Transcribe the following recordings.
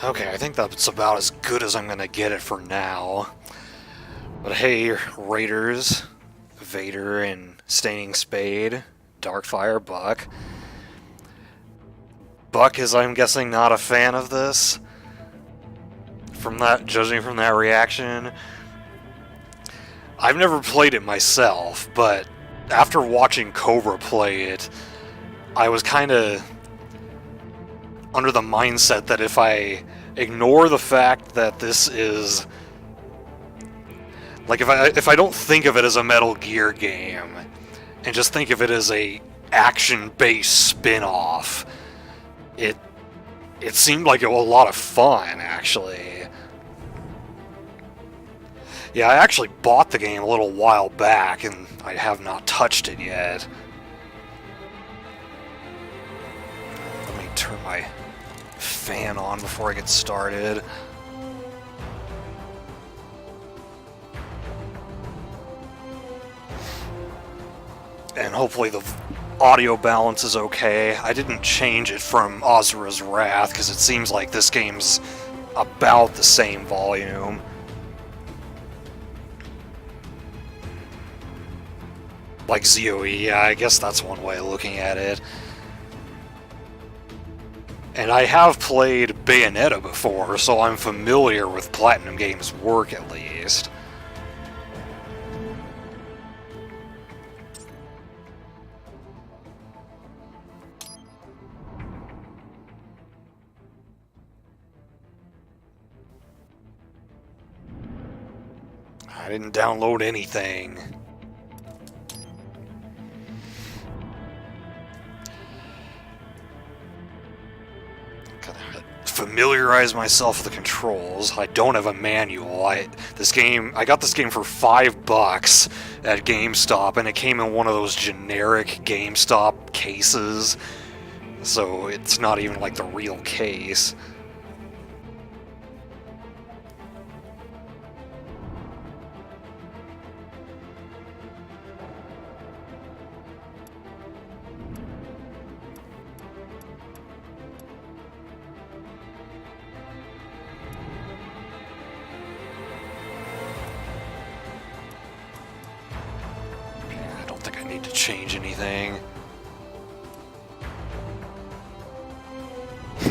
Okay, I think that's about as good as I'm gonna get it for now. But hey, Raiders, Vader, and Staining Spade, Darkfire, Buck. Buck is, I'm guessing, not a fan of this. Judging from that reaction. I've never played it myself, but after watching Cobra play it, I was kind of under the mindset that if I ignore the fact that this is, like, if I don't think of it as a Metal Gear game and just think of it as a action-based spin-off, it seemed like a lot of fun, actually. Yeah, I actually bought the game a little while back, and I have not touched it yet. Let me turn my fan on before I get started. And hopefully the audio balance is okay. I didn't change it from Ozra's Wrath, because it seems like this game's about the same volume. Like ZOE, yeah, I guess that's one way of looking at it. And I have played Bayonetta before, so I'm familiar with Platinum Games' work at least. I didn't download anything. Familiarize myself with the controls. I don't have a manual. I got this game for $5 at GameStop, and it came in one of those generic GameStop cases, so it's not even like the real case. To change anything.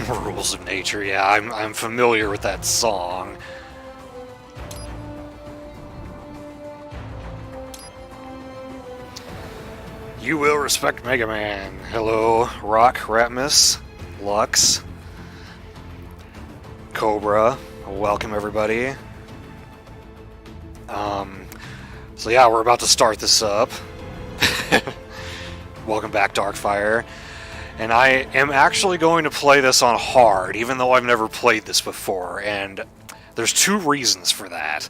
Rules of Nature, yeah, I'm familiar with that song. You will respect Mega Man. Hello, Rock, Ratmus, Lux, Cobra. Welcome everybody. So yeah, we're about to start this up. Welcome back, Darkfire. And I am actually going to play this on hard, even though I've never played this before, and there's two reasons for that.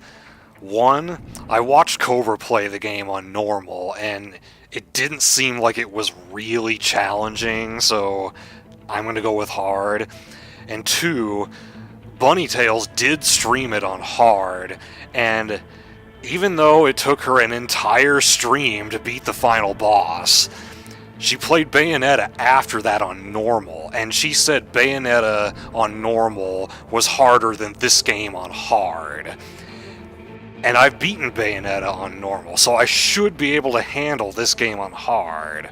One, I watched Cobra play the game on normal, and it didn't seem like it was really challenging, so I'm going to go with hard. And two, Bunny Tails did stream it on hard, and even though it took her an entire stream to beat the final boss, she played Bayonetta after that on normal, and she said Bayonetta on normal was harder than this game on hard. And I've beaten Bayonetta on normal, so I should be able to handle this game on hard.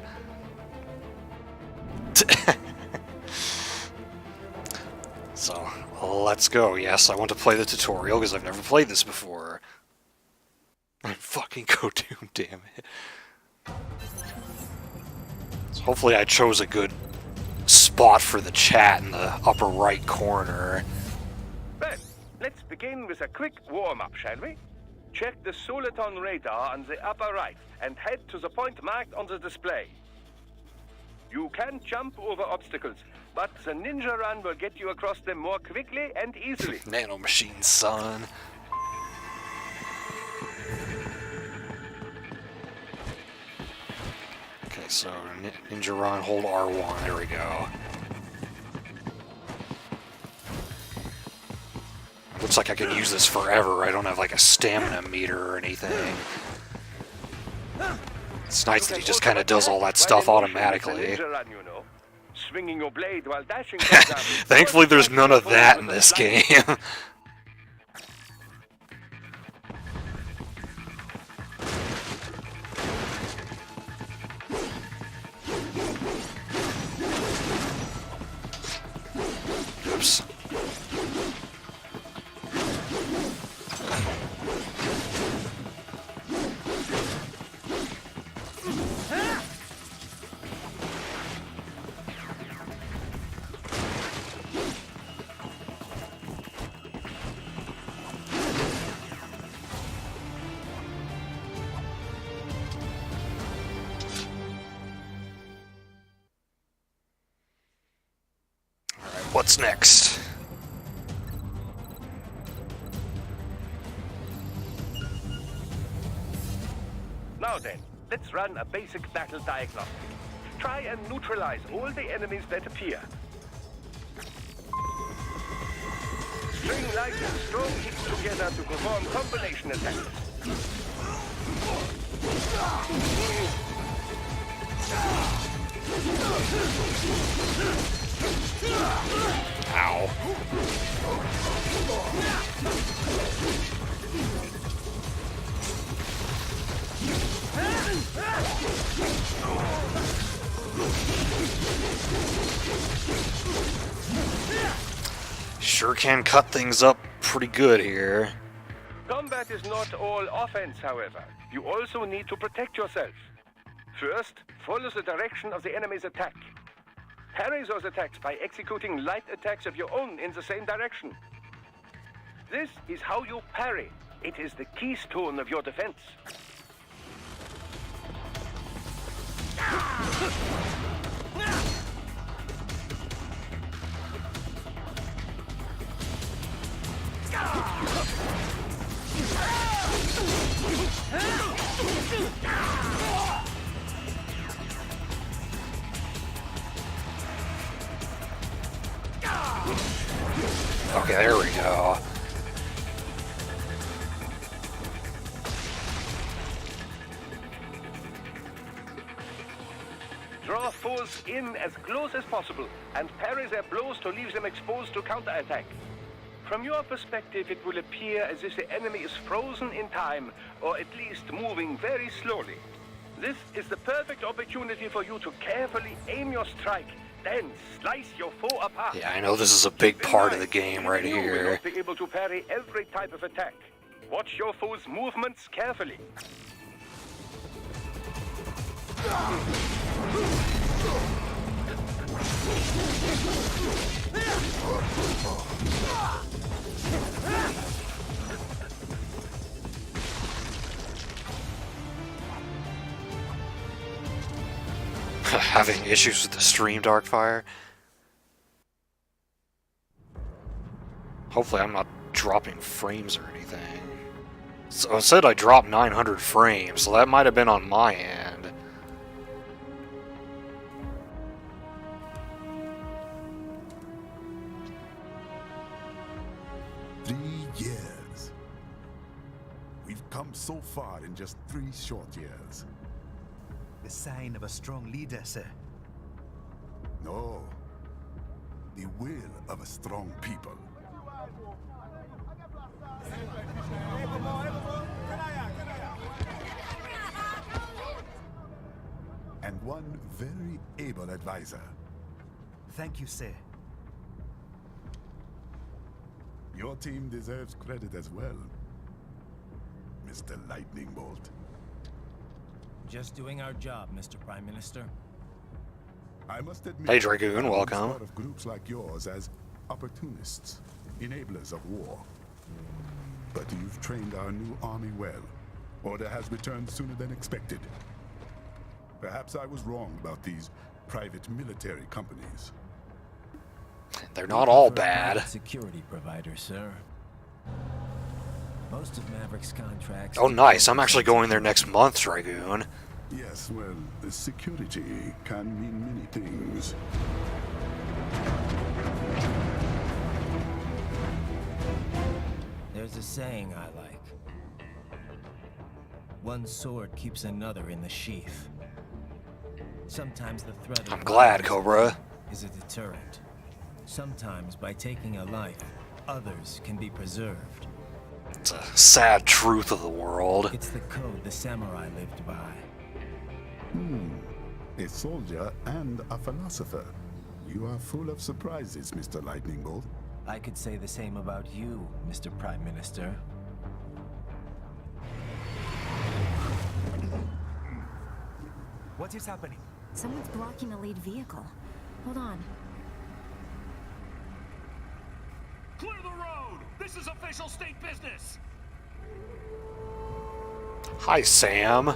So, let's go. Yes, I want to play the tutorial because I've never played this before. Fucking go Doom, damn it. So hopefully I chose a good spot for the chat in the upper right corner. Well, let's begin with a quick warm-up, shall we? Check the Soliton radar on the upper right and head to the point marked on the display. You can jump over obstacles, but the ninja run will get you across them more quickly and easily. Nanomachine, son. Okay, so Ninja Run, hold R1, there we go. Looks like I could use this forever. I don't have like a stamina meter or anything. It's nice that he just kind of does all that stuff automatically. swinging your blade while dashing, for example. Thankfully, there's none of that in this game. Oops. What's next? Now then, let's run a basic battle diagnostic. Try and neutralize all the enemies that appear. String light and strong hits together to perform combination attacks. Ow. Sure can cut things up pretty good here. Combat is not all offense, however. You also need to protect yourself. First, follow the direction of the enemy's attack. Parry those attacks by executing light attacks of your own in the same direction. This is how you parry. It is the keystone of your defense. Okay, there we go. Draw foes in as close as possible and parry their blows to leave them exposed to counterattack. From your perspective, it will appear as if the enemy is frozen in time, or at least moving very slowly. This is the perfect opportunity for you to carefully aim your strike, then slice your foe apart. Yeah, I know this is a big part of the game right You will here. not be able to parry every type of attack. Watch your foe's movements carefully. Having issues with the stream, Darkfire. Hopefully I'm not dropping frames or anything. So it said I dropped 900 frames, so that might have been on my end. Years. We've come so far in just 3 short years. The sign of a strong leader, sir. No. The will of a strong people. And one very able advisor. Thank you, sir. Your team deserves credit as well, Mr. Lightning Bolt. Just doing our job, Mr. Prime Minister. I must admit, Hey, Dragoon, I always welcome. thought of groups like yours as opportunists, enablers of war. But you've trained our new army well. Order has returned sooner than expected. Perhaps I was wrong about these private military companies. They're not all For a private bad. security provider, sir. Most of Maverick's contracts. Oh, nice. I'm actually going there next month, Dragoon. Yes, well, security can mean many things. There's a saying I like. One sword keeps another in the sheath. Sometimes the threat of I'm glad, violence Cobra. is a deterrent. Sometimes by taking a life, others can be preserved. It's a sad truth of the world. It's the code the samurai lived by. A soldier and a philosopher. You are full of surprises, Mr. Lightning Bolt. I could say the same about you, Mr. Prime Minister. What is happening? Someone's blocking the lead vehicle. Hold on. Clear the road! This is official state business! Hi, Sam.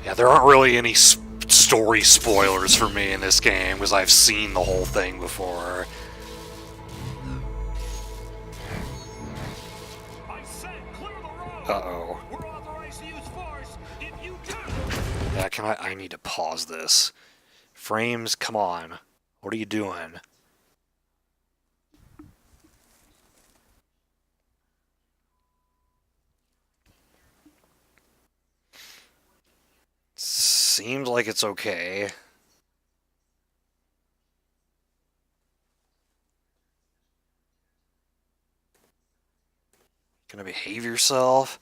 Yeah, there aren't really any story spoilers for me in this game, because I've seen the whole thing before. I said clear the road! Uh-oh. We're authorized to use force if you turn! Yeah, I need to pause this. Frames, come on. What are you doing? Seems like it's okay. Gonna behave yourself?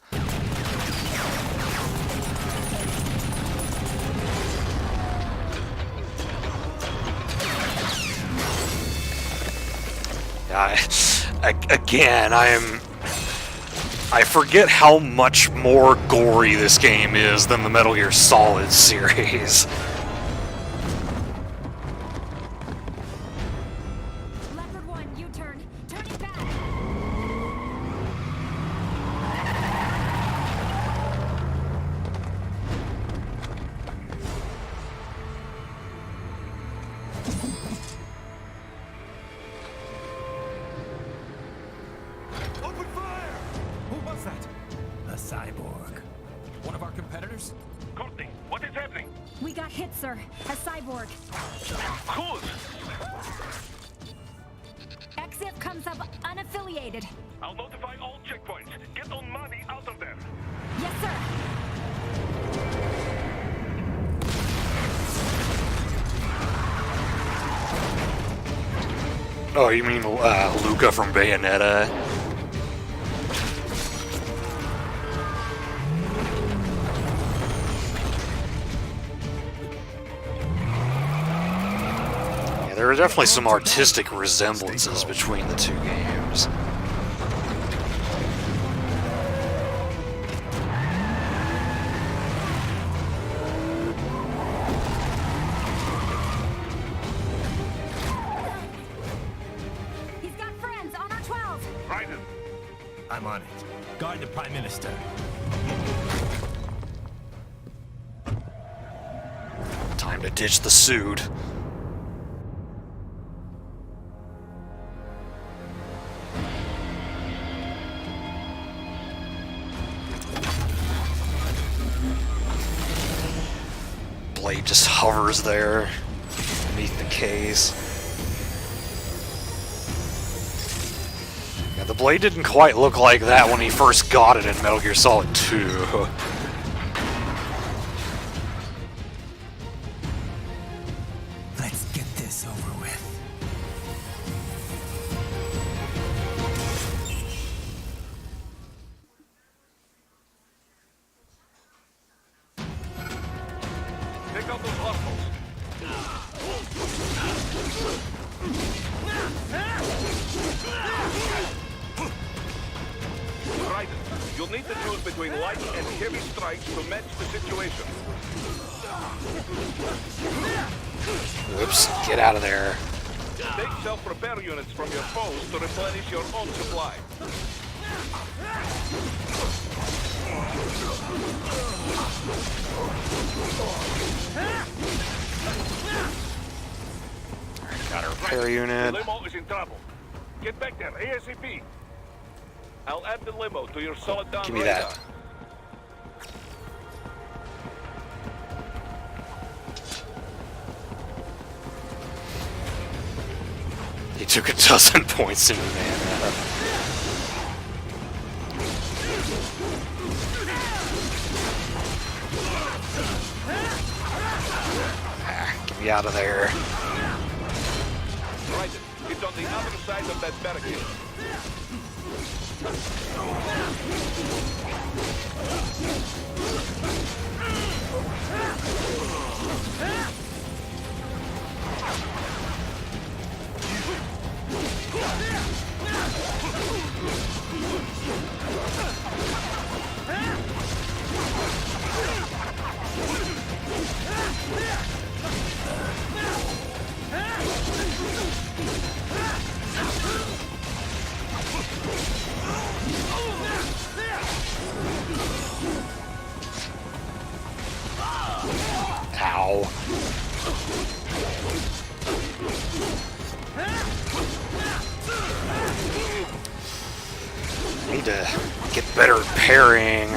Yeah, again, I forget how much more gory this game is than the Metal Gear Solid series. Leopard 1, U-turn. Turning back. Open fire! Who was that? A cyborg. One of our competitors? Courtney, what is happening? We got hit, sir. A cyborg. Who's? XF comes up unaffiliated. I'll notify all checkpoints. Get on money out of there. Yes, sir. Oh, you mean Luca from Bayonetta? Yeah, there are definitely some artistic resemblances between the two games. He's got friends on our 12. Raiden, I'm on it. Guard the Prime Minister. Time to ditch the suit. Blade just hovers there beneath the case. Yeah, the blade didn't quite look like that when he first got it in Metal Gear Solid 2. Let's get this over with. take out those hostiles. Raiden, you'll need to choose between light and heavy strikes to match the situation. Whoops, get out of there. Take self-repair units from your foes to replenish your own supply. Got a repair unit. The limo is in trouble. Get back there, ASAP. I'll add the limo to your solid down Give me radar. that. He took a dozen points in mana. me out of there. Right. It's on the other side of that barricade. Ow. I need to get better at parrying.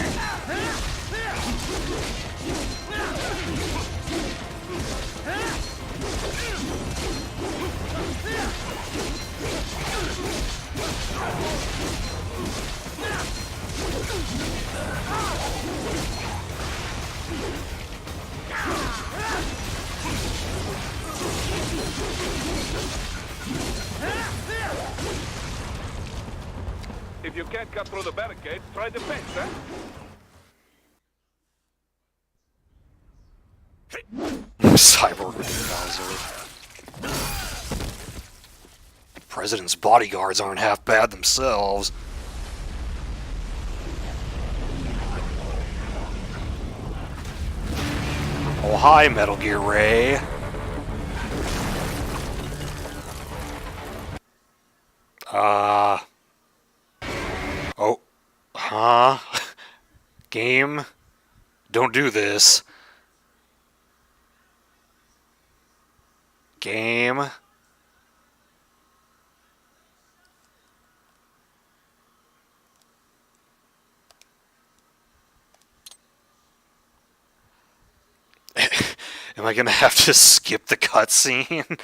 If you can't cut through the barricade, try the fence, huh? Cyborg Bowser. President's bodyguards aren't half bad themselves. Oh, hi, Metal Gear Ray. Oh. Huh? Game? Don't do this. Game? Am I gonna have to skip the cutscene?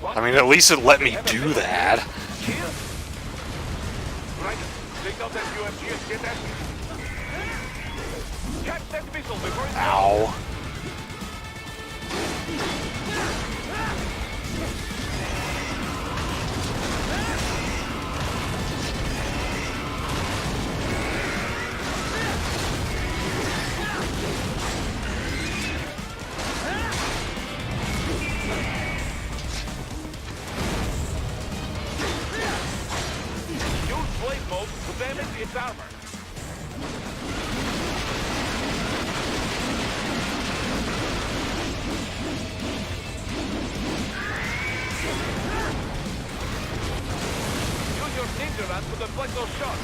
I mean, at least it let me do that. Right. Take out that UMG and get that. Catch that missile before it... Ow. Use blade mode to damage its armor. Use your ninja run to deflect those shots.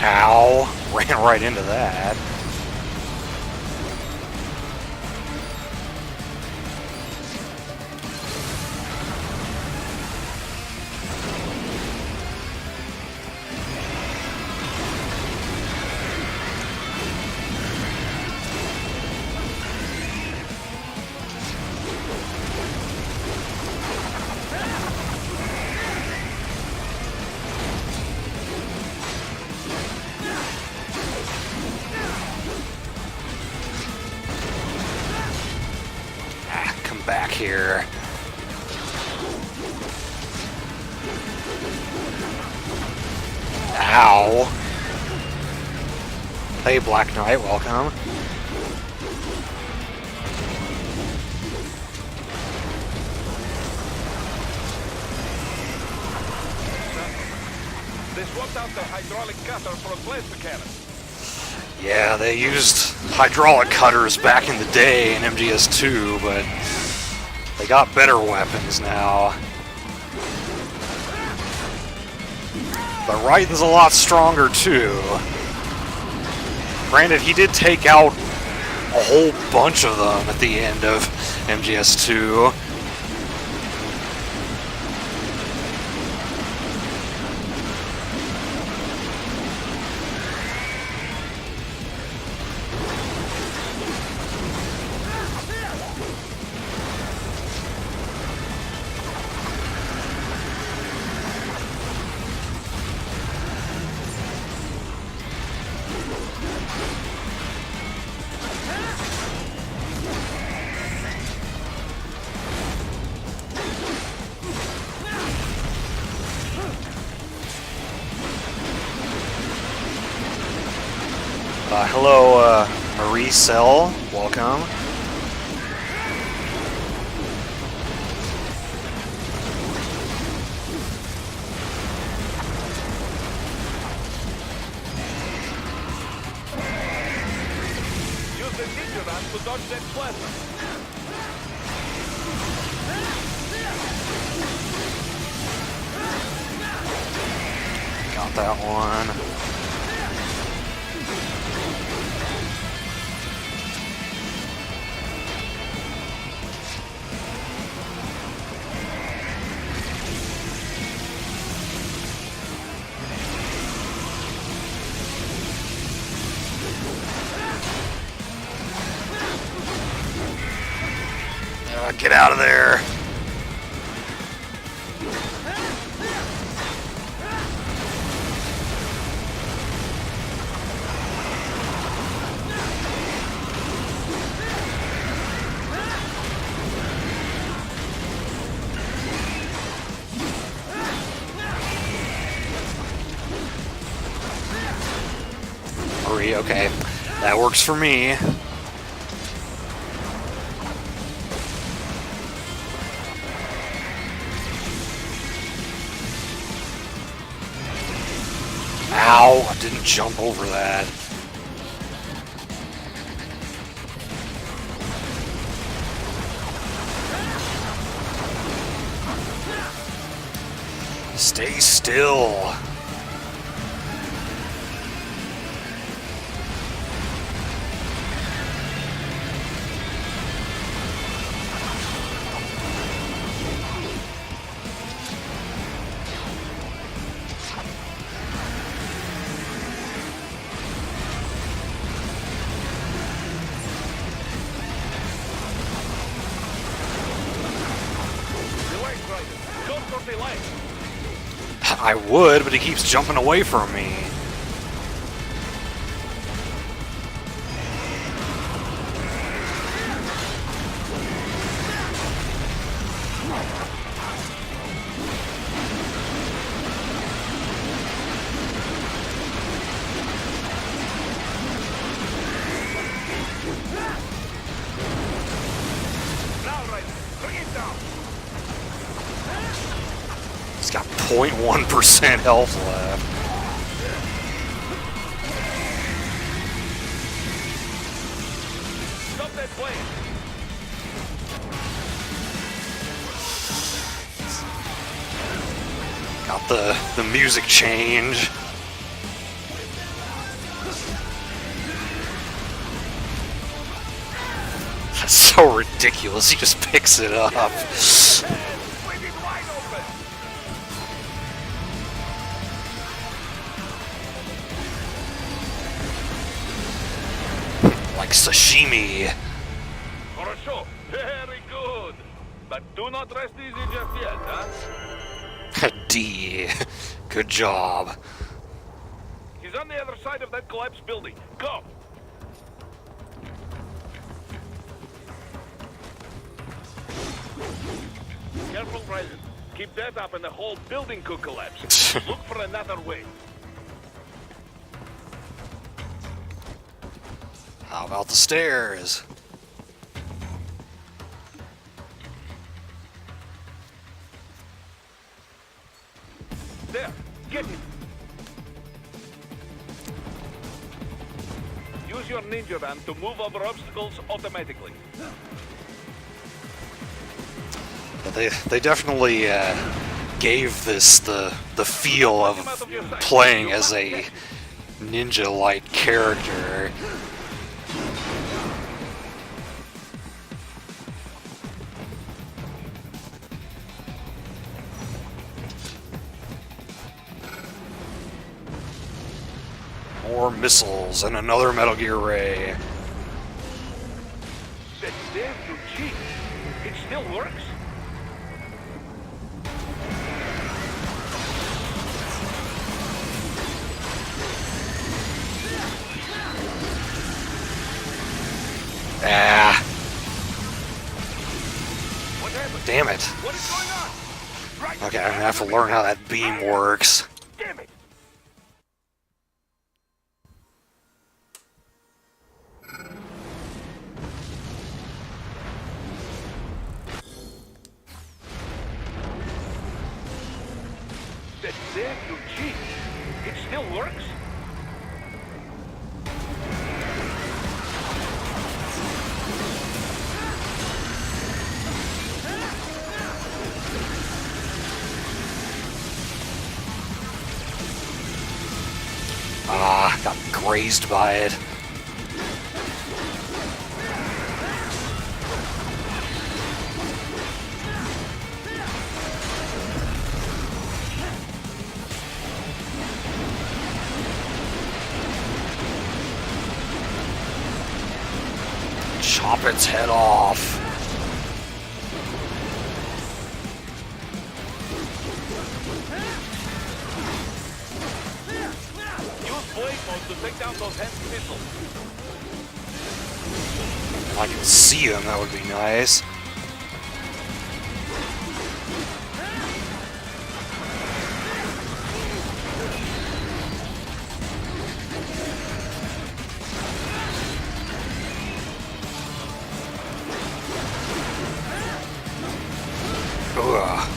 Ow. Ran right into that. Come back here. Ow. Hey, Black Knight, welcome. They swapped out the hydraulic cutter for a plasma cannon. Yeah, they used hydraulic cutters back in the day in MGS2, but they got better weapons now. But Raiden's a lot stronger too. Granted, he did take out a whole bunch of them at the end of MGS2. Hello, Marie Cell. Welcome. Use the ninja ram to dodge that plasma. Got that one. Get out of there. Marie, okay. That works for me. Ow, I didn't jump over that. Stay still. I would, but he keeps jumping away from me. He's got 0.1% health left. Stop that plane. Got the music change. That's so ridiculous. He just picks it up. Like sashimi. For a show. Very good. But do not rest easy just yet, huh? D. Good job. He's on the other side of that collapsed building. Go! Careful, Ryzen. Keep that up and the whole building could collapse. Look for another way. How about the stairs? There, get him. Use your ninja ram to move over obstacles automatically. They definitely gave this the feel of playing as a ninja-like character. More missiles and another Metal Gear Ray. That damn new cheat. It still works? Ah. What happened? Damn it. What is going on? Right. Okay, I'm gonna have to learn how that beam works. Damn it. There you cheat. It still works? Ah, got grazed by it. Chop its head off. Use blade mode to take down those heavy missiles. If I can see him, that would be nice. Ugh.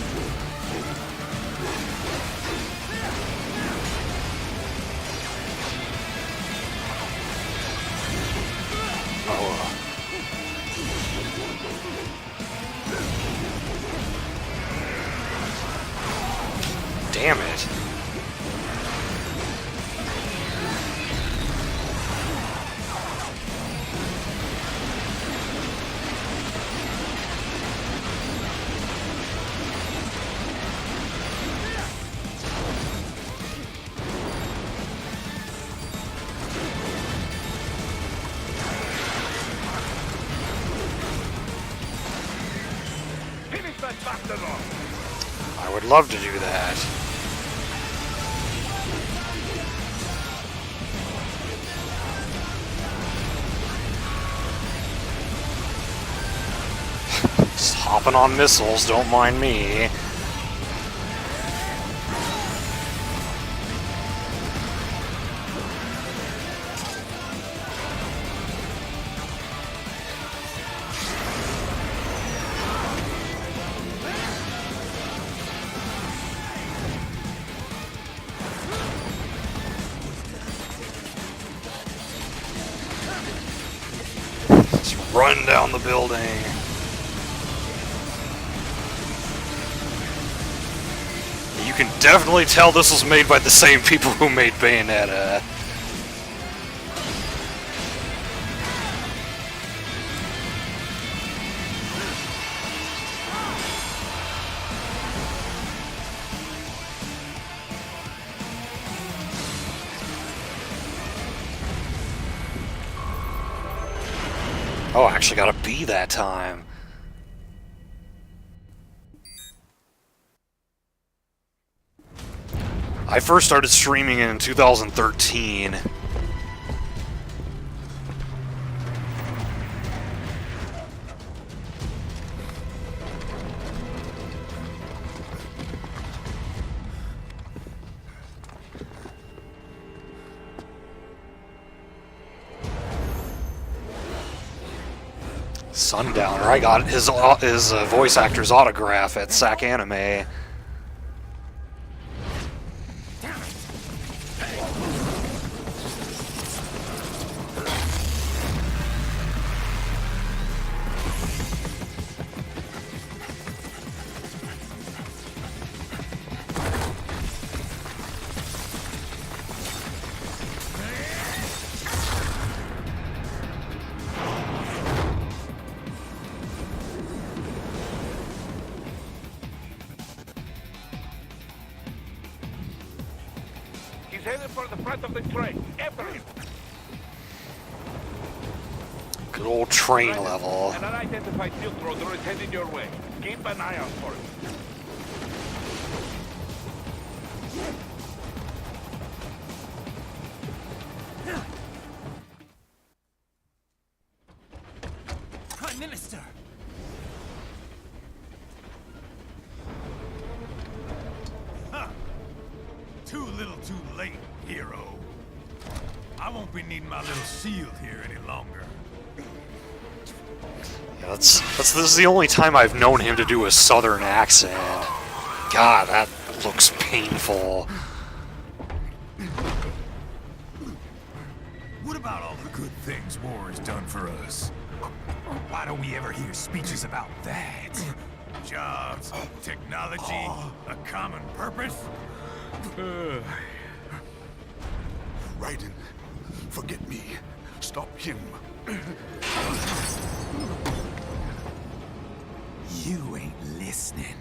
Oh. Damn it. Finish that bastard off. I would love to do that. Just hopping on missiles, don't mind me. Just run down the building. You can definitely tell this was made by the same people who made Bayonetta. Oh, I actually got a B that time. I first started streaming in 2013. Sundowner. I got his voice actor's autograph at SAC Anime. He's headed for the front of the train. After him. Good old train level. An unidentified field roader is headed your way. Keep an eye out for it. Prime Minister! Huh. Too little too late, hero. I won't be needing my little shield here any longer. Yeah, this is the only time I've known him to do a southern accent. God, that looks painful. What about all the good things war has done for us? Why don't we ever hear speeches about that? Jobs, technology, a common purpose? Raiden, forget me. Stop him. You ain't listening.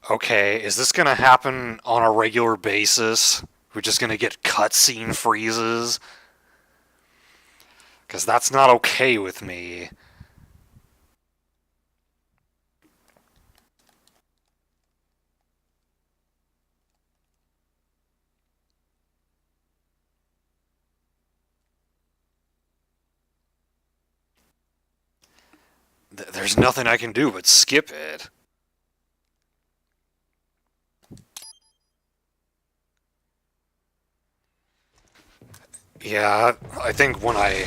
Okay, is this gonna happen on a regular basis? We're just gonna get cutscene freezes? Because that's not okay with me. There's nothing I can do but skip it. Yeah, I think when I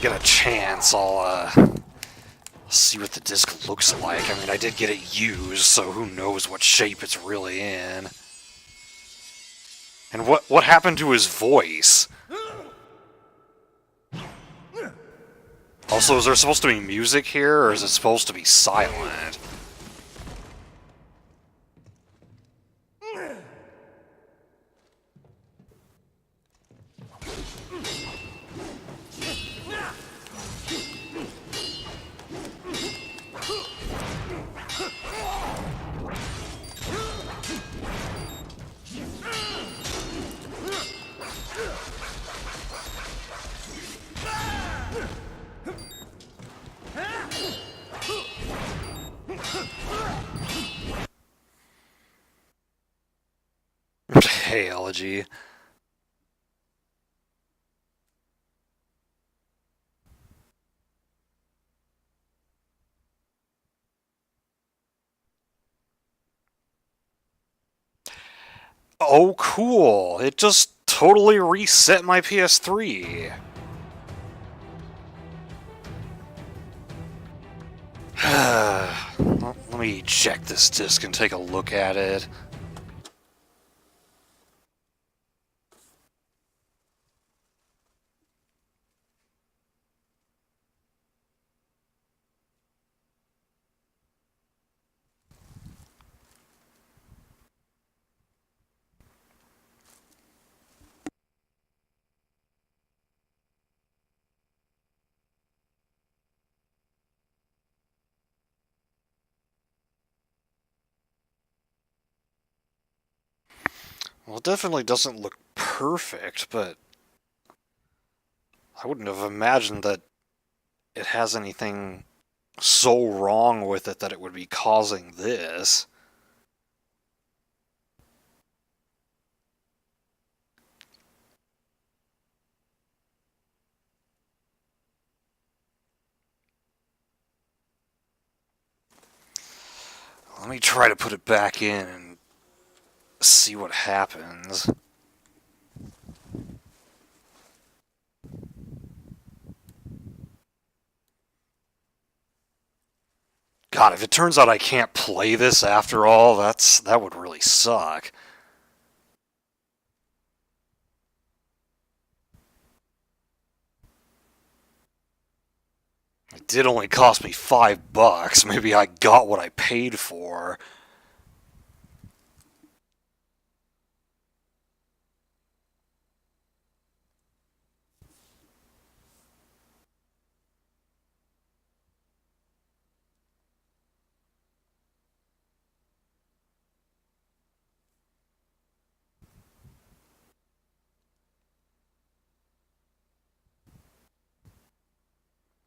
get a chance, I'll see what the disc looks like. I mean, I did get it used, so who knows what shape it's really in. And what happened to his voice? Also, is there supposed to be music here, or is it supposed to be silent? Hey, Elegy. Oh, cool. It just totally reset my PS3. Let me check this disc and take a look at it. Well, it definitely doesn't look perfect, but I wouldn't have imagined that it has anything so wrong with it that it would be causing this. Let me try to put it back in and see what happens. God, if it turns out I can't play this after all, that would really suck. It did only cost me $5. Maybe I got what I paid for.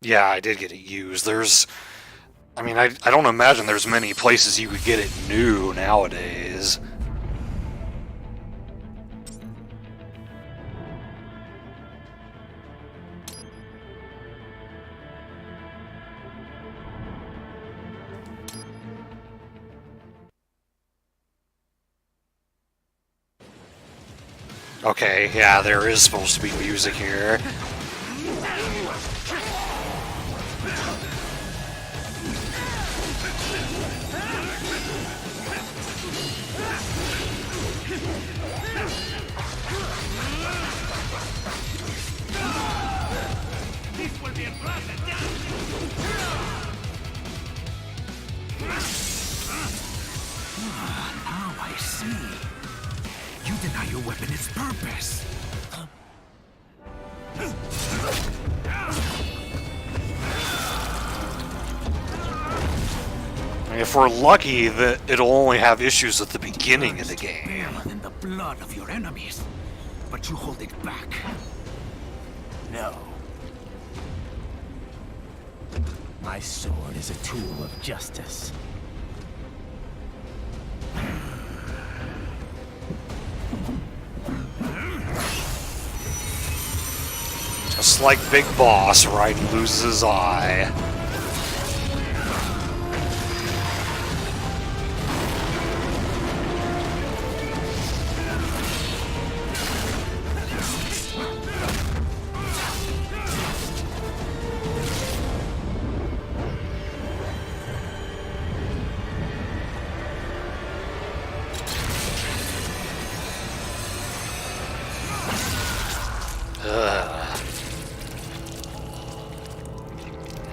Yeah, I did get it used. I mean, I don't imagine there's many places you could get it new nowadays. Okay, yeah, there is supposed to be music here. your weapon its purpose. If we're lucky, that it'll only have issues at the beginning of the game. Than the blood of your enemies, but you hold it back. No. My sword is a tool of justice. Just like Big Boss, right? He loses his eye.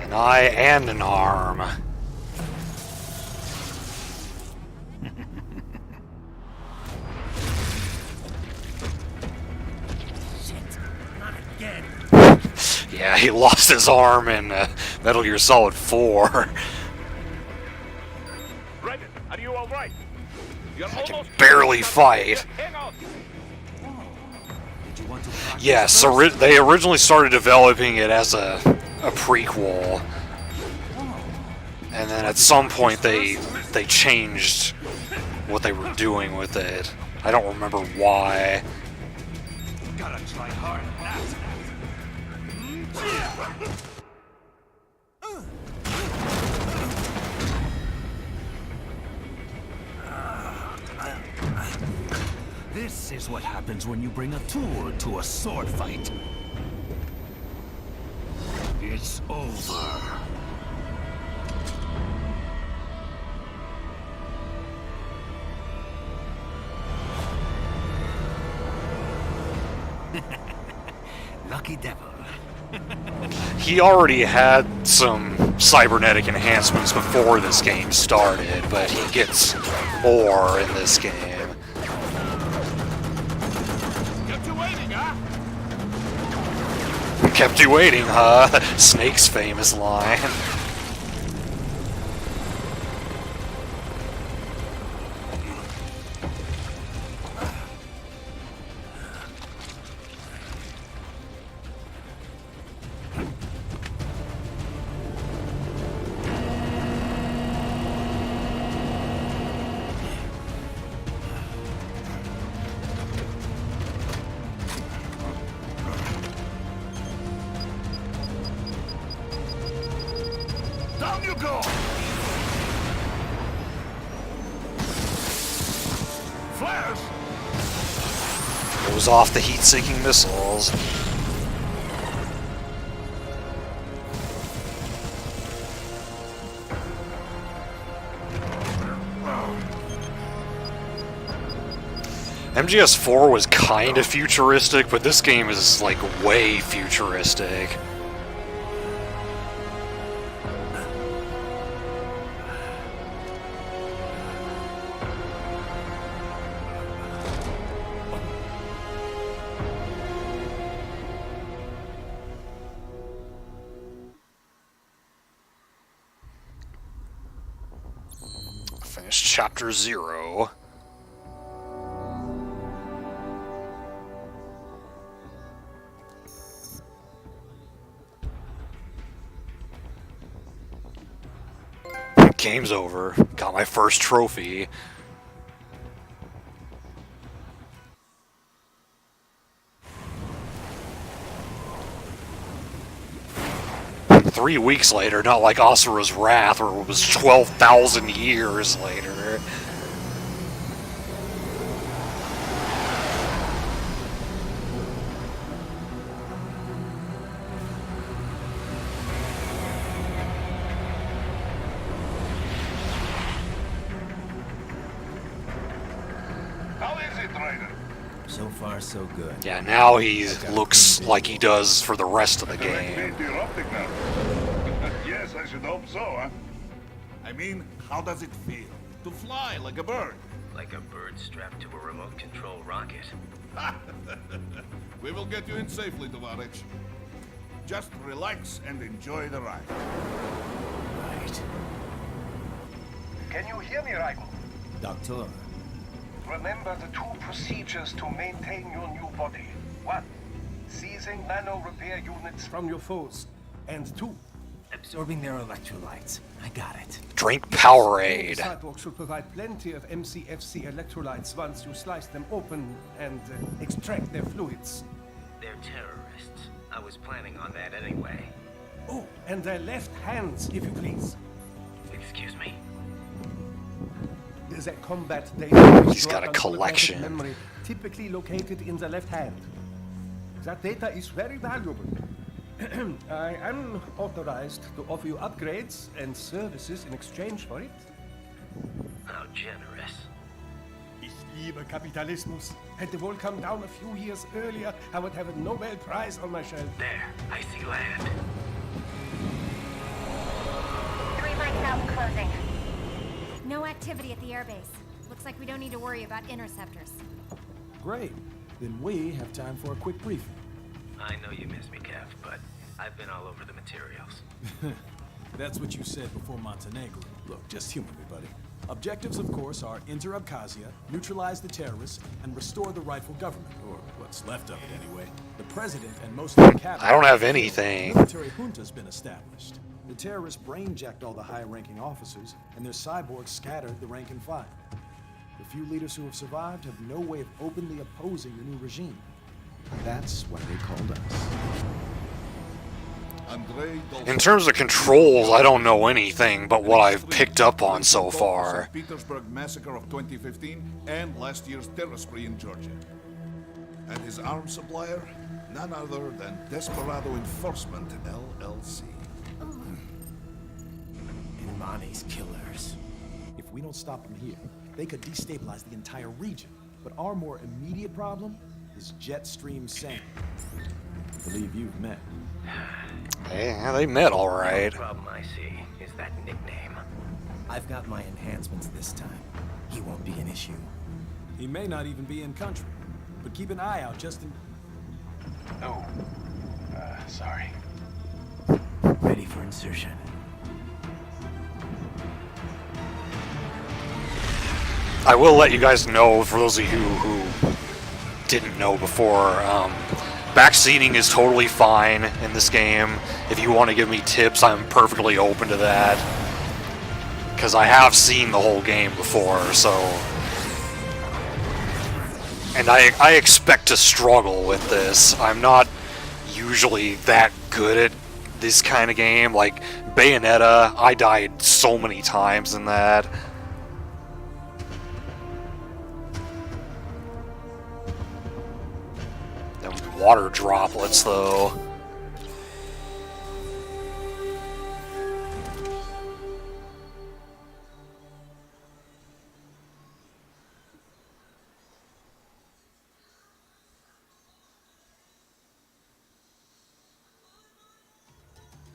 An eye and an arm. Not again. Yeah, he lost his arm in Metal Gear Solid 4. Raiden, are you all right? You're almost barely fight. Hang on. Did you want to Yes, they originally started developing it as a prequel. And then at some point they changed what they were doing with it. I don't remember why. gotta try hard at This is what happens when you bring a tool to a sword fight. It's over. Lucky devil. He already had some cybernetic enhancements before this game started, but he gets more in this game. Kept you waiting, huh? Kept you waiting, huh? Snake's famous line. Down you go! Flares! Goes off the heat-seeking missiles. MGS4 was kind of futuristic, but this game is like way futuristic. Finished Chapter 0. Game's over. Got my first trophy. Three weeks later, not like Asura's Wrath, where it was 12,000 years later. How is it, Raiden? So far, so good. Yeah, now he looks like he does for the rest of the game. Yes, I should hope so, huh? I mean, how does it feel to fly like a bird? Like a bird strapped to a remote control rocket. We will get you in safely, Tovarich. Just relax and enjoy the ride. Right. Can you hear me, Raiko? Doctor. Remember the two procedures to maintain your new body. 1. Seizing nano repair units from your foes. And 2. Absorbing their electrolytes. I got it. Drink Powerade. Cyborg should provide plenty of MCFC electrolytes once you slice them open and extract their fluids. They're terrorists. I was planning on that anyway. Oh, and their left hands, if you please. Excuse me? There's a combat data. He's got a collection. Memory, typically located in the left hand. That data is very valuable. I am authorized to offer you upgrades and services in exchange for it. How generous. Ich liebe Kapitalismus. Had the wall come down a few years earlier, I would have a Nobel Prize on my shelf. There, I see land. 3 mics out and closing. No activity at the airbase. Looks like we don't need to worry about interceptors. Great. Then we have time for a quick briefing. I know you miss me, Kev, but I've been all over the materials. That's what you said before Montenegro. Look, just humor me, buddy. Objectives, of course, are enter Abkhazia, neutralize the terrorists, and restore the rightful government, or what's left of it anyway. The president and most of the cabinet... I don't have anything. The military junta's been established. The terrorists brain-jacked all the high-ranking officers, and their cyborgs scattered the rank and file. The few leaders who have survived have no way of openly opposing the new regime. That's why they called us. In terms of controls, I don't know anything but what I've picked up on so far. St. Petersburg massacre of 2015 and last year's terror spree in Georgia. And his arms supplier, none other than Desperado Enforcement, LLC. Imani's killers. If we don't stop them here, they could destabilize the entire region. But our more immediate problem is Jetstream Sam. I believe you've met. Yeah, they met all right. The problem I see is that nickname. I've got my enhancements this time. He won't be an issue. He may not even be in country, but keep an eye out just in... Oh, sorry. Ready for insertion. I will let you guys know, for those of you who didn't know before, backseating is totally fine in this game. If you want to give me tips, I'm perfectly open to that. Because I have seen the whole game before, so... And I expect to struggle with this. I'm not usually that good at this kind of game. Like, Bayonetta, I died so many times in that. Water droplets, though.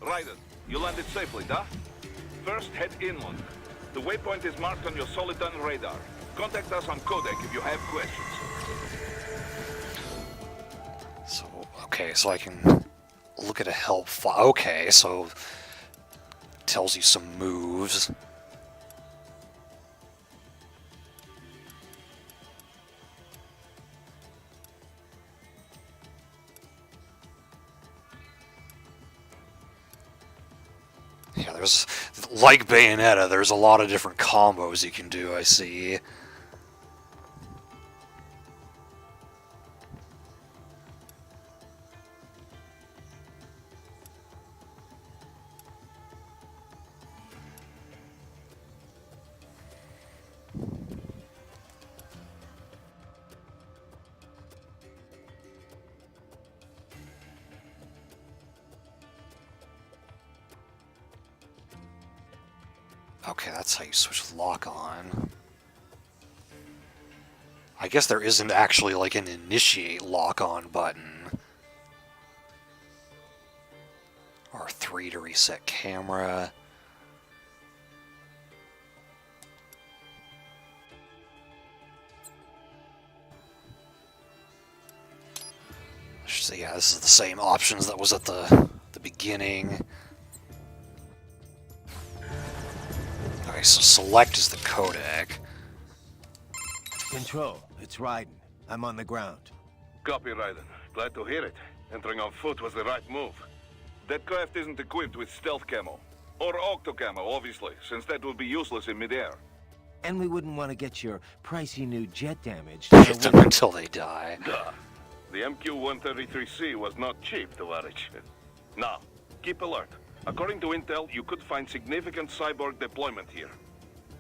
Raiden, you landed safely, duh? First, head inland. The waypoint is marked on your Soliton radar. Contact us on Codec if you have questions. So, okay, so I can look at a help file. Okay, so tells you some moves. Yeah, there's, like Bayonetta, there's a lot of different combos you can do, I see. Okay, that's how you switch lock on. I guess there isn't actually like an initiate lock on button. R3 to reset camera. So yeah, this is the same options that was at the beginning. Okay, so select is the codec. Control, it's Raiden. I'm on the ground. Copy, Raiden. Glad to hear it. Entering on foot was the right move. That craft isn't equipped with stealth camo. Or octo camo, obviously, since that would be useless in midair. And we wouldn't want to get your pricey new jet damaged. Hit them until they die. Duh. The MQ-133C was not cheap, Tovarich. Now, keep alert. According to intel, you could find significant cyborg deployment here.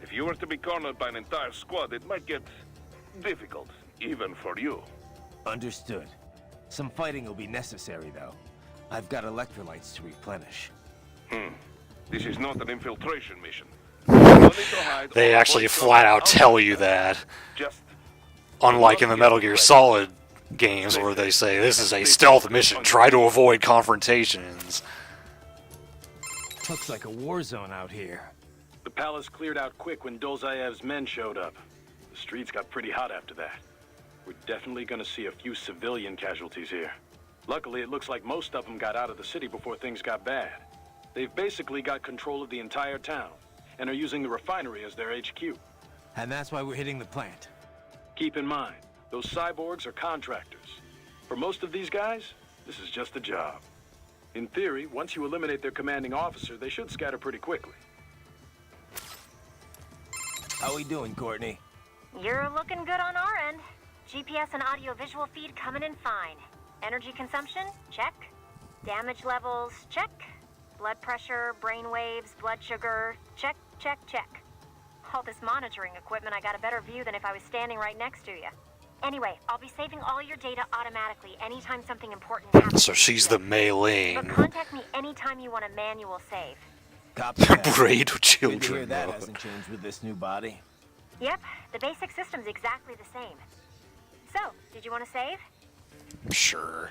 If you were to be cornered by an entire squad, it might get difficult, even for you. Understood. Some fighting will be necessary, though. I've got electrolytes to replenish. This is not an infiltration mission. No need to hide They or actually avoid flat out contact. tell you that. Just Unlike in the Metal Gear Solid games where they say, this is a stealth mission, try to avoid confrontations. Looks like a war zone out here. The palace cleared out quick when Dolzayev's men showed up. The streets got pretty hot after that. We're definitely gonna see a few civilian casualties here. Luckily, it looks like most of them got out of the city before things got bad. They've basically got control of the entire town, and are using the refinery as their HQ. And that's why we're hitting the plant. Keep in mind, those cyborgs are contractors. For most of these guys, this is just a job. In theory, once you eliminate their commanding officer, they should scatter pretty quickly. How we doing, Courtney? You're looking good on our end. GPS and audio-visual feed coming in fine. Energy consumption? Check. Damage levels? Check. Blood pressure, brain waves, blood sugar? Check, check, check. All this monitoring equipment, I got a better view than if I was standing right next to you. Anyway, I'll be saving all your data automatically anytime something important happens. So she's the Mei But Ling. contact me anytime you want a manual save. Copy that. Braid Good to hear children. that hasn't changed with this new body. Yep, the basic system's exactly the same. So, did you want to save? Sure.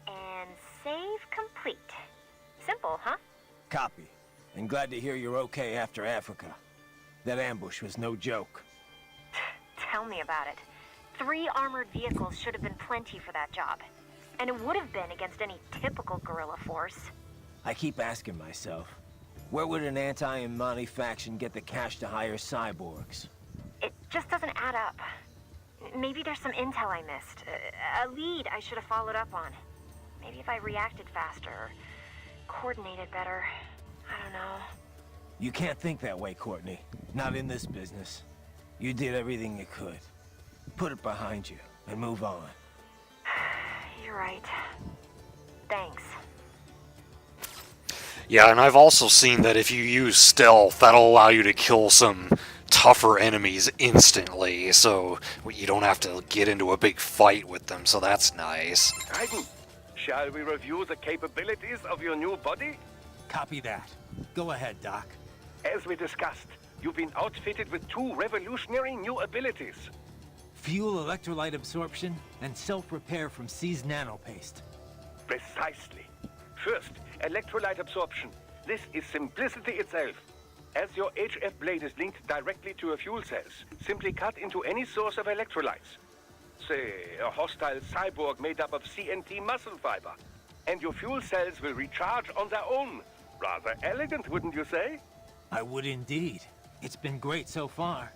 And save complete. Simple, huh? Copy. And glad to hear you're okay after Africa. That ambush was no joke. Tell me about it. 3 armored vehicles should have been plenty for that job. And it would have been against any typical guerrilla force. I keep asking myself, where would an anti-Imani faction get the cash to hire cyborgs? It just doesn't add up. Maybe there's some intel I missed. A lead I should have followed up on. Maybe if I reacted faster, or coordinated better. I don't know. You can't think that way, Courtney. Not in this business. You did everything you could. Put it behind you and move on. You're right. Thanks. Yeah, and I've also seen that if you use stealth, that'll allow you to kill some tougher enemies instantly, so you don't have to get into a big fight with them, so that's nice. Raiden, shall we review the capabilities of your new body? Copy that. Go ahead, Doc. As we discussed, you've been outfitted with 2 revolutionary new abilities. Fuel electrolyte absorption and self-repair from seized nanopaste. Precisely. First, electrolyte absorption. This is simplicity itself. As your HF blade is linked directly to your fuel cells, simply cut into any source of electrolytes. Say, a hostile cyborg made up of CNT muscle fiber. And your fuel cells will recharge on their own. Rather elegant, wouldn't you say? I would indeed. It's been great so far.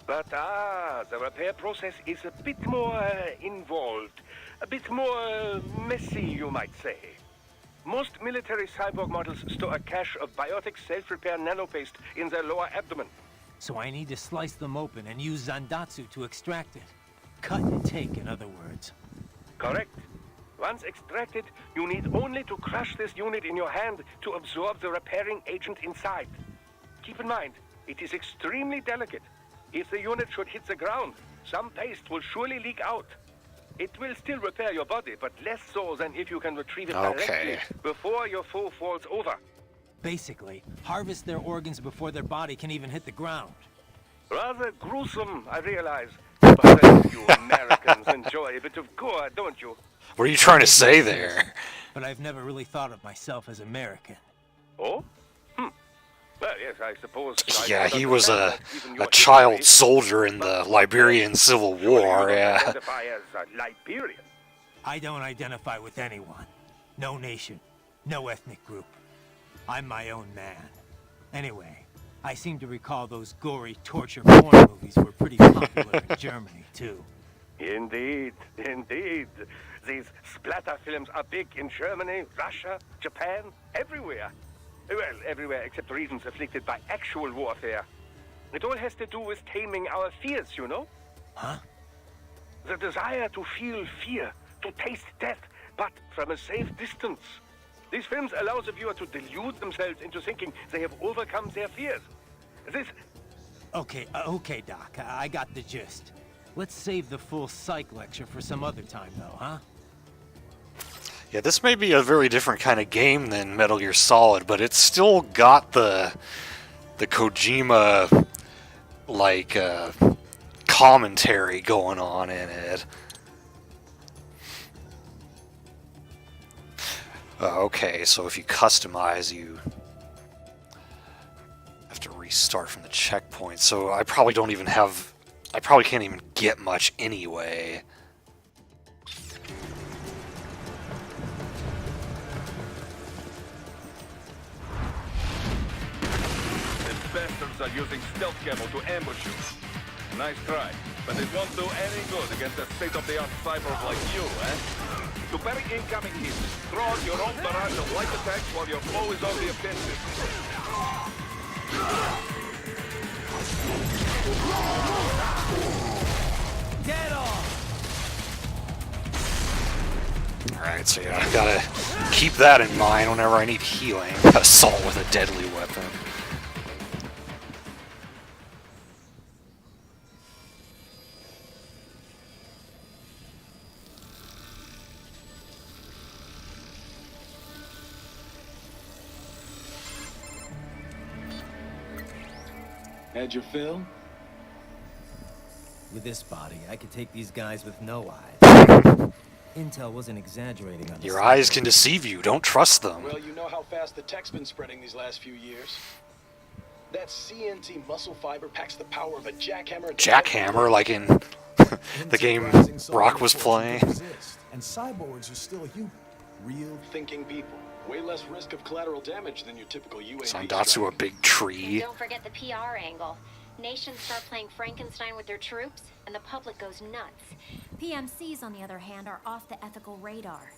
But the repair process is a bit more involved. A bit more messy, you might say. Most military cyborg models store a cache of biotic self-repair nanopaste in their lower abdomen. So I need to slice them open and use Zandatsu to extract it. Cut and take, in other words. Correct. Once extracted, you need only to crush this unit in your hand to absorb the repairing agent inside. Keep in mind, it is extremely delicate. If the unit should hit the ground, some paste will surely leak out. It will still repair your body, but less so than if you can retrieve it directly before your foe falls over. Basically, harvest their organs before their body can even hit the ground. Rather gruesome, I realize. But then you Americans enjoy a bit of gore, don't you? What are you trying to say there? But I've never really thought of myself as American. Oh? Well, Yes, I suppose. Yeah, he was a child soldier in the Liberian Civil War, yeah. Identify as Liberian. I don't identify with anyone. No nation. No ethnic group. I'm my own man. Anyway, I seem to recall those gory torture porn movies were pretty popular in Germany, too. Indeed, indeed. These splatter films are big in Germany, Russia, Japan, everywhere. Well, everywhere except regions afflicted by actual warfare. It all has to do with taming our fears, you know? Huh? The desire to feel fear, to taste death, but from a safe distance. These films allow the viewer to delude themselves into thinking they have overcome their fears. This... Okay, Doc. I got the gist. Let's save the full psych lecture for some other time, though, huh? Yeah, this may be a very different kind of game than Metal Gear Solid, but it's still got the Kojima, like, commentary going on in it. Okay, so if you customize, you have to restart from the checkpoint. So I probably don't even have... I probably can't even get much anyway. The bastards are using stealth camo to ambush you. Nice try, but it won't do any good against a state-of-the-art cyborg like you, eh? To parry incoming hits, throw out your own barrage of light attacks while your foe is on the offensive. Dead on! Alright, so yeah, I gotta keep that in mind whenever I need healing. Assault with a deadly weapon. Had your fill? With this body, I could take these guys with no eyes. Intel wasn't exaggerating on this. Your eyes can deceive you. Don't trust them. Well, you know how fast the tech's been spreading these last few years. That CNT muscle fiber packs the power of a jackhammer. Jackhammer, like in the game Brock was playing. And cyborgs are still human. Real Thinking people. Way less risk of collateral damage than your typical UAV. Sandatsu, a big tree. Don't forget the PR angle. Nations start playing Frankenstein with their troops, and the public goes nuts. PMCs, on the other hand, are off the ethical radar.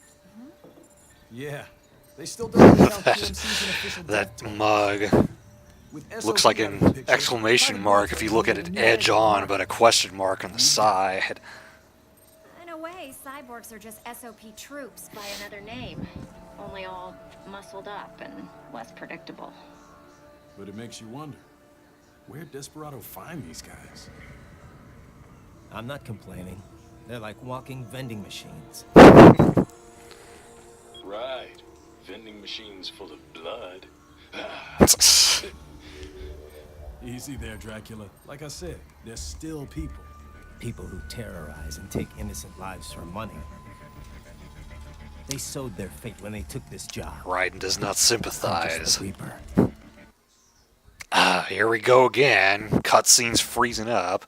Yeah. They still don't count PMCs in official That death mug With looks SOP like out of an the picture, exclamation mark if you look at it edge on, but a question mark on the side. In a way, cyborgs are just SOP troops by another name. Only all muscled up and less predictable. But it makes you wonder, where'd Desperado find these guys? I'm not complaining. They're like walking vending machines. Right. Vending machines full of blood. Easy there, Dracula. Like I said, they're still people. People who terrorize and take innocent lives for money. They sowed their fate when they took this job. Raiden does not I'm just sympathize. the Reaper. Ah, here we go again. Cutscene's freezing up.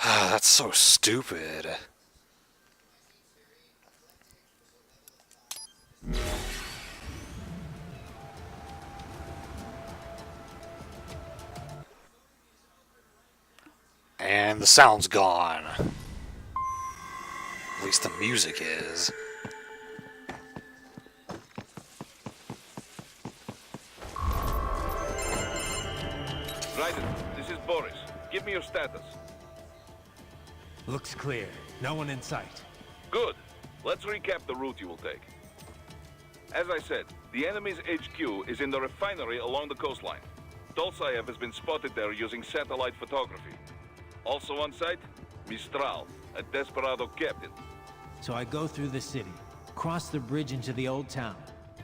Ah, that's so stupid. And the sound's gone. At least the music is. Raiden, this is Boris. Give me your status. Looks clear. No one in sight. Good. Let's recap the route you will take. As I said, the enemy's HQ is in the refinery along the coastline. Dolzaev has been spotted there using satellite photography. Also on site, Mistral, a Desperado captain. So I go through the city, cross the bridge into the old town,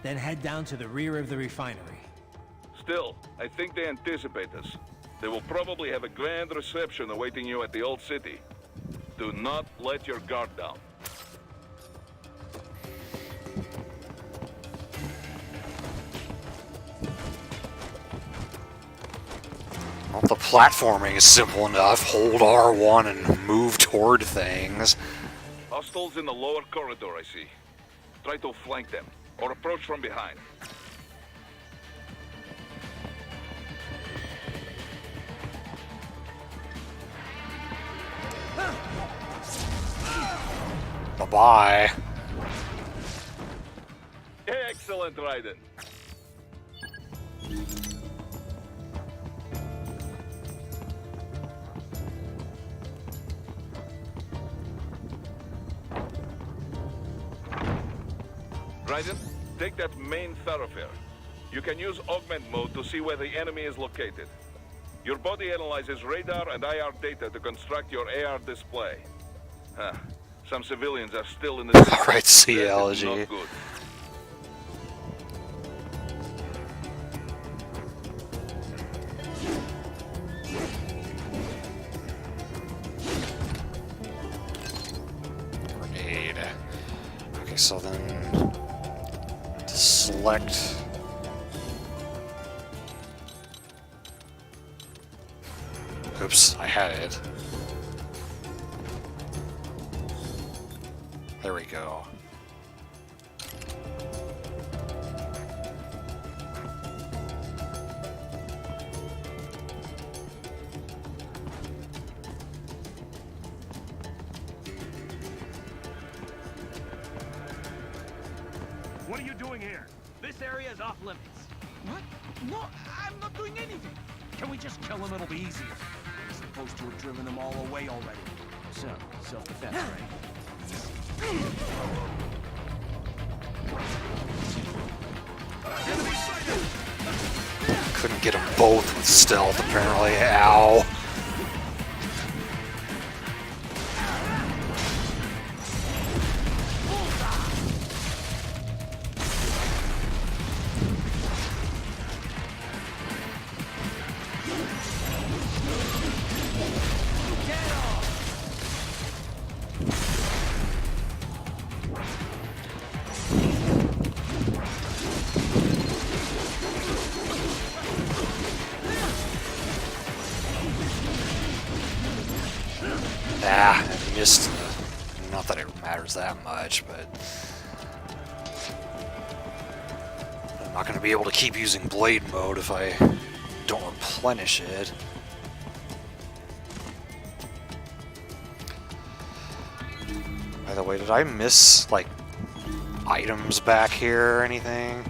then head down to the rear of the refinery. Still, I think they anticipate us. They will probably have a grand reception awaiting you at the old city. Do not let your guard down. Well, the platforming is simple enough. Hold R1 and move toward things. Hostiles in the lower corridor, I see. Try to flank them, or approach from behind. Bye-bye. Excellent, Raiden. Raiden, take that main thoroughfare. You can use augment mode to see where the enemy is located. Your body analyzes radar and IR data to construct your AR display. Huh. Some civilians are still in the city. Right, That is CLG. not good. Grenade. Okay, so then to select. Oops, I had it. There we go. What are you doing here? This area is off limits. What? No, I'm not doing anything. Can we just kill him? It'll be easier. We're supposed to have driven them all away already. So, self-defense, right? Couldn't get them both with stealth, apparently. Ow. Ah, I missed. Not that it matters that much, but I'm not going to be able to keep using blade mode if I don't replenish it. By the way, did I miss, like, items back here or anything?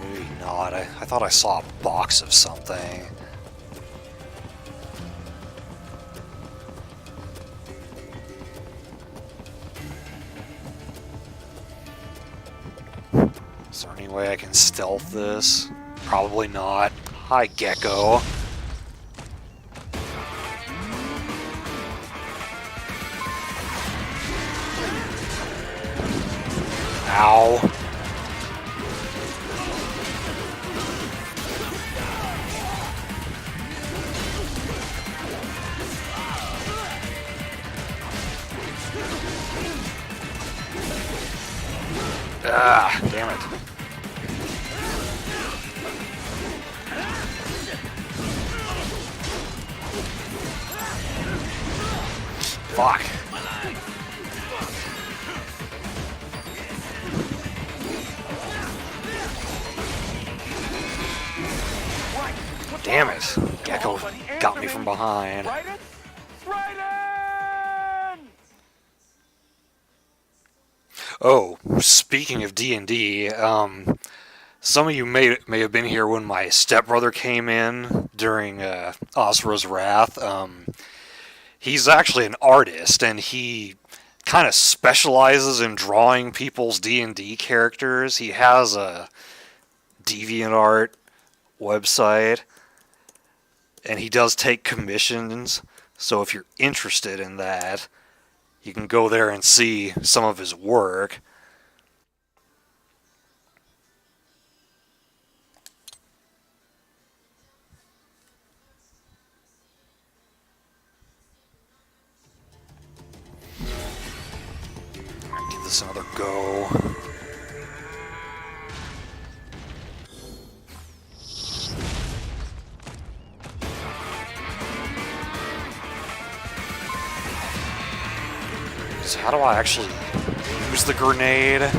Maybe not. I thought I saw a box of something. Is there any way I can stealth this? Probably not. Hi, Gecko. Ow. Ah, damn it. Fuck. Damn it. Gecko got me from behind. Raiden? Raiden! Oh, speaking of D&D, some of you may have been here when my stepbrother came in during Asura's Wrath. He's actually an artist, and he kind of specializes in drawing people's D&D characters. He has a DeviantArt website, and he does take commissions. So if you're interested in that, you can go there and see some of his work. It's another go. So how do I actually use the grenade? It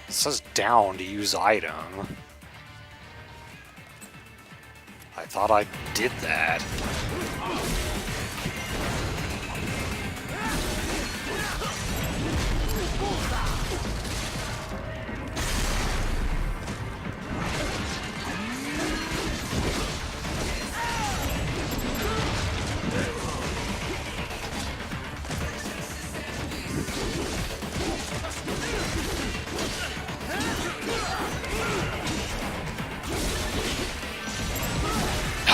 says down to use item. I thought I did that.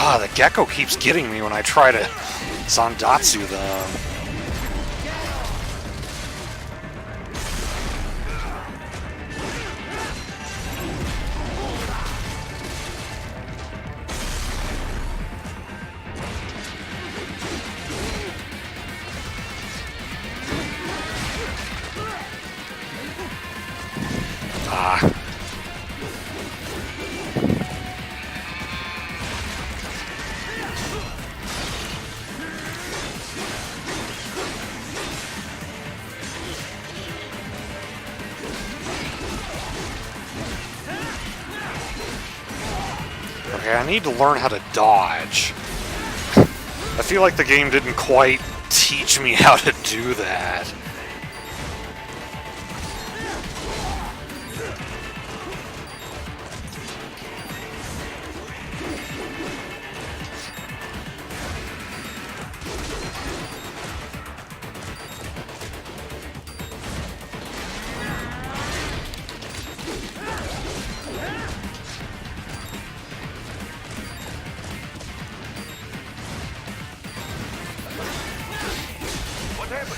Ah, the gecko keeps getting me when I try to Zandatsu them. Ah. Okay, I need to learn how to dodge. I feel like the game didn't quite teach me how to do that.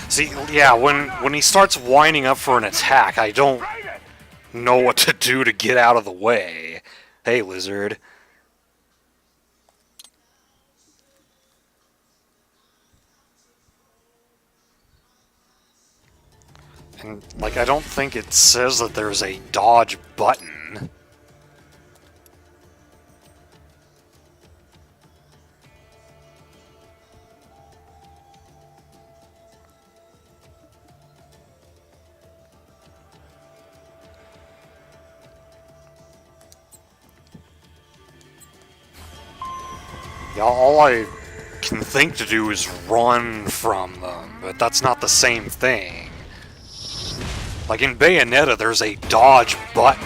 See, yeah, when he starts winding up for an attack, I don't know what to do to get out of the way. Hey, lizard. And, like, I don't think it says that there's a dodge button. Yeah, all I can think to do is run from them, but that's not the same thing. Like in Bayonetta, there's a dodge button.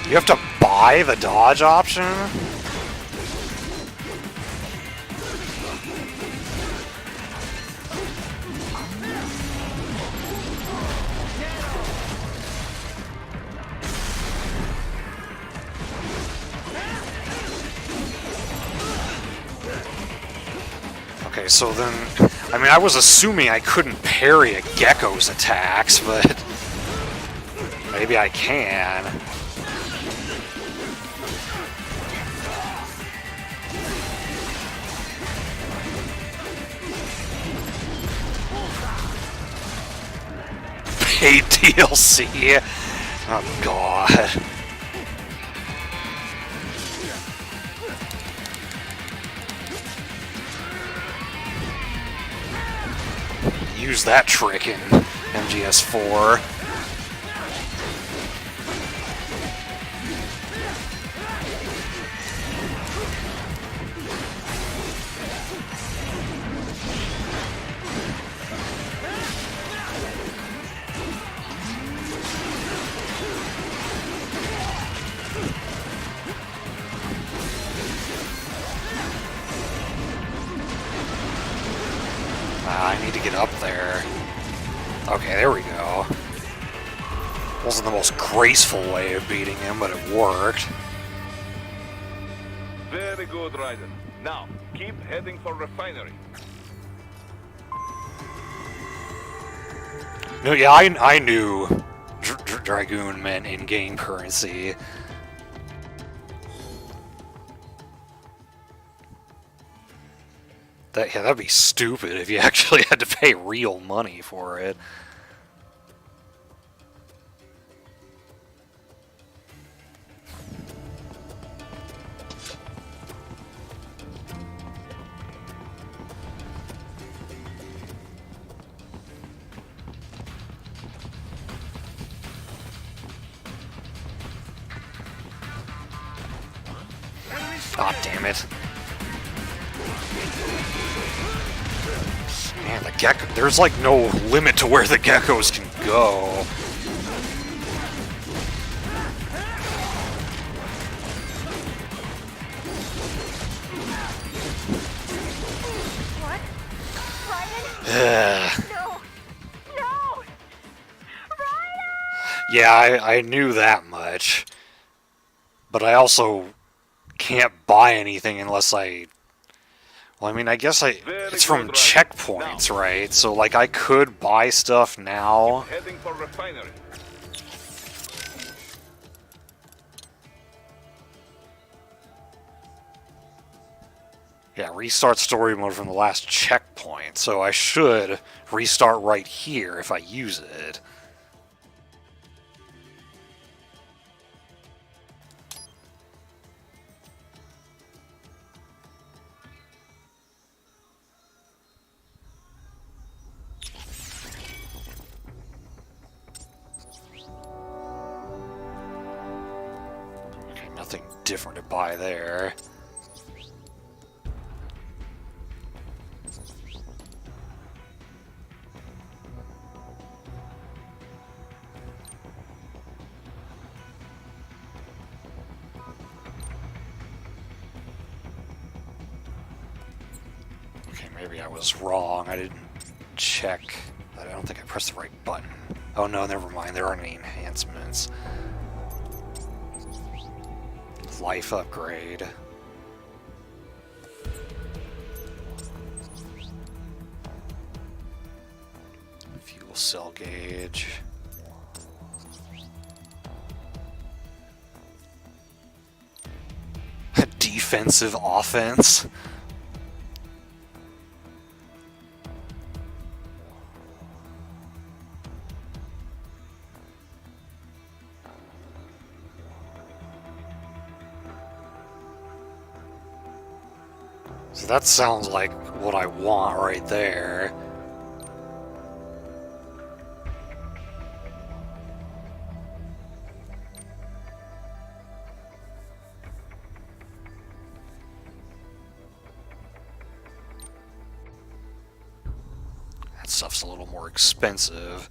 You have to buy the dodge option? Okay, so then, I mean, I was assuming I couldn't parry a gecko's attacks, but maybe I can. Paid DLC. Oh god. Use that trick in MGS4. I need to get up there. Okay, there we go. Wasn't the most graceful way of beating him, but it worked. Very good, Raiden. Now, keep heading for refinery. No, yeah, I knew Dragoon meant in-game currency. Yeah, that'd be stupid if you actually had to pay real money for it. God damn it. Man, the gecko, there's like no limit to where the geckos can go. What? Raiden? No! No! Raiden! Yeah, I knew that much. But I also can't buy anything unless I... Well, I mean, I guess it's from checkpoints, right? So, like, I could buy stuff now. Heading for refinery. Yeah, restart story mode from the last checkpoint. So I should restart right here if I use it. Nothing different to buy there. Okay, maybe I was wrong. I didn't check. I don't think I pressed the right button. Oh no, never mind. There aren't any enhancements. Life upgrade. Fuel cell gauge. Defensive offense. So that sounds like what I want right there. That stuff's a little more expensive.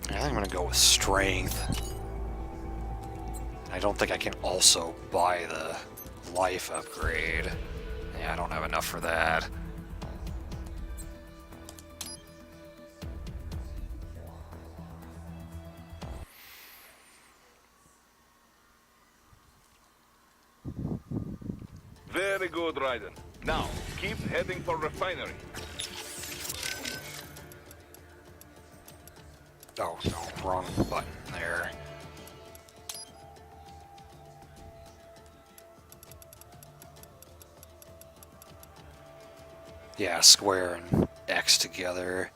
I think I'm gonna go with strength. I don't think I can also buy the life upgrade. Yeah, I don't have enough for that. Very good, Raiden. Now, keep heading for refinery. Oh, no, wrong button there. Yeah, square and X together.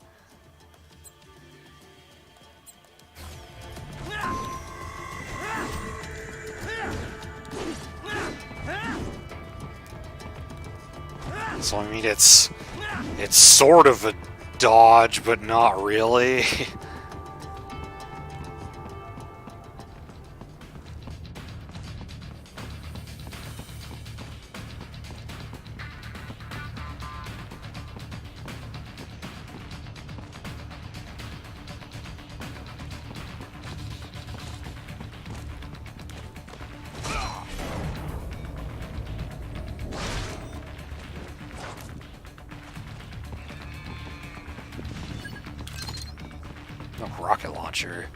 So I mean, it's sort of a dodge, but not really. Oh, rocket launcher.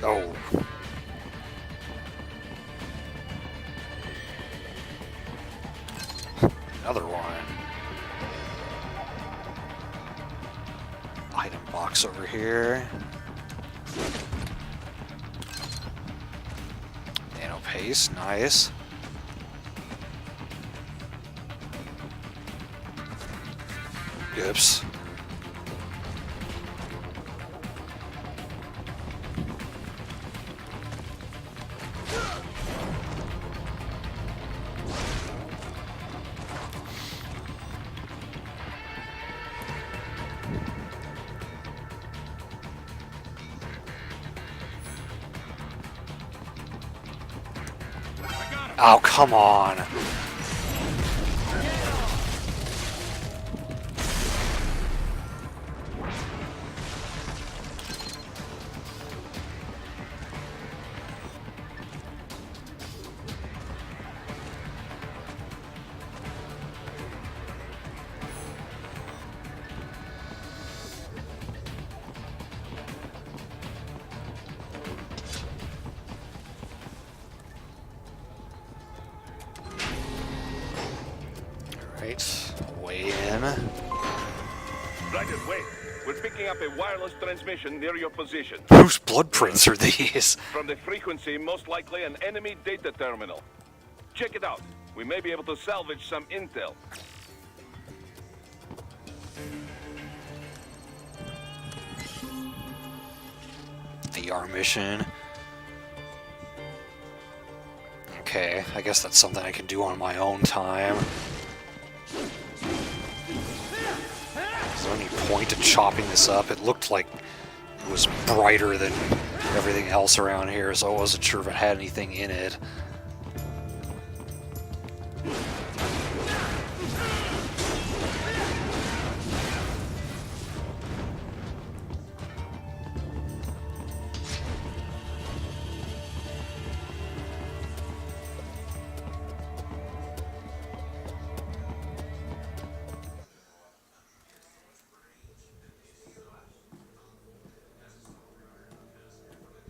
Oh. Another one. Item box over here. Nano paste, nice. Oops. Oh, come on. Right, way in. Right away. We're picking up a wireless transmission near your position. Whose blood prints are these? From the frequency, most likely an enemy data terminal. Check it out. We may be able to salvage some intel. VR mission. Okay, I guess that's something I can do on my own time. Is there any point to chopping this up? It looked like it was brighter than everything else around here, so I wasn't sure if it had anything in it.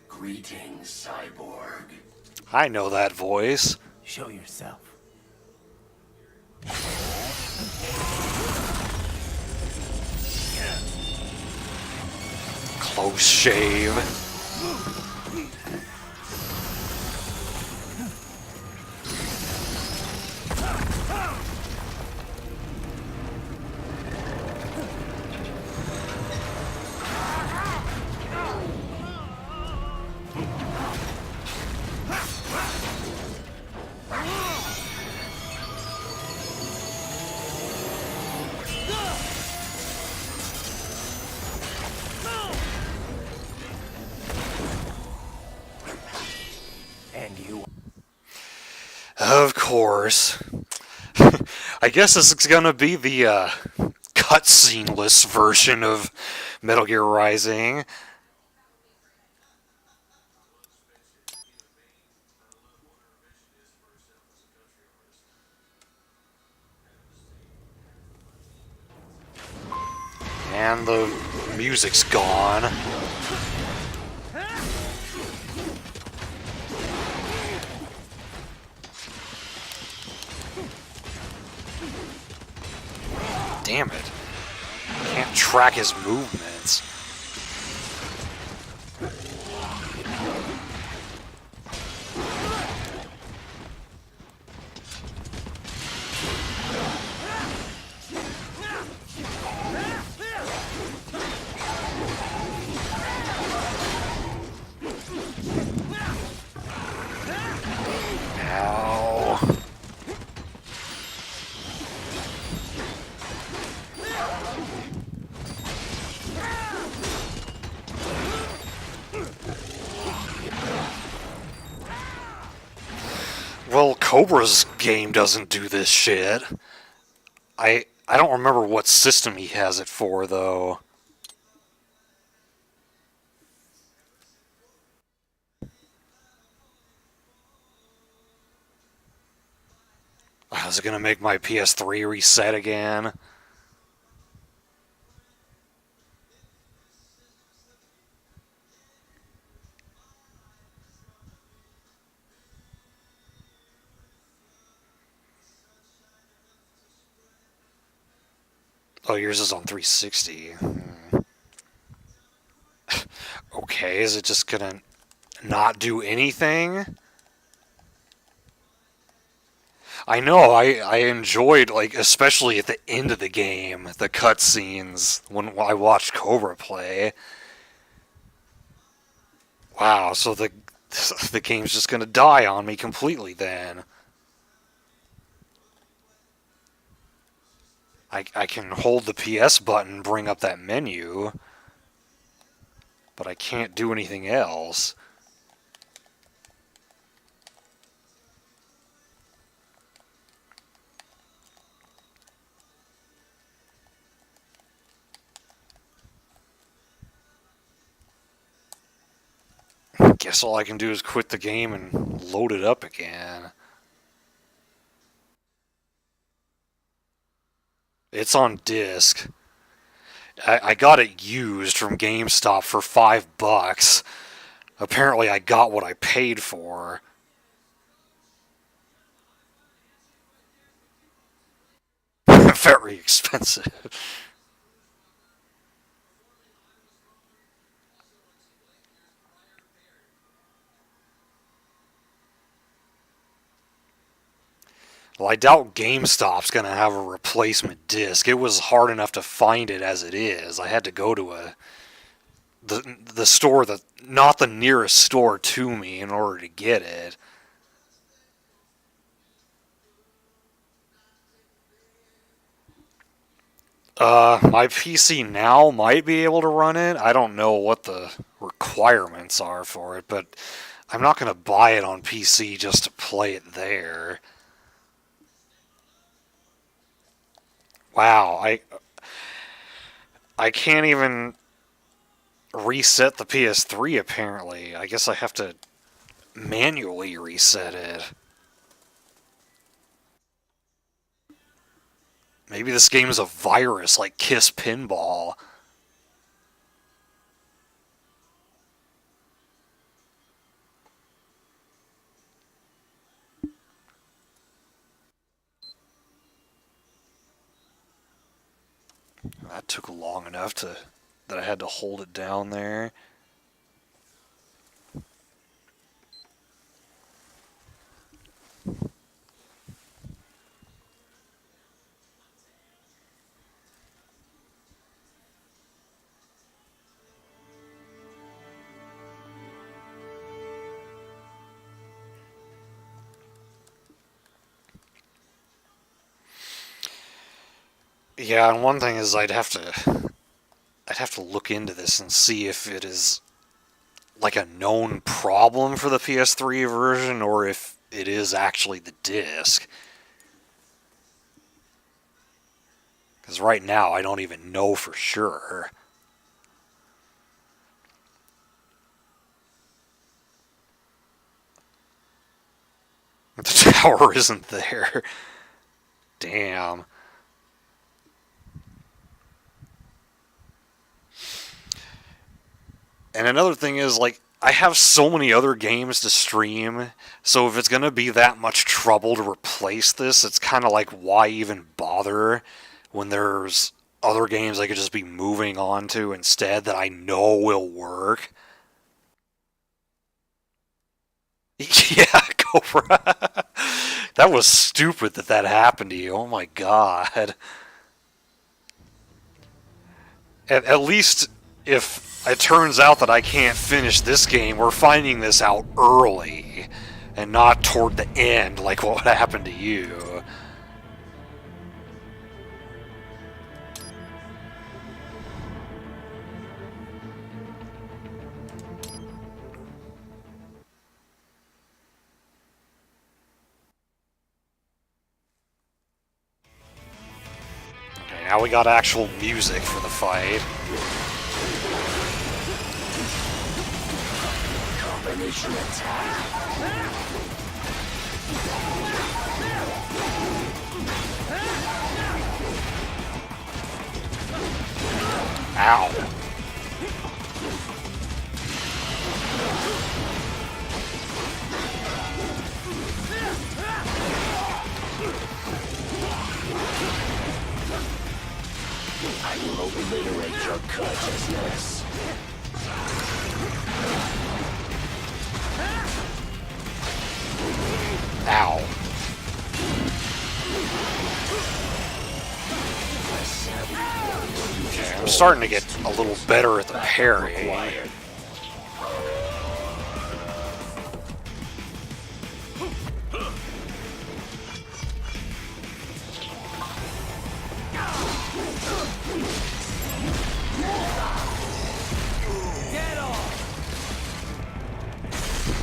Greetings, cyborg. I know that voice. Show yourself. Close shave. Of course. I guess this is gonna be the cutscene-less version of Metal Gear Rising. And the music's gone. Damn it. Can't track his movements. Ow. Well, Cobra's game doesn't do this shit. I don't remember what system he has it for, though. Is it gonna make my PS3 reset again? Oh, yours is on 360. Okay, is it just gonna not do anything? I know, I enjoyed, like, especially at the end of the game, the cutscenes when I watched Cobra play. Wow, so the game's just gonna die on me completely then. I can hold the PS button, bring up that menu, but I can't do anything else. Guess all I can do is quit the game and load it up again. It's on disc. I got it used from GameStop for $5. Apparently I got what I paid for. Very expensive. Well, I doubt GameStop's gonna have a replacement disc. It was hard enough to find it as it is. I had to go to the store that not the nearest store to me in order to get it. My PC now might be able to run it. I don't know what the requirements are for it, but I'm not gonna buy it on PC just to play it there. Wow, I can't even reset the PS3 apparently. I guess I have to manually reset it. Maybe this game is a virus like Kiss Pinball. That took long enough that I had to hold it down there. Yeah, and one thing is I'd have to look into this and see if it is like a known problem for the PS3 version or if it is actually the disc. Because right now I don't even know for sure. The tower isn't there. Damn. And another thing is, like, I have so many other games to stream, so if it's going to be that much trouble to replace this, it's kind of like, why even bother when there's other games I could just be moving on to instead that I know will work? Yeah, Cobra. That was stupid that happened to you. Oh my god. At least if it turns out that I can't finish this game, we're finding this out early and not toward the end like what would happen to you. Okay, now we got actual music for the fight. Combination attack. Ow. I will obliterate your consciousness. Ow. Okay, I'm starting to get a little better at the parry.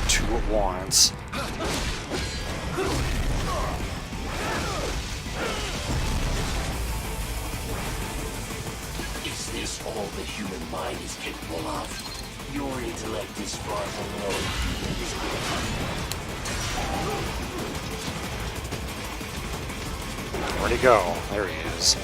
Two at once. Is this all the human mind is capable of? Your intellect is far below humans. Where'd he go? There he is.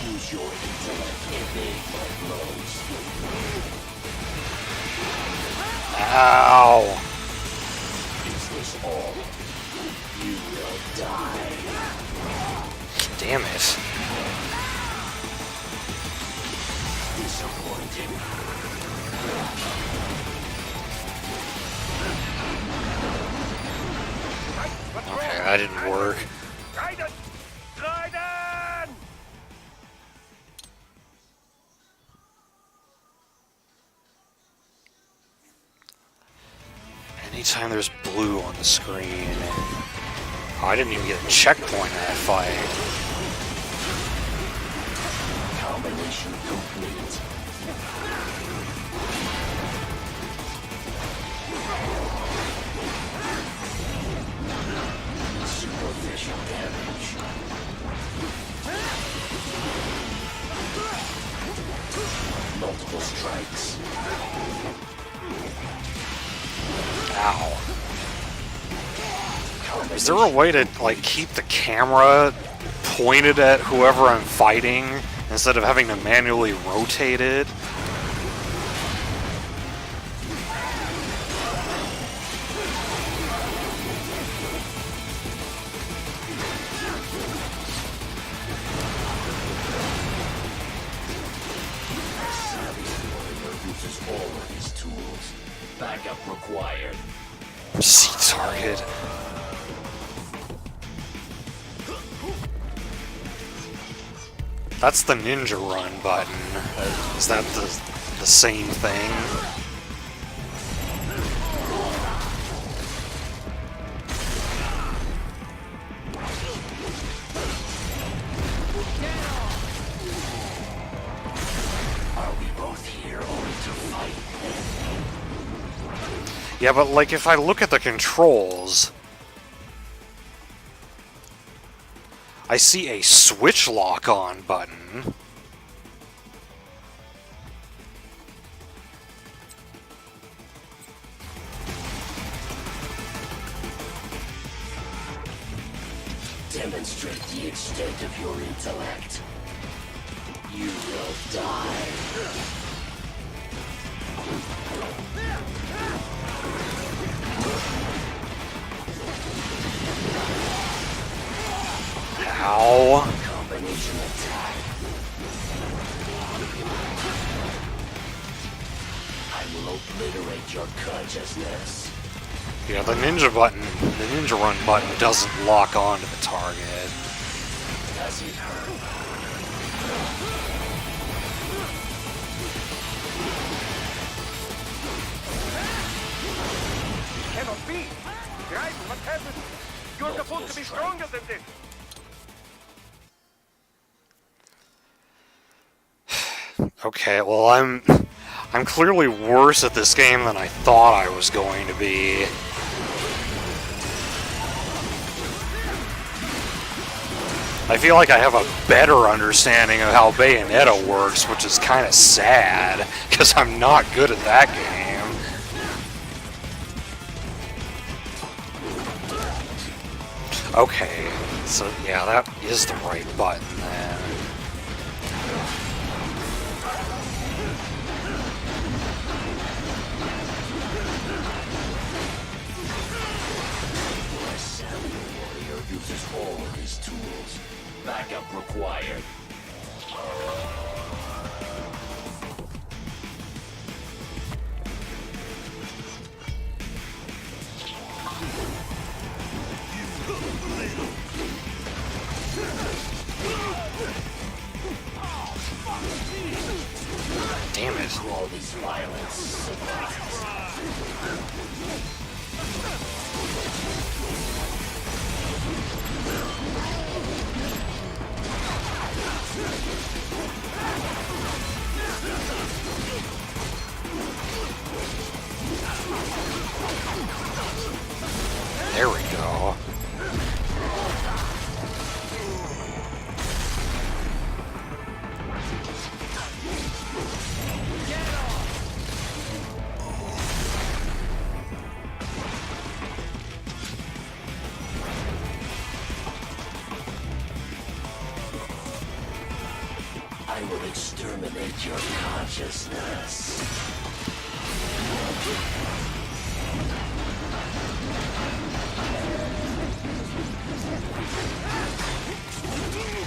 Use your intellect and evade my blows. Ow. Is this all? You will die. Damn it. Disappointed. Okay, that didn't work. Raiden! Raiden! Anytime there's blue on the screen. Oh, I didn't even get a checkpoint in that fight. Combination complete. Superficial damage. Multiple strikes. Ow. Is there a way to, like, keep the camera pointed at whoever I'm fighting instead of having to manually rotate it? Uses all of his tools. Backup required. See target. That's the ninja run button. Is that the same thing? Are we both here only to fight? Yeah, but like if I look at the controls, I see a switch lock on button. Demonstrate the extent of your intellect. You will die. Ow. Combination attack. I will obliterate your consciousness. Yeah, the ninja run button doesn't lock onto the target. Does it hurt? cannot be. Raiden, what happened? You're supposed to be stronger than this. Okay, well I'm clearly worse at this game than I thought I was going to be. I feel like I have a better understanding of how Bayonetta works, which is kind of sad, because I'm not good at that game. Okay, so yeah, that is the right button then. Uses all of his tools. Backup required. Damn it. All this violence. There we go. I will exterminate your consciousness.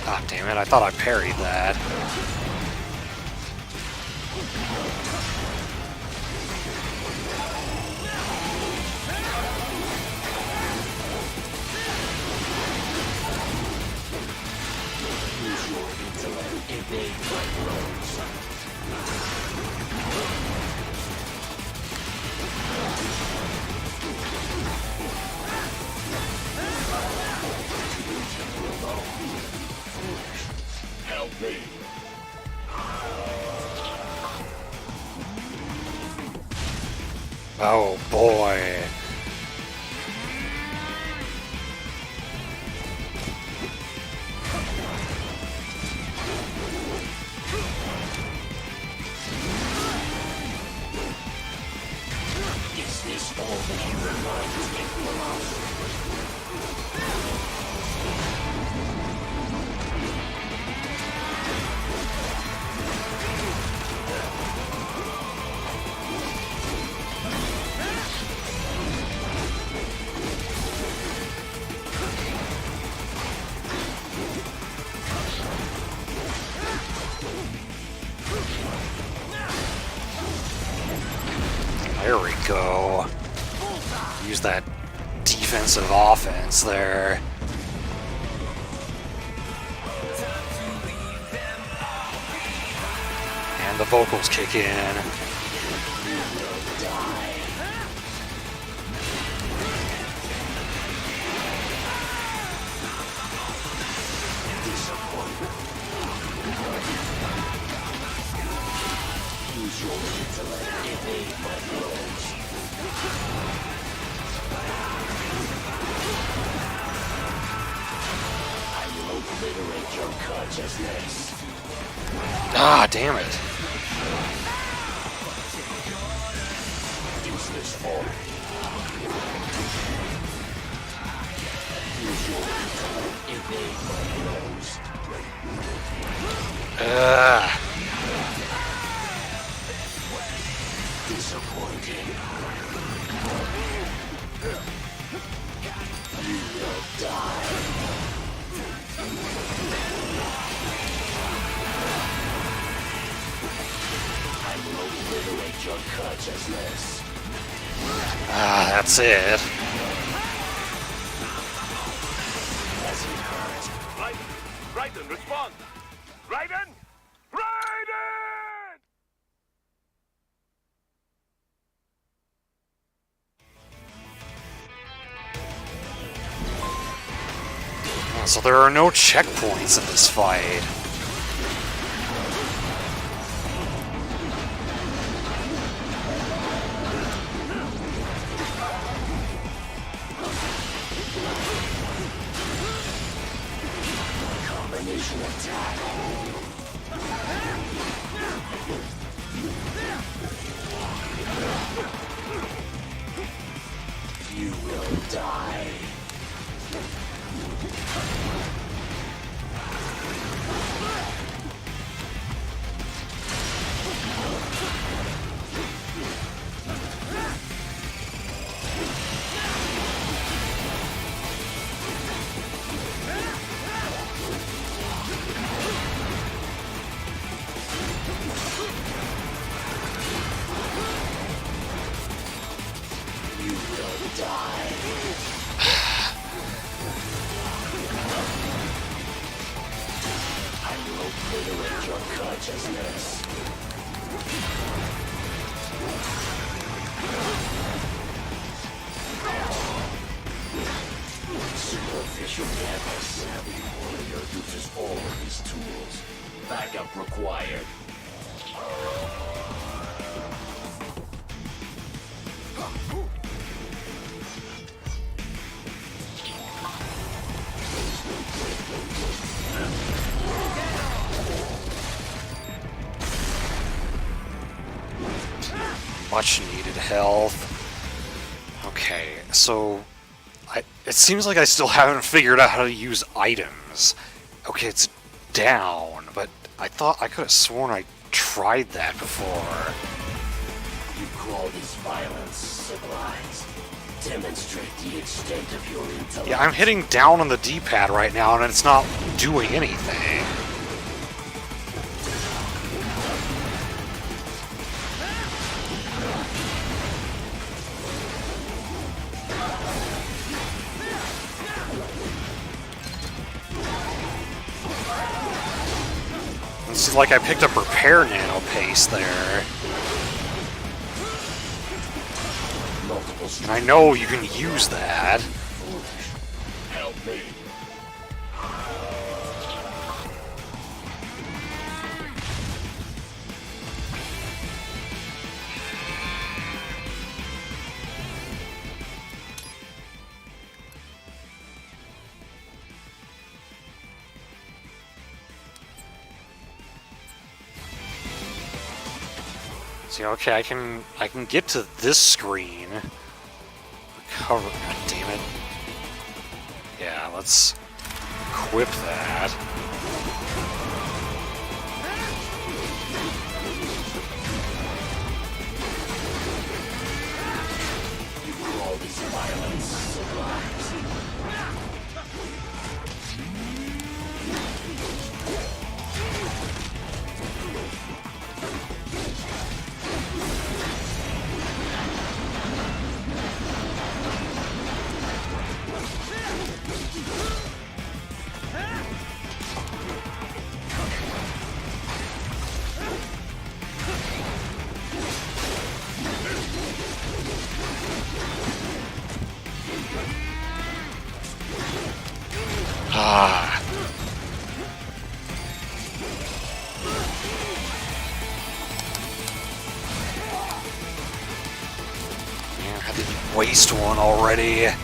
God damn it, I thought I parried that. Use your intellect, evade my blows. Help me. Oh boy. Is this all the human mind is capable of? There we go. Use that defensive offense there. And the vocals kick in. Use your intellect, evade my blows. I will obliterate your consciousness. Ah, damn it. Useless form. Use your intellect, evade my blows. Disappointing. You will die. I will obliterate your consciousness. Ah, that's it. As it hurts. Raiden, respond! Raiden! Raiden! So there are no checkpoints in this fight. Combination attack. You will die. You will die. I will obliterate your consciousness. Superficial gamma savvy warrior uses all of his tools. Backup required. Much needed health. Okay, so it seems like I still haven't figured out how to use items. Okay, it's down, but I thought I could have sworn I tried that before. You call this violence civilized. Demonstrate the extent of your intellect. Yeah, I'm hitting down on the D-pad right now, and it's not doing anything. It's like I picked up repair nano paste there. And I know you can use that. Help me. See, okay, I can get to this screen. Recover. God damn it. Yeah, let's equip that. You call this violence civilized. Ah. Man, I didn't waste one already.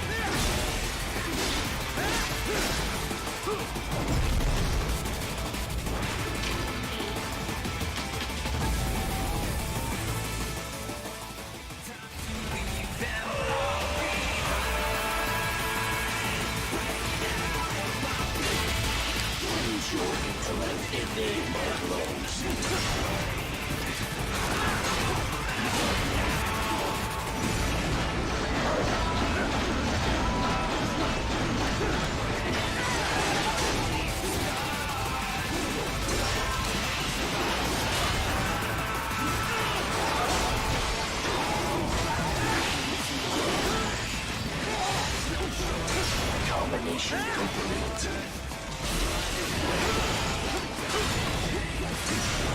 Combination complete.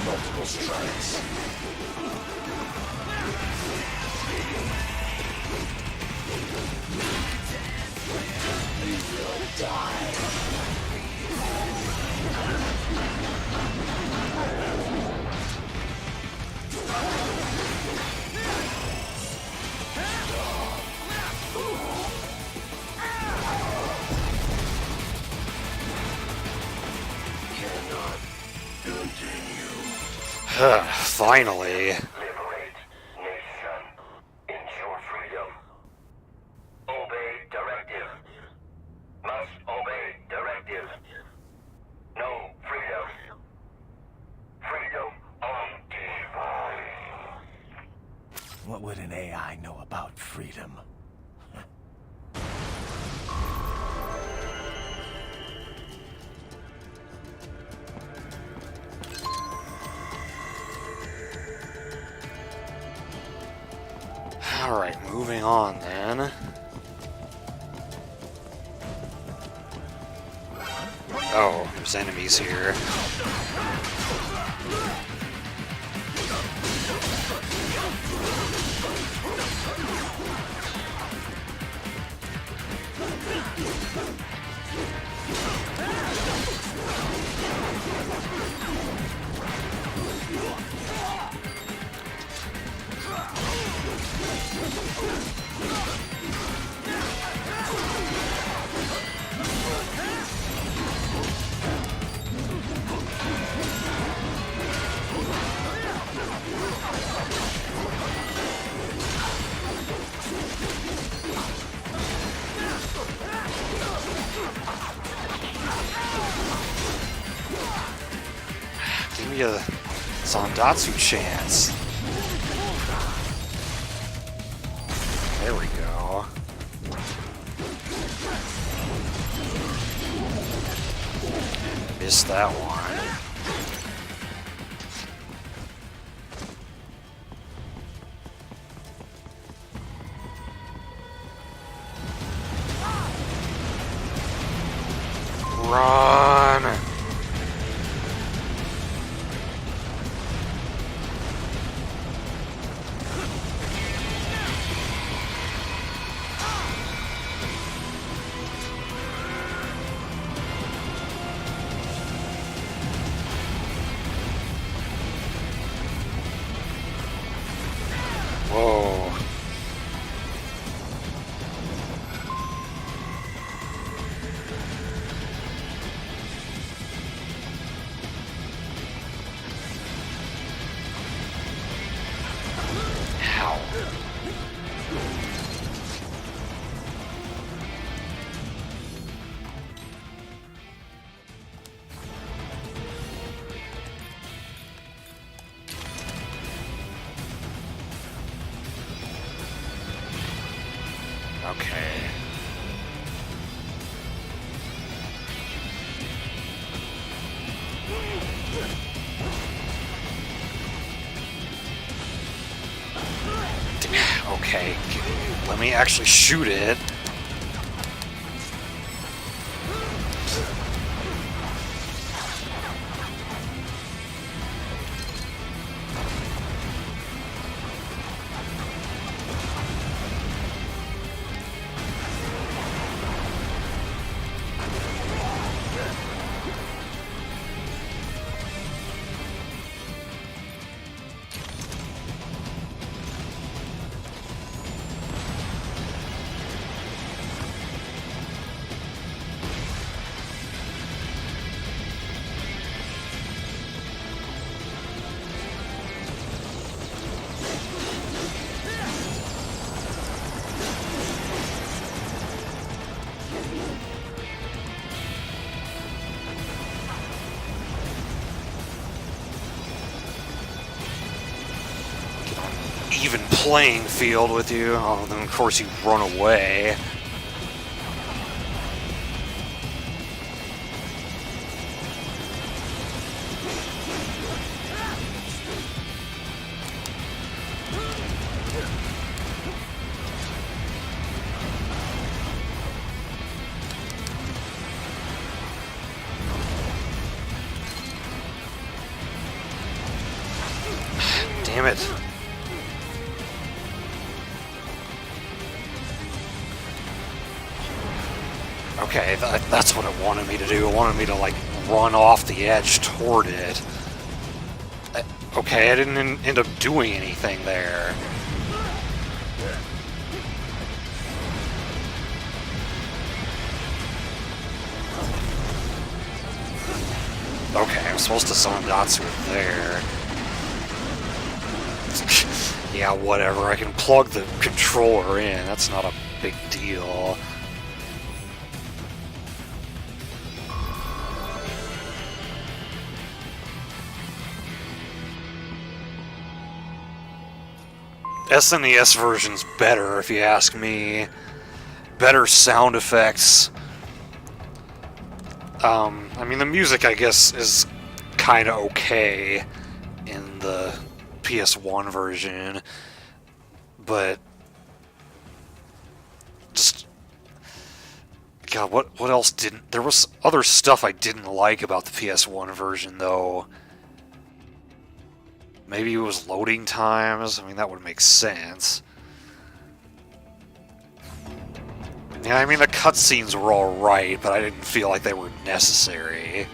Multiple strikes. You will die. Finally. Liberate nation. Ensure freedom. Obey directive. Must obey directive. No freedom. Freedom on device. What would an AI know about freedom? Alright, moving on then. Oh, there's enemies here. Give me a Zandatsu chance. There we go. Missed that one. Run! Whoa. Ow. Okay. Okay, let me actually shoot it. Even playing field with you. Oh, then of course you run away. Damn it. Okay, that's what it wanted me to do. It wanted me to, like, run off the edge toward it. Okay, I didn't end up doing anything there. Okay, I'm supposed to summon Datsu there. Yeah, whatever. I can plug the controller in. That's not a big deal. SNES version's better, if you ask me. Better sound effects. I mean, the music, I guess, is kind of okay in the PS1 version, but just... God, what else didn't... There was other stuff I didn't like about the PS1 version, though. Maybe it was loading times. I mean, that would make sense. Yeah, I mean, the cutscenes were alright, but I didn't feel like they were necessary.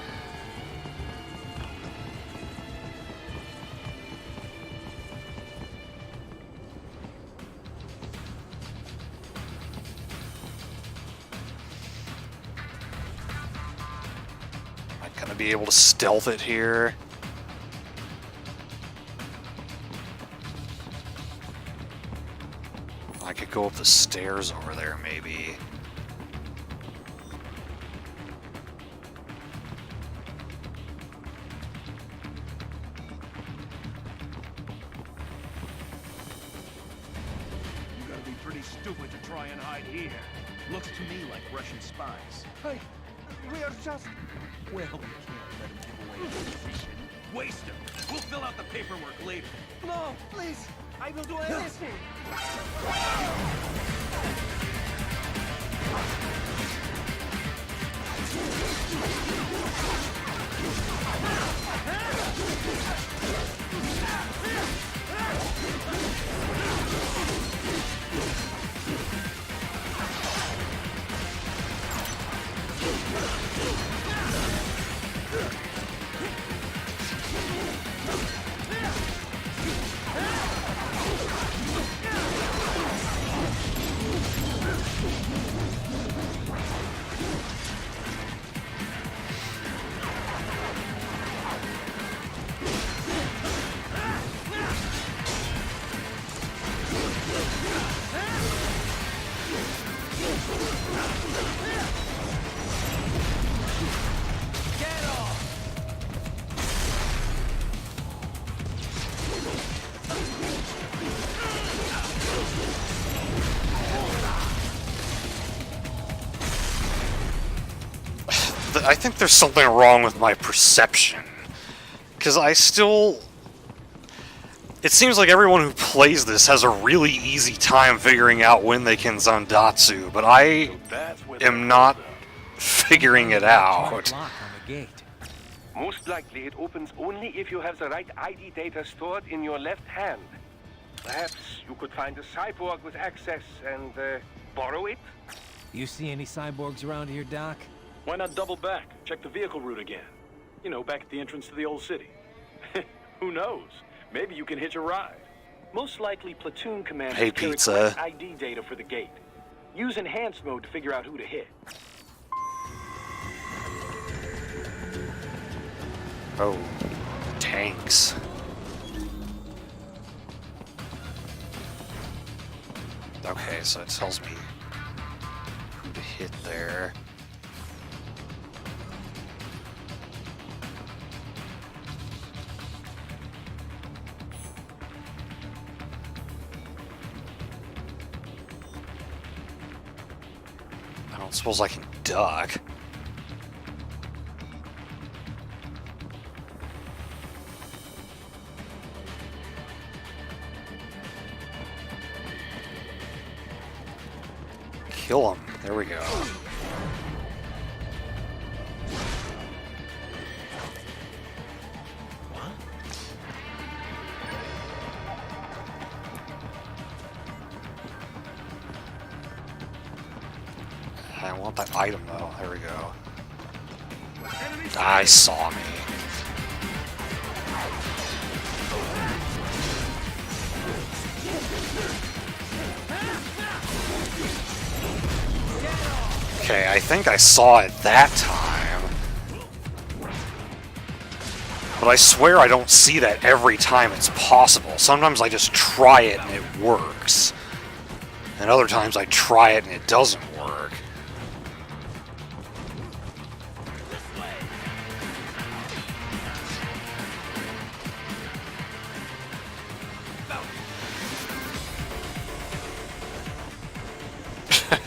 Am I gonna be able to stealth it here? I could go up the stairs over there, maybe. You gotta be pretty stupid to try and hide here. Looks to me like Russian spies. Hey, we are just... Well, we can't let him give away his position. Waste him. We'll fill out the paperwork later. No, please. I will do anything. I think there's something wrong with my perception. Because I still... It seems like everyone who plays this has a really easy time figuring out when they can Zandatsu, but I am not figuring it out. Lock on the gate. Most likely it opens only if you have the right ID data stored in your left hand. Perhaps you could find a cyborg with access and borrow it? You see any cyborgs around here, Doc? Why not double back? Check the vehicle route again. You know, back at the entrance to the old city. Who knows? Maybe you can hitch a ride. Most likely, platoon commanders Hey, carry pizza. correct ID data for the gate. Use enhanced mode to figure out who to hit. Oh, tanks. Okay, so it tells me who to hit there. I don't suppose I can duck. Kill him. There we go. I want that item though. There we go. I saw me. Okay, I think I saw it that time. But I swear I don't see that every time it's possible. Sometimes I just try it and it works. And other times I try it and it doesn't work.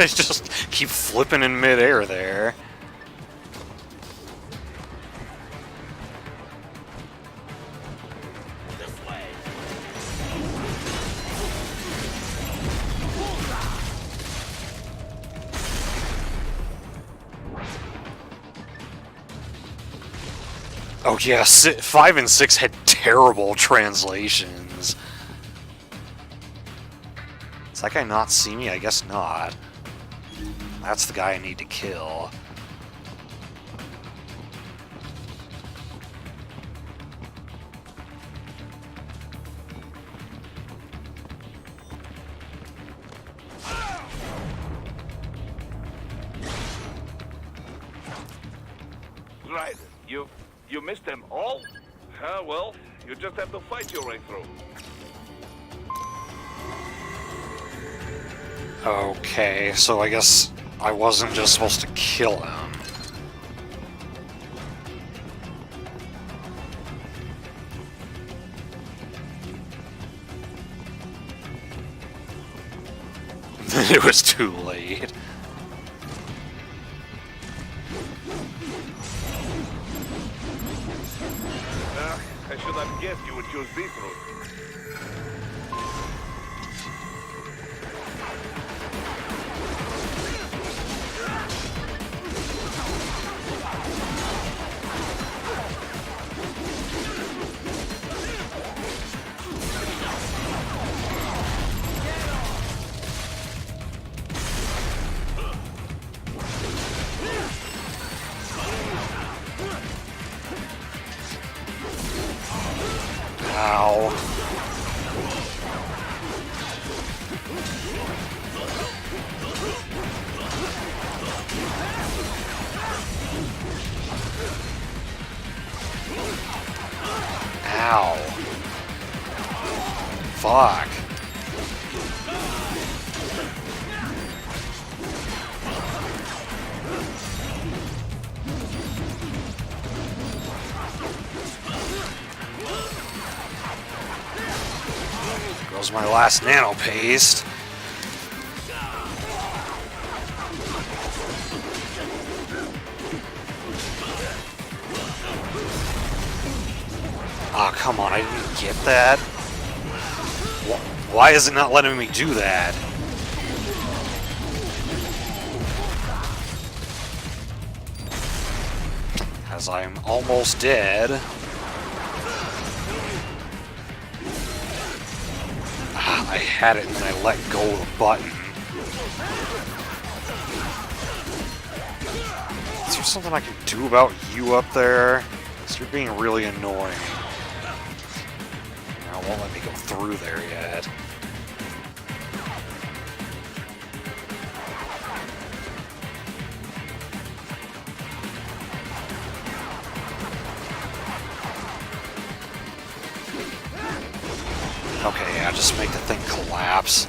I just keep flipping in midair there. Oh yeah, 5 and 6 had terrible translations. Does that guy not see me? I guess not. That's the guy I need to kill. Right. You missed them all? Well, you just have to fight your way through. Okay, so I guess I wasn't just supposed to kill him. Then it was too late. I should have guessed you would choose this route. Ow. Ow. Fuck. Goes my last nano paste. Oh, come on, I didn't get that. Why is it not letting me do that? As I'm almost dead. I had it and then I let go of the button. Is there something I can do about you up there? Because you're being really annoying. Now it won't let me go through there yet. Okay, yeah, just make the thing collapse.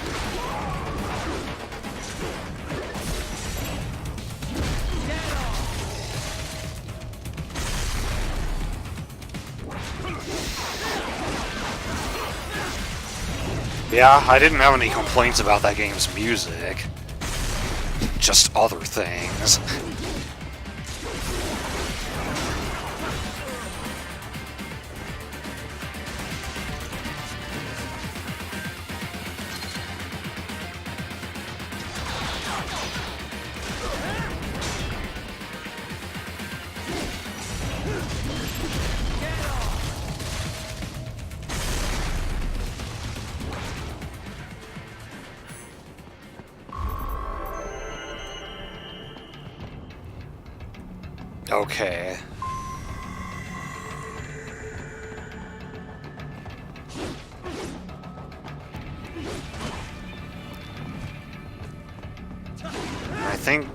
Yeah, I didn't have any complaints about that game's music. Just other things. Okay.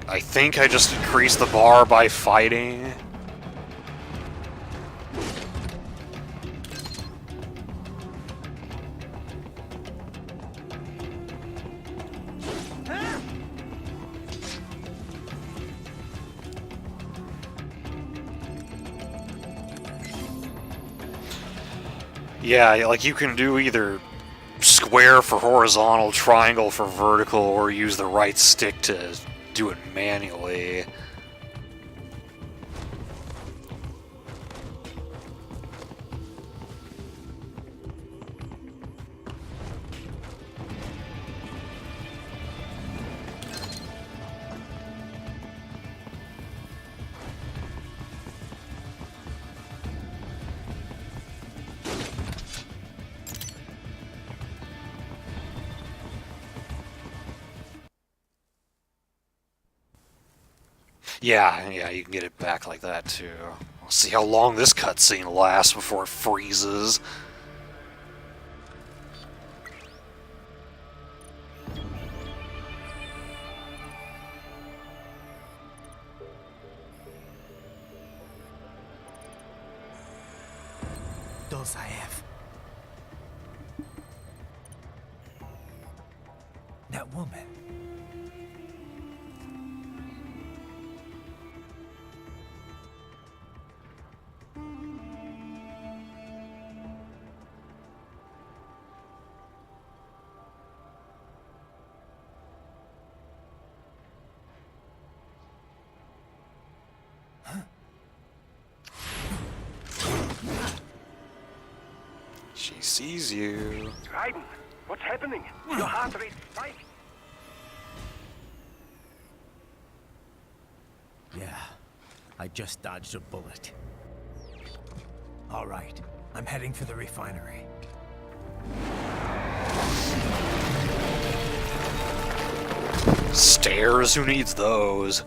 I think I just increased the bar by fighting. Yeah, like you can do either square for horizontal, triangle for vertical, or use the right stick to do it manually. Yeah, you can get it back like that too. We'll see how long this cutscene lasts before it freezes. Dolzaev. That woman. She sees you. Raiden, what's happening? Your heart rate spiked. Yeah, I just dodged a bullet. All right, I'm heading for the refinery. Stairs? Who needs those?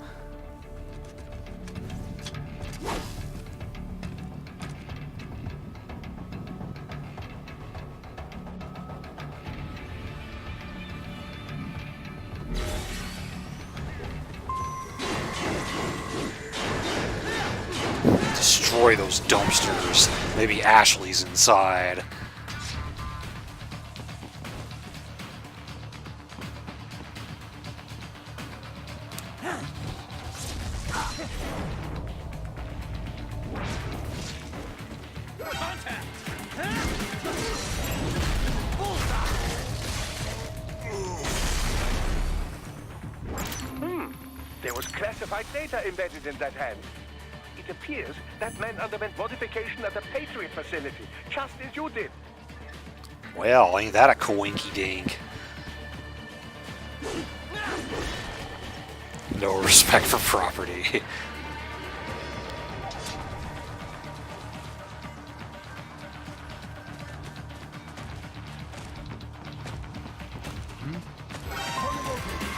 Destroy those dumpsters. Maybe Ashley's inside. There was classified data embedded in that hand. It appears that man underwent modification at the Patriot facility, just as you did. Well, ain't that a coinky dink? No respect for property.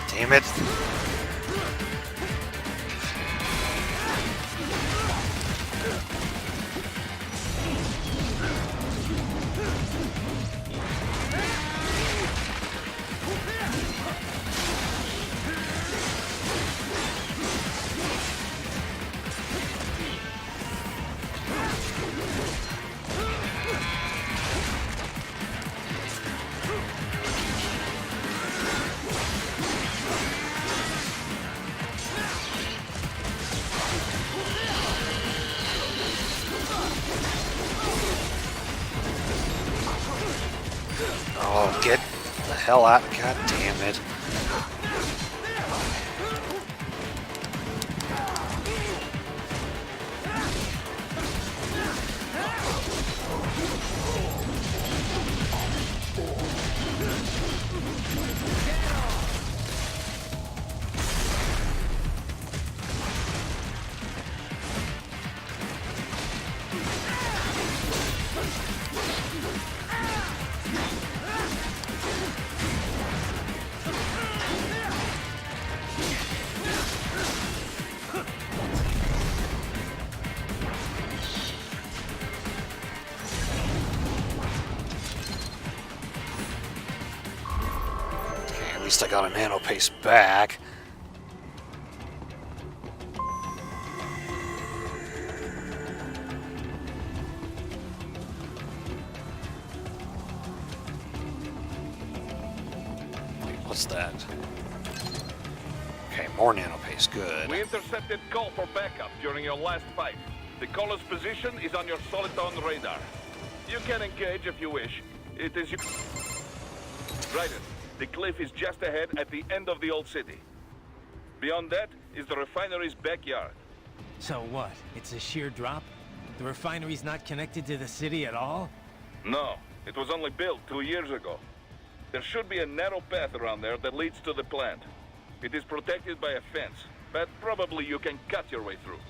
Damn it. Oh, get the hell out. God damn it. least I got a nano paste back. Wait, what's that? Okay, more nano paste, good. We intercepted call for backup during your last fight. The caller's position is on your Soliton radar. You can engage if you wish. It is you. Right. The cliff is just ahead at the end of the old city. Beyond that is the refinery's backyard. So what? It's a sheer drop? The refinery's not connected to the city at all? No, it was only built 2 years ago. There should be a narrow path around there that leads to the plant. It is protected by a fence, but probably you can cut your way through.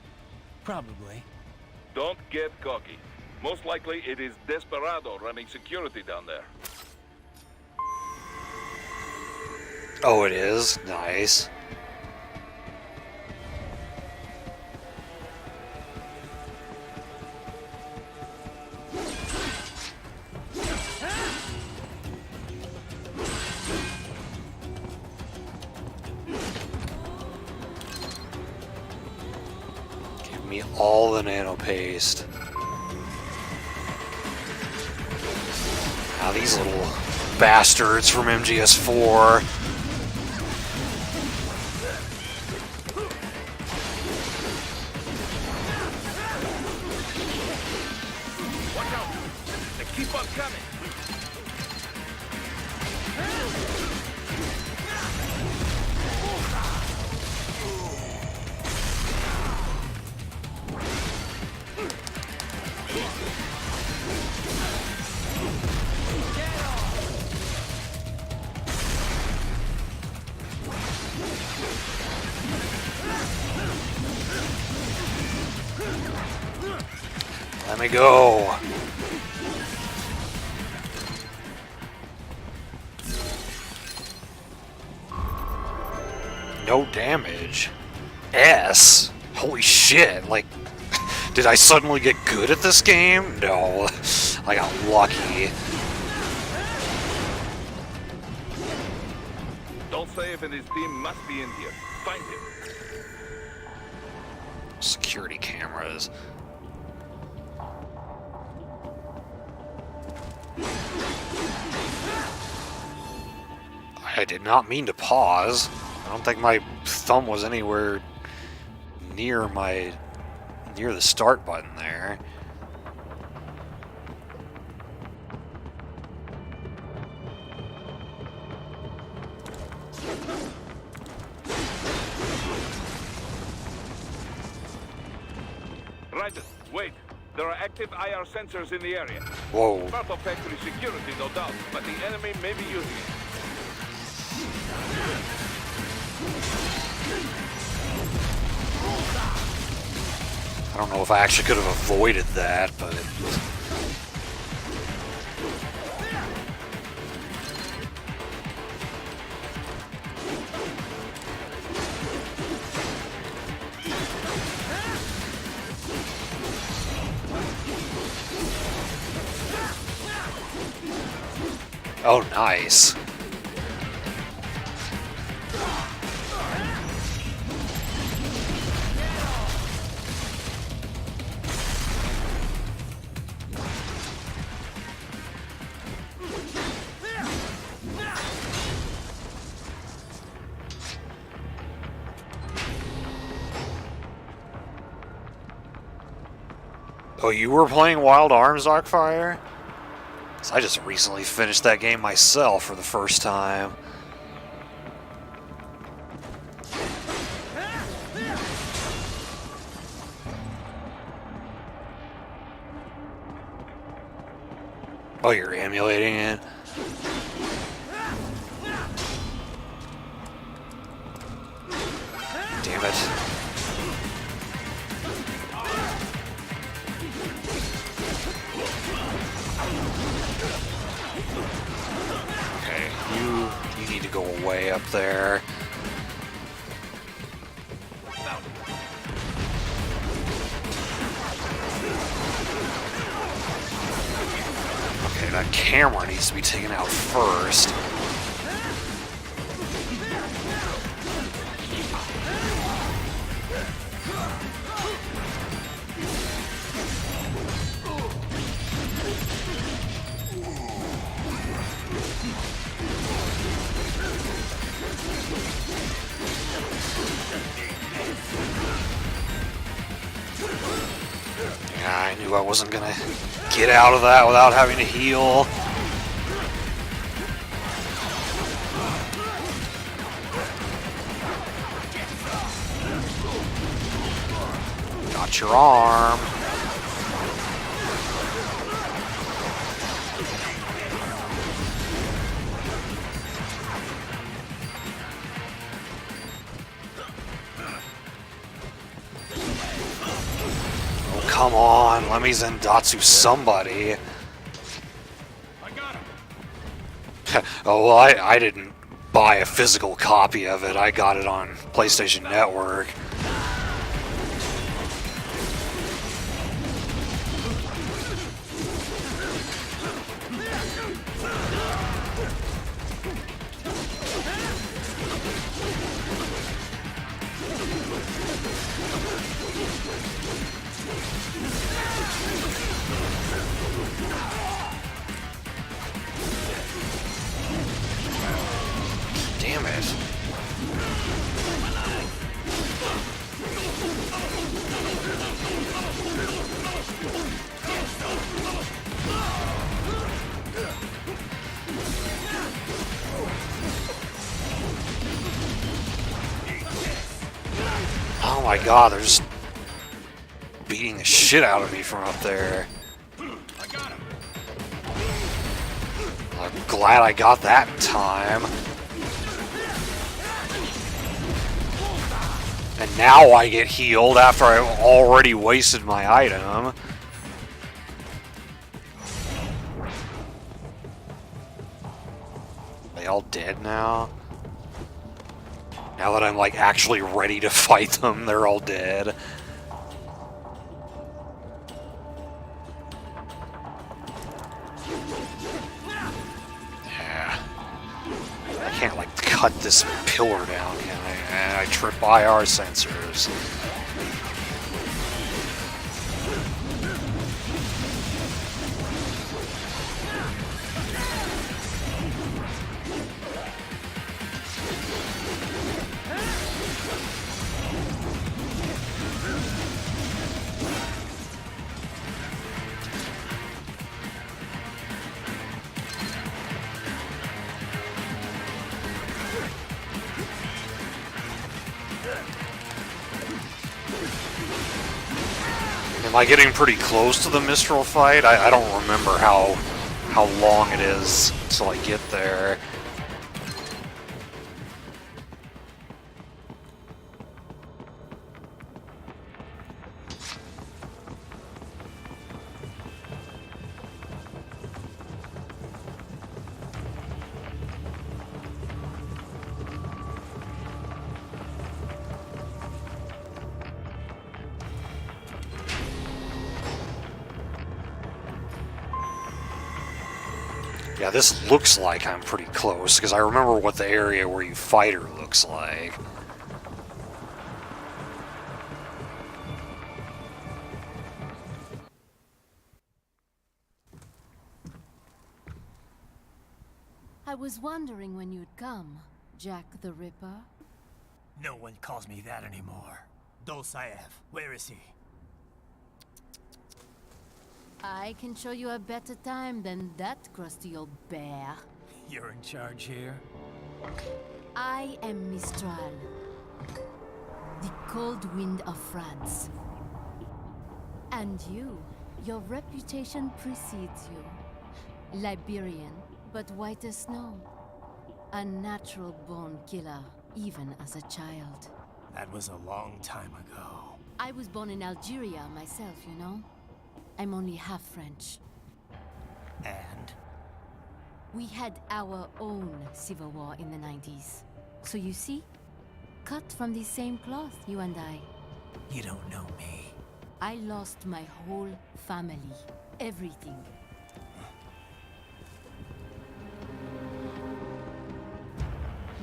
Probably. Don't get cocky. Most likely it is Desperado running security down there. Oh, it is? Nice. Give me all the nano paste. Now these little bastards from MGS4. Watch out! They keep on coming! Let me go. No damage. S? Holy shit, like, did I suddenly get good at this game? No, I got lucky. Dolzaev and his team must be in here. Find him. Security cameras. I did not mean to pause. I don't think my thumb was anywhere near the start button there. Right, wait. There are active IR sensors in the area. Whoa. Part of factory security, no doubt, but the enemy may be using it. I don't know if I actually could have avoided that, but... Oh, nice. Oh, you were playing Wild Arms, Darkfire? 'Cause I just recently finished that game myself for the first time. Oh, you're emulating it? Damn it. Okay, you need to go away up there. Okay, that camera needs to be taken out first. Yeah, I knew I wasn't gonna get out of that without having to heal. Got your arm. Oh, come on. Let me Zendatsu somebody. Oh, well, I didn't buy a physical copy of it. I got it on PlayStation Network. Damn it. Oh my god, they're just beating the shit out of me from up there. I'm glad I got that in time. And now I get healed after I've already wasted my item. They all dead now? Now that I'm like actually ready to fight them, they're all dead. Yeah. I can't like cut this pillar down, can I? And I trip IR sensors. Am I getting pretty close to the Mistral fight? I don't remember how long it is till I get there. Yeah, this looks like I'm pretty close, because I remember what the area where you fight her looks like. I was wondering when you'd come, Jack the Ripper. No one calls me that anymore. Dolzaev, where is he? I can show you a better time than that crusty old bear. You're in charge here? I am Mistral, the cold wind of France. And your reputation precedes you. Liberian, but white as snow. A natural-born killer, even as a child. That was a long time ago. I was born in Algeria myself, you know? I'm only half French. And? We had our own civil war in the 90s. So you see? Cut from the same cloth, you and I. You don't know me. I lost my whole family. Everything.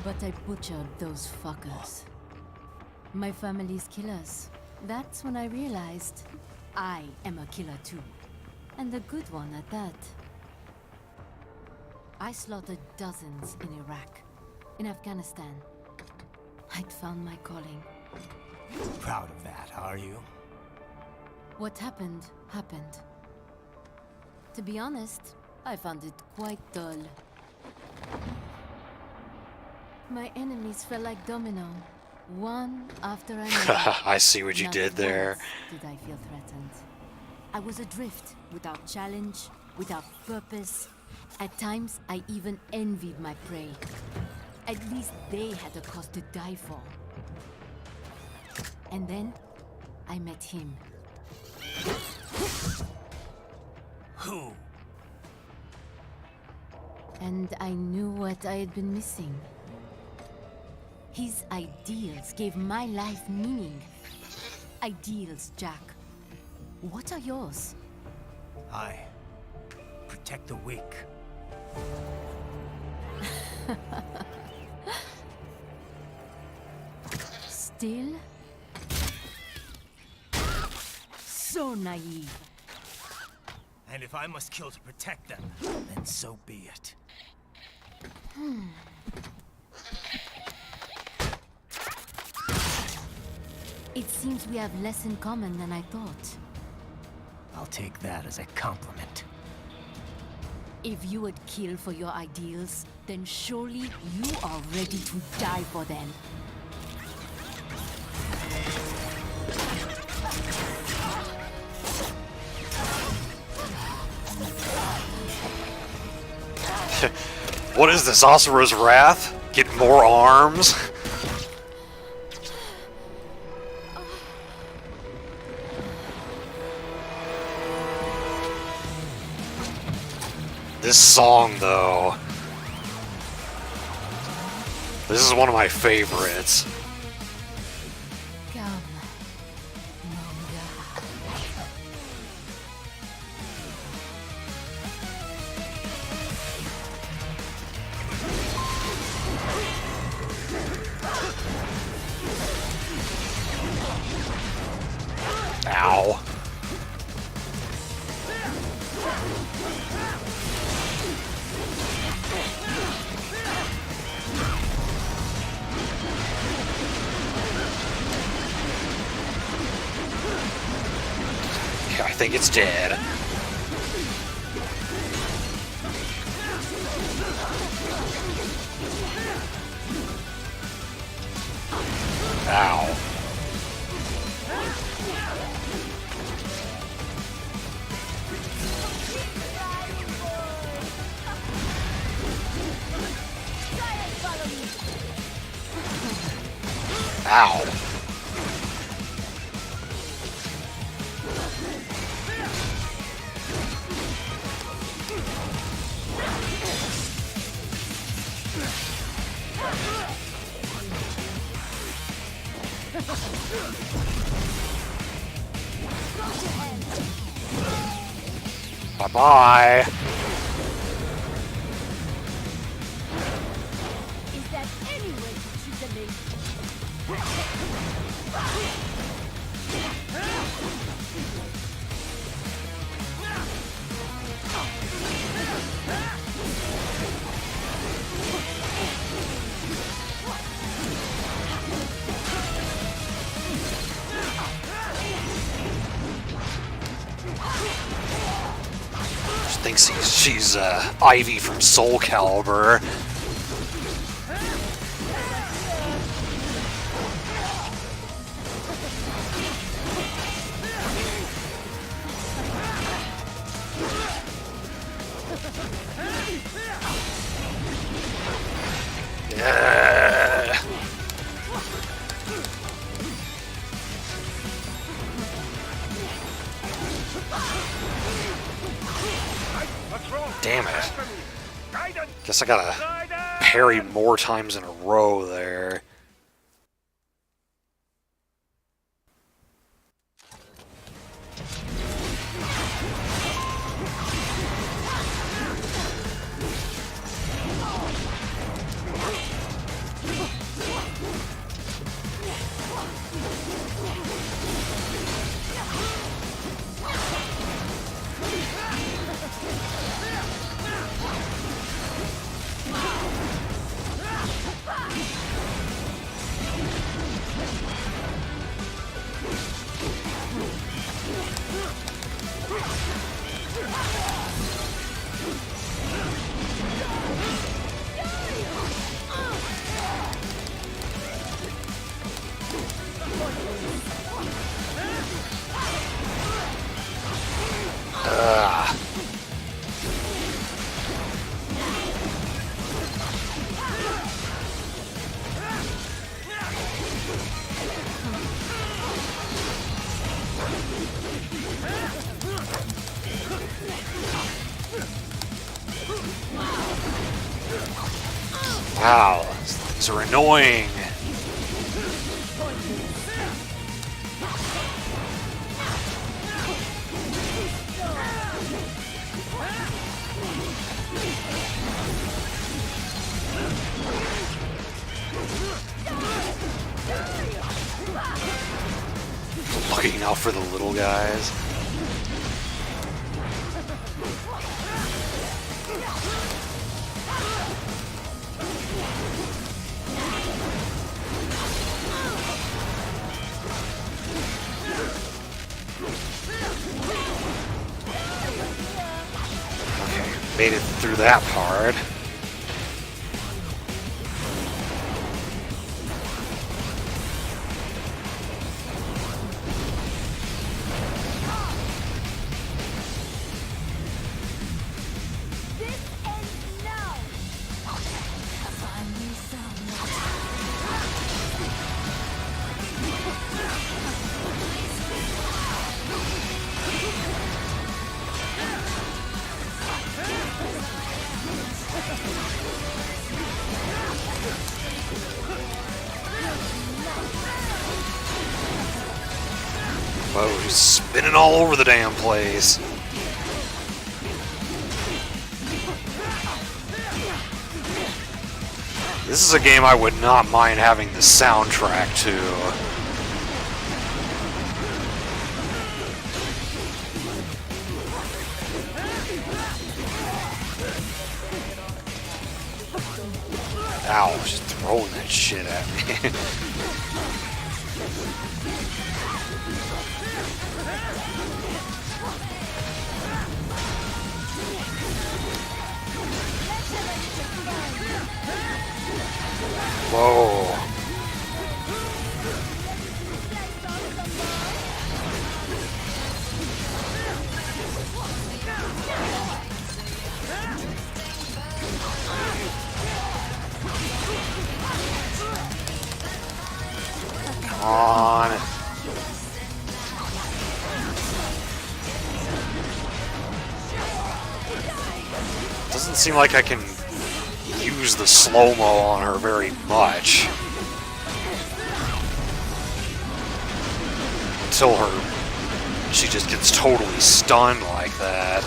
But I butchered those fuckers. My family's killers. That's when I realized I am a killer too. And a good one at that. I slaughtered dozens in Iraq, in Afghanistan. I'd found my calling. Proud of that, are you? What happened, happened. To be honest, I found it quite dull. My enemies fell like domino, one after another. I see what you Not did there. once did I feel threatened? I was adrift, without challenge, without purpose. At times, I even envied my prey. At least they had a cause to die for. And then, I met him. Who? And I knew what I had been missing. His ideals gave my life meaning. Ideals, Jack. What are yours? I protect the weak. Still? So naive. And if I must kill to protect them, then so be it. It seems we have less in common than I thought. I'll take that as a compliment. If you would kill for your ideals, then surely you are ready to die for them. What is this, Asura's Wrath? Get more arms? This song, though. This is one of my favorites. Come, Manga. Ow. I think it's dead. Ow. Ow. Bye-bye. Is that any way to treat the lady? Just thinks she's Ivy from Soul Calibur. Yeah. Damn it. Guess I gotta parry more times in a row there. Ow, these are annoying. Looking out for the little guys. Okay, made it through that part. Whoa, he's spinning all over the damn place. This is a game I would not mind having the soundtrack to. Ow, just throwing that shit at me. Whoa. Come on. Doesn't seem like I can use the slow-mo on her very much. Until she just gets totally stunned like that.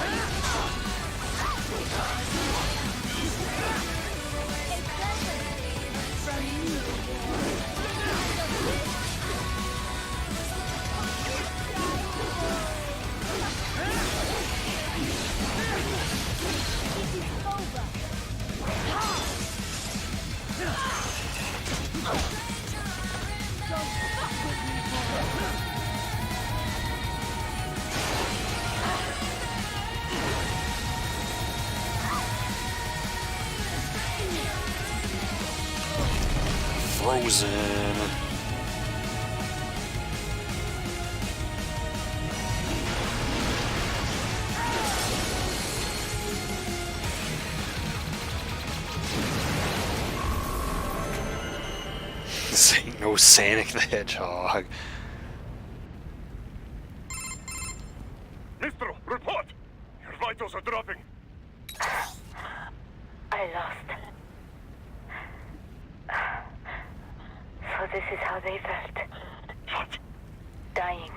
Frozen. This ain't no Sonic the Hedgehog. Mistro, report! Your vitals are dropping. I lost. So this is how they felt. What? Dying.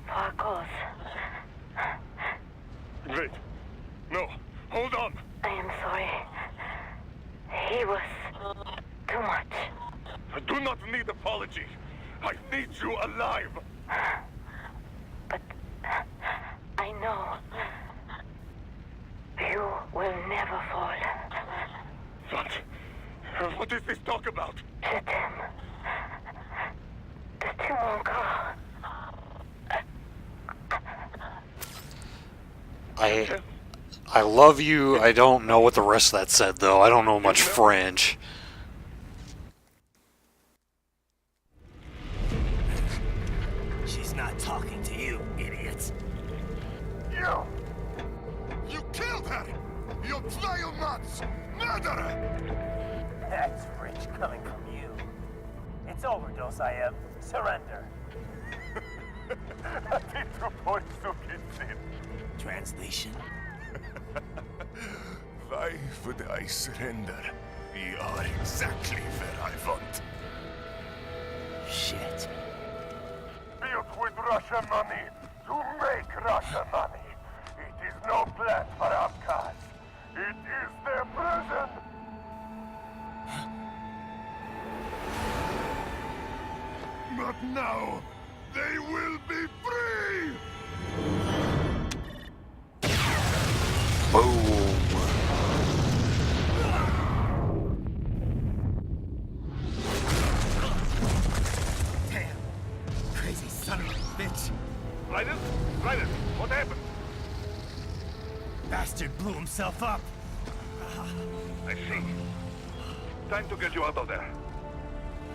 For a cause. Wait. No. Hold on. I am sorry. He was too much. I do not need apology. I need you alive. But I know you will never fall. What? What is this talk about? Let them. The two won't go. I love you. I don't know what the rest of that said, though. I don't know much French. She's not talking to you, idiots. You killed her! You vile nuts! Murderer! That's French coming from you. It's overdose, I am. Surrender. Translation? Why would I surrender? We are exactly where I want. Shit. Built with Russian money to make Russian money. It is no plan for outcasts. It is their prison. But now, they will be free! Boom. Damn. Crazy son of a bitch. Raiden? Raiden, what happened? Bastard blew himself up. I see. Time to get you out of there.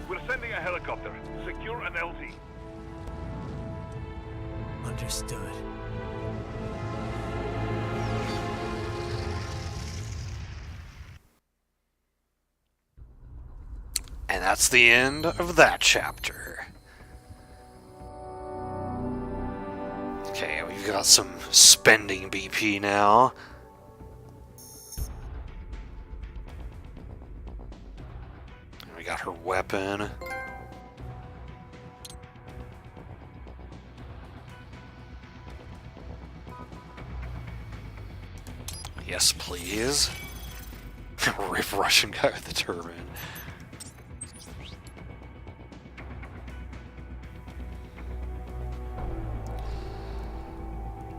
We're sending a helicopter. Secure an LZ. Understood. And that's the end of that chapter. Okay, we've got some spending BP now. We got her weapon. Yes, please. Rip Russian guy with the turban.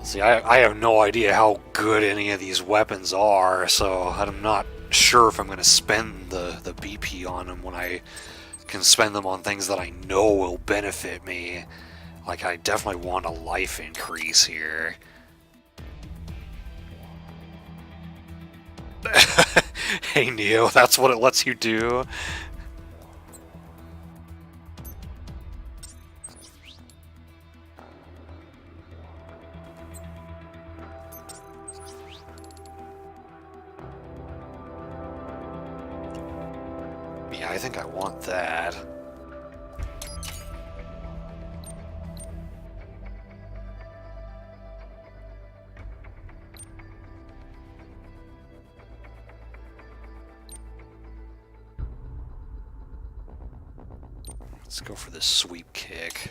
See, I have no idea how good any of these weapons are, so I'm not sure if I'm going to spend the BP on them when I can spend them on things that I know will benefit me. Like, I definitely want a life increase here. Hey Neo, that's what it lets you do? Yeah, I think I want that. Let's go for this sweep kick.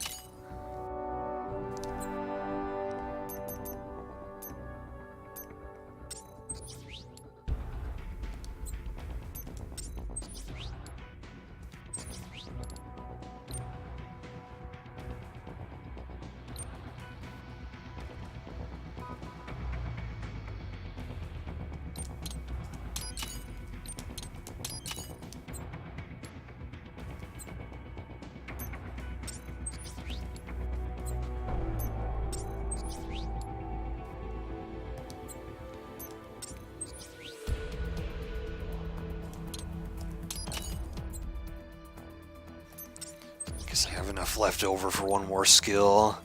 Guess I have enough left over for one more skill.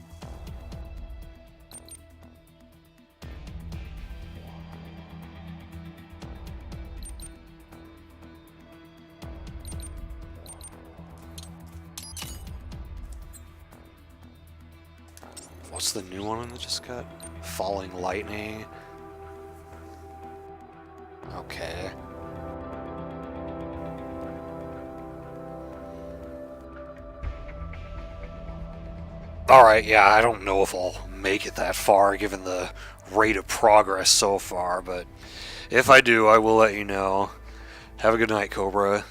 What's the new one that just got? Falling lightning. Okay. Alright, yeah, I don't know if I'll make it that far given the rate of progress so far, but if I do, I will let you know. Have a good night, Cobra.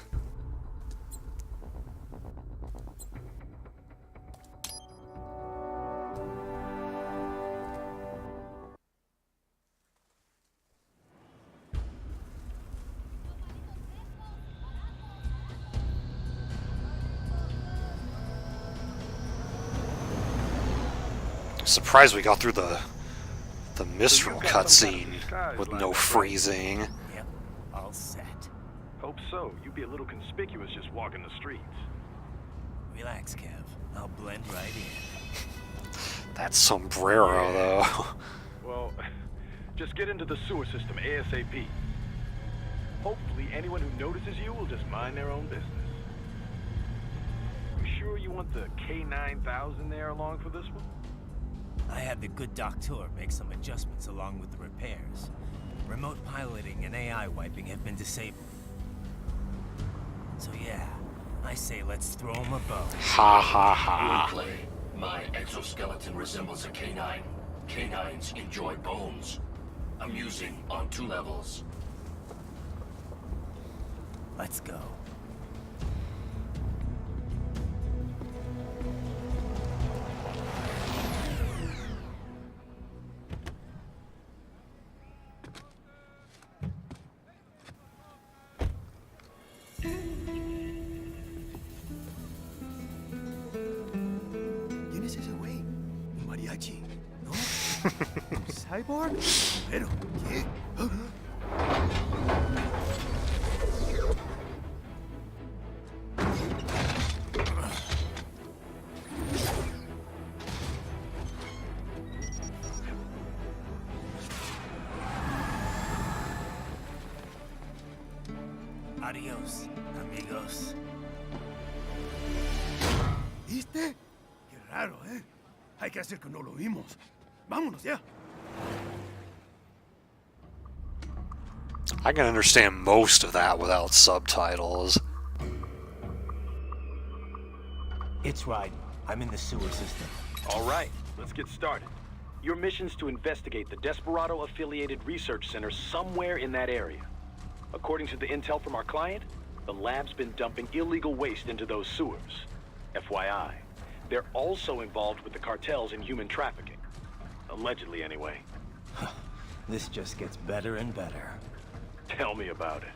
Surprised we got through the Mistral cutscene with no freezing. Yep, all set. Hope so. You'd be a little conspicuous just walking the streets. Relax, Kev. I'll blend right in. That sombrero, though. Well, just get into the sewer system ASAP. Hopefully anyone who notices you will just mind their own business. You sure you want the K9000 there along for this one? I had the good doctor make some adjustments along with the repairs. Remote piloting and AI wiping have been disabled. So yeah, I say let's throw him a bone. Ha ha ha. Wordplay. My exoskeleton resembles a canine. Canines enjoy bones. Amusing on 2 levels. Let's go. ¿Quién es ese güey? Un mariachi, ¿no? ¿Un cyborg? ¿Pero qué? Adios, amigos. ¿Viste? Qué raro, ¿eh? Hay que hacer que no lo vimos. Vámonos ya. I can understand most of that without subtitles. It's right. I'm in the sewer system. All right, let's get started. Your mission's to investigate the Desperado-affiliated research center somewhere in that area. According to the intel from our client, the lab's been dumping illegal waste into those sewers. FYI, they're also involved with the cartels in human trafficking. Allegedly, anyway. This just gets better and better. Tell me about it.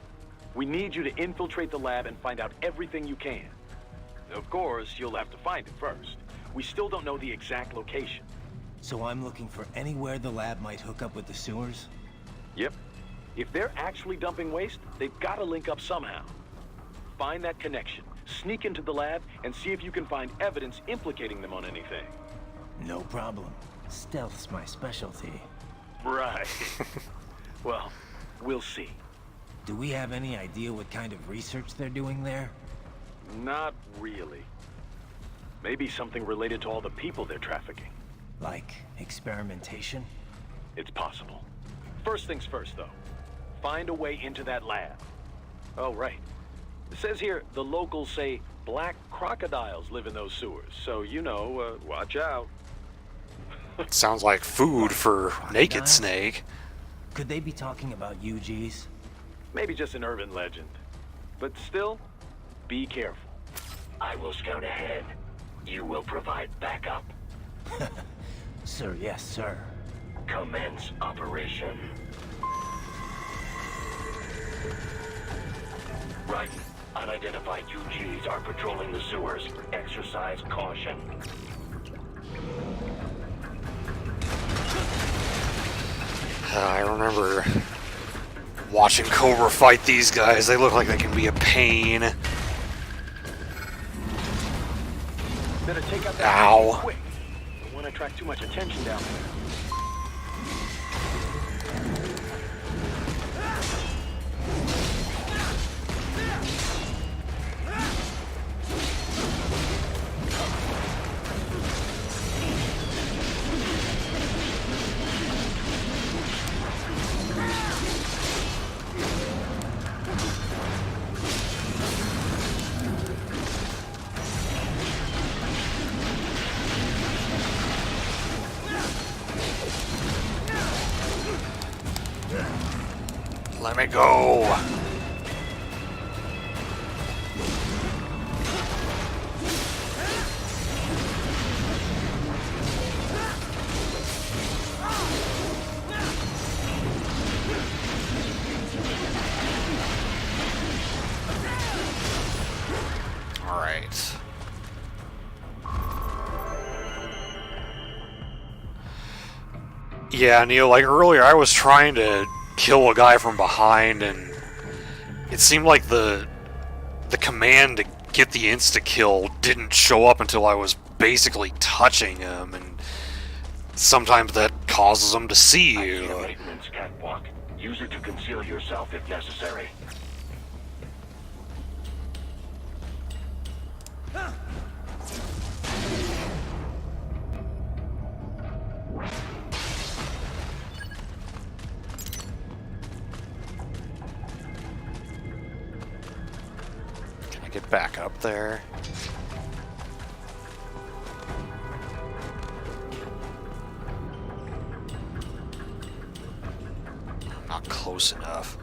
We need you to infiltrate the lab and find out everything you can. Of course, you'll have to find it first. We still don't know the exact location. So I'm looking for anywhere the lab might hook up with the sewers? Yep. If they're actually dumping waste, they've got to link up somehow. Find that connection, sneak into the lab, and see if you can find evidence implicating them on anything. No problem. Stealth's my specialty. Right. Well, we'll see. Do we have any idea what kind of research they're doing there? Not really. Maybe something related to all the people they're trafficking. Like experimentation? It's possible. First things first, though. Find a way into that lab. Oh, right. It says here the locals say black crocodiles live in those sewers, so you know, watch out. Sounds like food for Naked Snake. Could they be talking about UGs? Maybe just an urban legend. But still, be careful. I will scout ahead. You will provide backup. Sir, yes, sir. Commence operation. Right. Unidentified UGs are patrolling the sewers. Exercise caution. I remember watching Cobra fight these guys. They look like they can be a pain. Better take out that Ow. quick. Don't want to attract too much attention down there. Let me go. All right. Yeah, Neil, like earlier I was trying to kill a guy from behind and it seemed like the command to get the insta-kill didn't show up until I was basically touching him, and sometimes that causes them to see you. I see a maintenance catwalk. Use it to conceal yourself if necessary. Get back up there. Not close enough.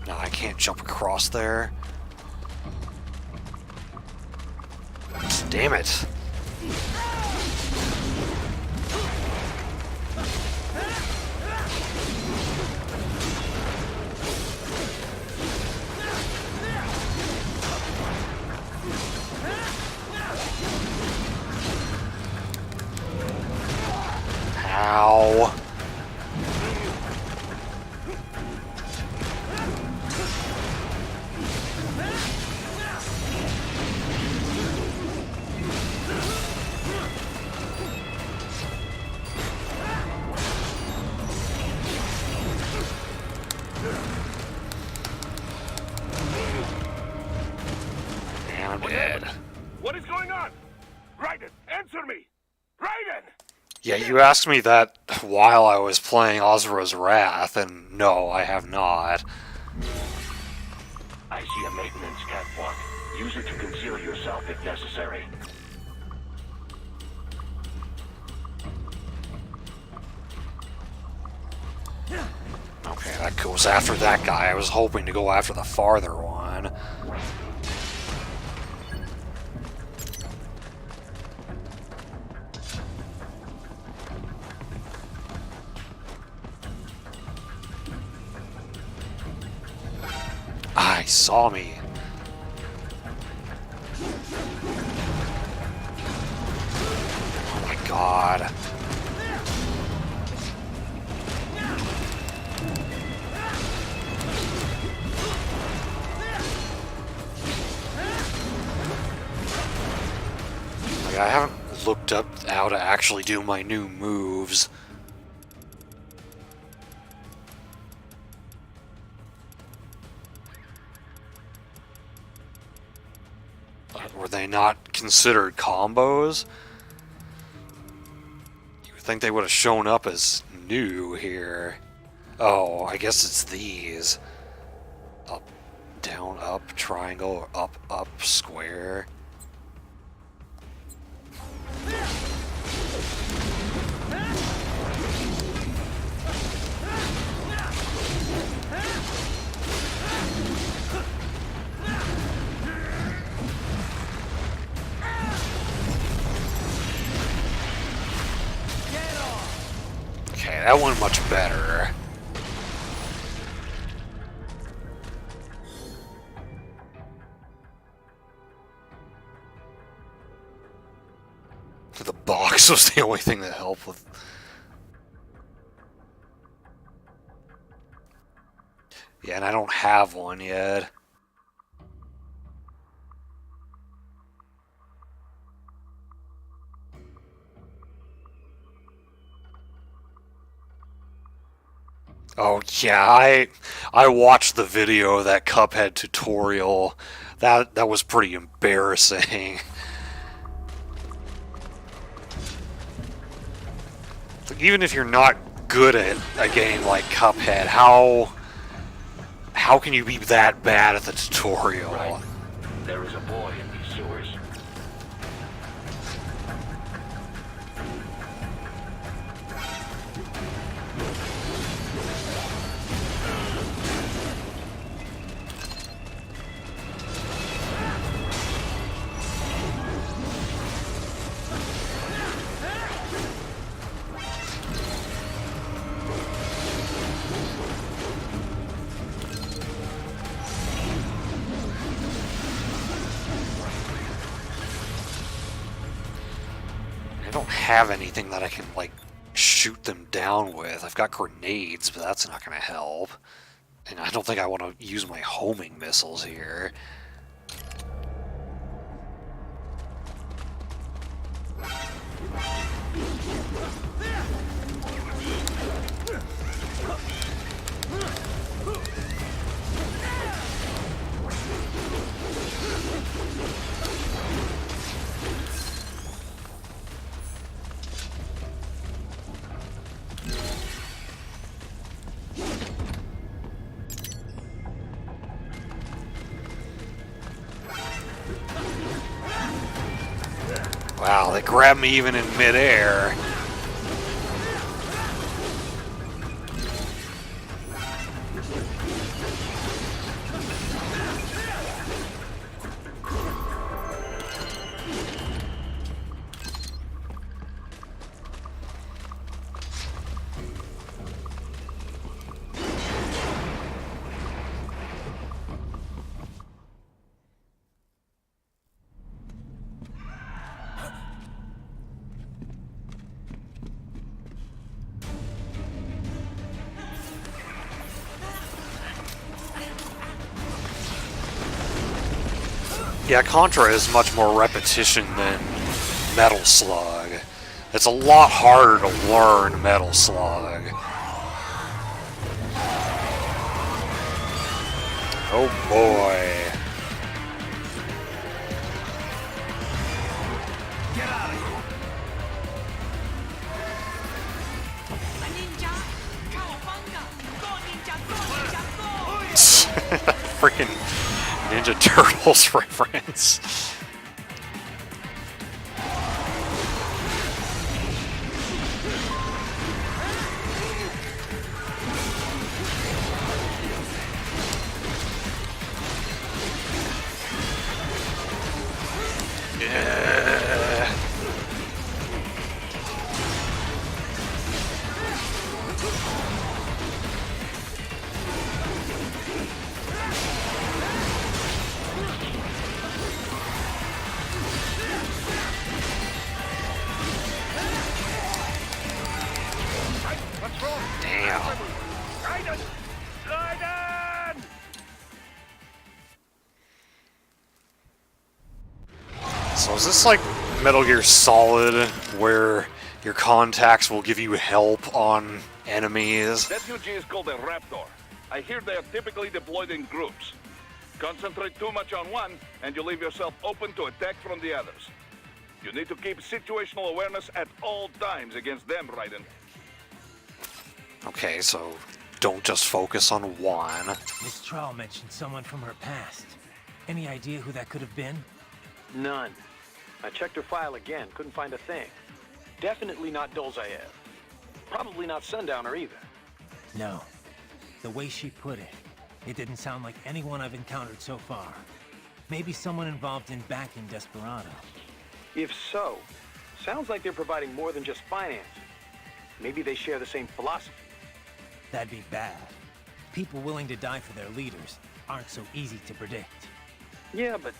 No, I can't jump across there. Damn it. Ow. And I'm dead. What is going on? Raiden, answer me! Raiden! Yeah, you asked me that while I was playing Ozra's Wrath, and no, I have not. I see a maintenance catwalk. Use it to conceal yourself if necessary. Okay, that goes after that guy. I was hoping to go after the farther one. Ah, he saw me. Oh my god. Like, I haven't looked up how to actually do my new moves. Were they not considered combos? You would think they would have shown up as new here. Oh, I guess it's these. Up, down, up, triangle, or up, up, square. Okay, that one much better. The box was the only thing that helped with... Yeah, and I don't have one yet. Oh yeah, I watched the video of that Cuphead tutorial. That was pretty embarrassing. Like, even if you're not good at a game like Cuphead, how can you be that bad at the tutorial? Right. There is a boy in these sewers. I don't have anything that I can, like, shoot them down with. I've got grenades, but that's not going to help. And I don't think I want to use my homing missiles here. Wow, they grabbed me even in midair. Yeah, Contra is much more repetition than Metal Slug. It's a lot harder to learn Metal Slug. Oh boy. Get out of here! Freaking Ninja Turtles reference. Damn. So is this like Metal Gear Solid, where your contacts will give you help on enemies? Refugee is called a Raptor. I hear they are typically deployed in groups. Concentrate too much on one, and you leave yourself open to attack from the others. You need to keep situational awareness at all times against them, Raiden. Okay, so don't just focus on one. Miss Troll mentioned someone from her past. Any idea who that could have been? None. I checked her file again, couldn't find a thing. Definitely not Dolzaev. Probably not Sundowner either. No. The way she put it, it didn't sound like anyone I've encountered so far. Maybe someone involved in backing Desperado. If so, sounds like they're providing more than just finance. Maybe they share the same philosophy. That'd be bad. People willing to die for their leaders aren't so easy to predict. Yeah, but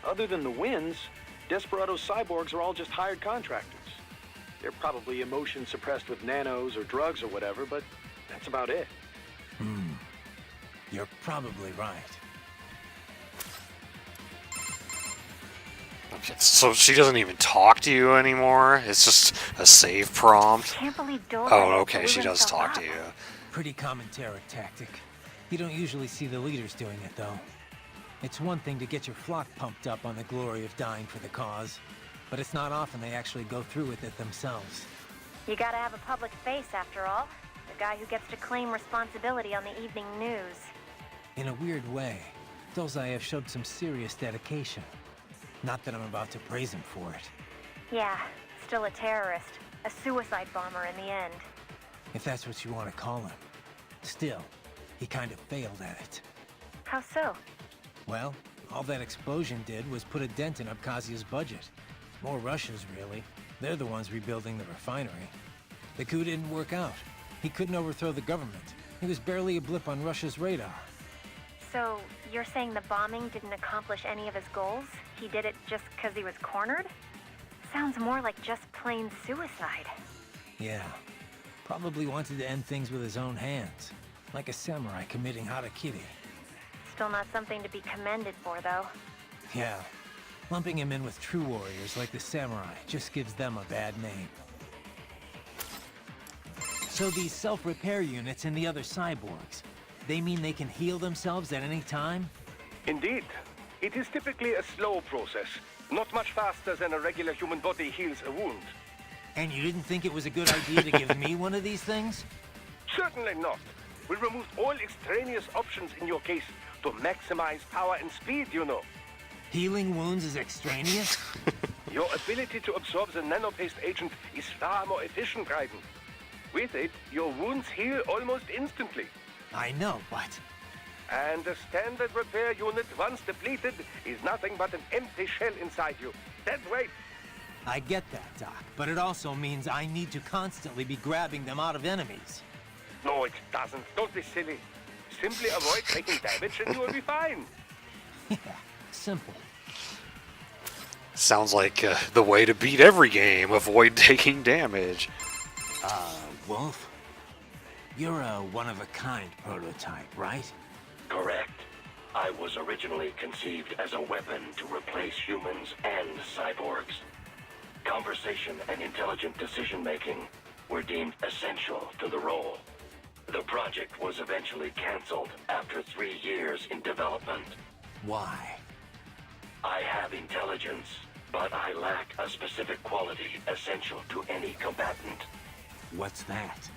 other than the wins, Desperado's cyborgs are all just hired contractors. They're probably emotion suppressed with nanos or drugs or whatever, but that's about it. You're probably right. Okay, so she doesn't even talk to you anymore? It's just a save prompt? Can't believe Dolzaev Oh, okay, she blew does himself talk up. to you. Pretty common terror tactic. You don't usually see the leaders doing it, though. It's one thing to get your flock pumped up on the glory of dying for the cause, but it's not often they actually go through with it themselves. You gotta have a public face, after all. The guy who gets to claim responsibility on the evening news. In a weird way, Dolzaev showed some serious dedication. Not that I'm about to praise him for it. Yeah, still a terrorist. A suicide bomber in the end. If that's what you want to call him. Still, he kind of failed at it. How so? Well, all that explosion did was put a dent in Abkhazia's budget. More Russians, really. They're the ones rebuilding the refinery. The coup didn't work out. He couldn't overthrow the government. He was barely a blip on Russia's radar. So, you're saying the bombing didn't accomplish any of his goals? He did it just because he was cornered? Sounds more like just plain suicide. Yeah. Probably wanted to end things with his own hands. Like a samurai committing harakiri. Still not something to be commended for, though. Yeah. Lumping him in with true warriors like the samurai just gives them a bad name. So these self-repair units and the other cyborgs, they mean they can heal themselves at any time? Indeed. It is typically a slow process. Not much faster than a regular human body heals a wound. And you didn't think it was a good idea to give me one of these things? Certainly not. We removed all extraneous options in your case to maximize power and speed, you know. Healing wounds is extraneous? Your ability to absorb the nanopaste agent is far more efficient, Raiden. With it, your wounds heal almost instantly. I know, but... And the standard repair unit, once depleted, is nothing but an empty shell inside you. Dead weight. I get that, Doc, but it also means I need to constantly be grabbing them out of enemies. No, it doesn't. Don't be silly. Simply avoid taking damage and you will be fine. Yeah, simple. Sounds like the way to beat every game. Avoid taking damage. Wolf? You're a one-of-a-kind prototype, right? Correct. I was originally conceived as a weapon to replace humans and cyborgs. Conversation and intelligent decision-making were deemed essential to the role. The project was eventually cancelled after 3 years in development. Why? I have intelligence, but I lack a specific quality essential to any combatant. What's that?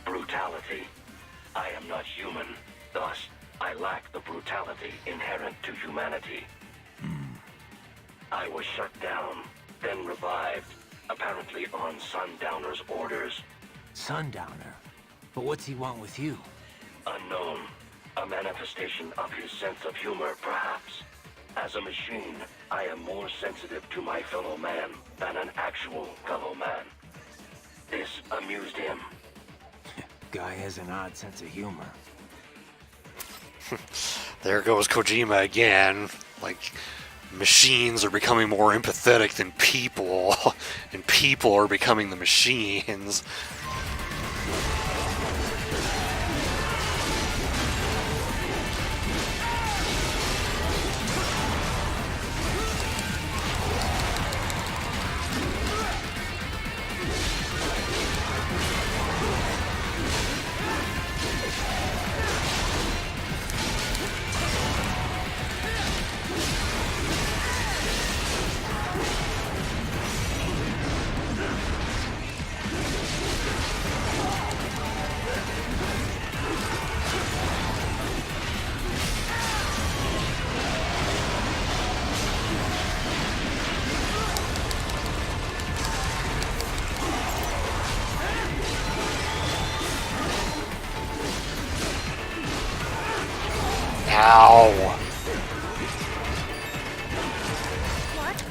Brutality. I am not human, thus I lack the brutality inherent to humanity. I was shut down, then revived, apparently on Sundowner's orders. Sundowner? But what's he want with you? Unknown. A manifestation of his sense of humor, perhaps. As a machine, I am more sensitive to my fellow man than an actual fellow man. This amused him. Guy has an odd sense of humor. There goes Kojima again. Like, machines are becoming more empathetic than people, and people are becoming the machines. Ow!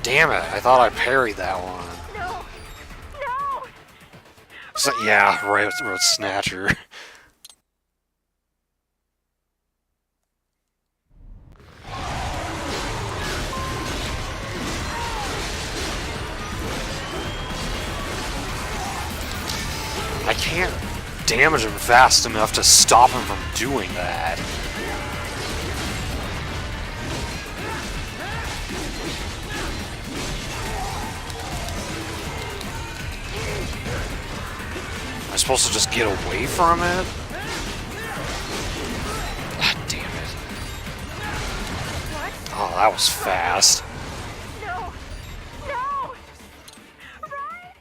Damn it, I thought I parried that one. No! No! So, yeah, right, with Snatcher. I can't damage him fast enough to stop him from doing that. Am I supposed to just get away from it? Ah, damn it. Oh, that was fast. No! No! Right?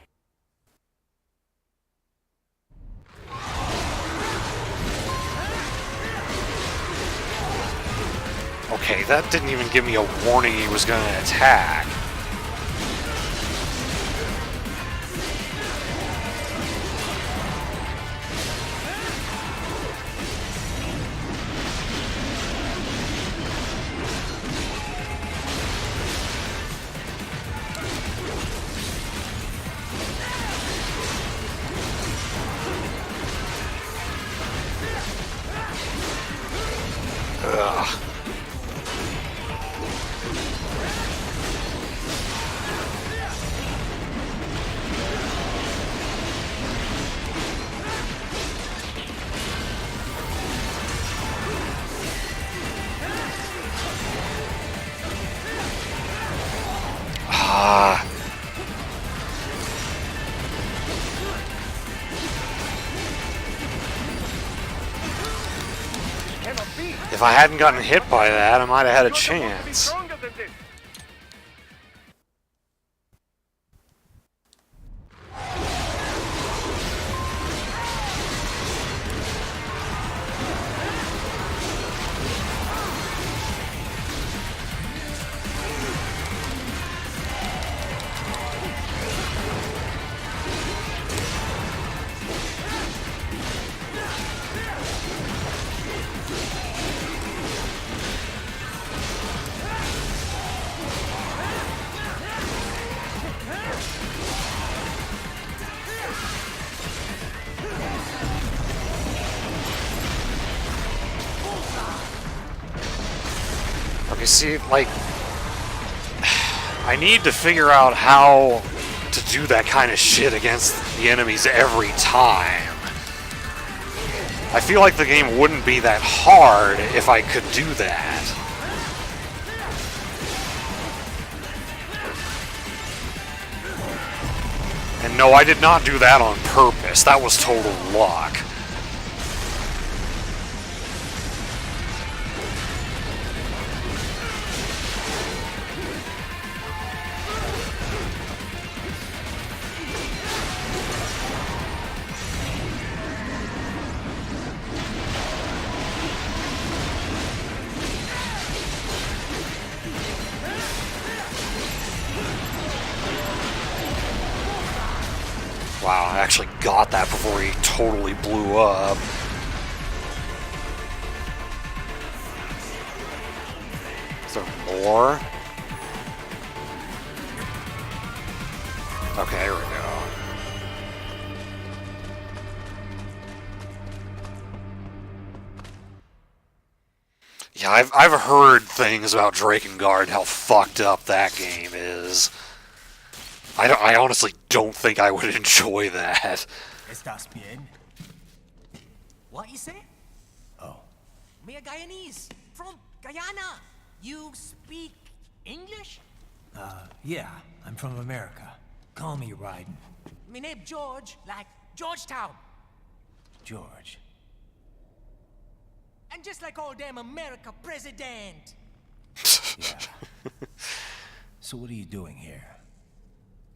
Okay, that didn't even give me a warning he was going to attack. Ugh. Ah. If I hadn't gotten hit by that, I might have had a chance. Stronger than this. You see, like, I need to figure out how to do that kind of shit against the enemies every time. I feel like the game wouldn't be that hard if I could do that. And no, I did not do that on purpose. That was total luck. Wow, I actually got that before he totally blew up. Is there more? Okay, here we go. Yeah, I've heard things about Drakengard, how fucked up that game is. I honestly don't think I would enjoy that. Estás bien? What you say? Oh. Me a Guyanese from Guyana. You speak English? Yeah, I'm from America. Call me Raiden. Me name George, like Georgetown. George. And just like all damn America president. Yeah. So what are you doing here?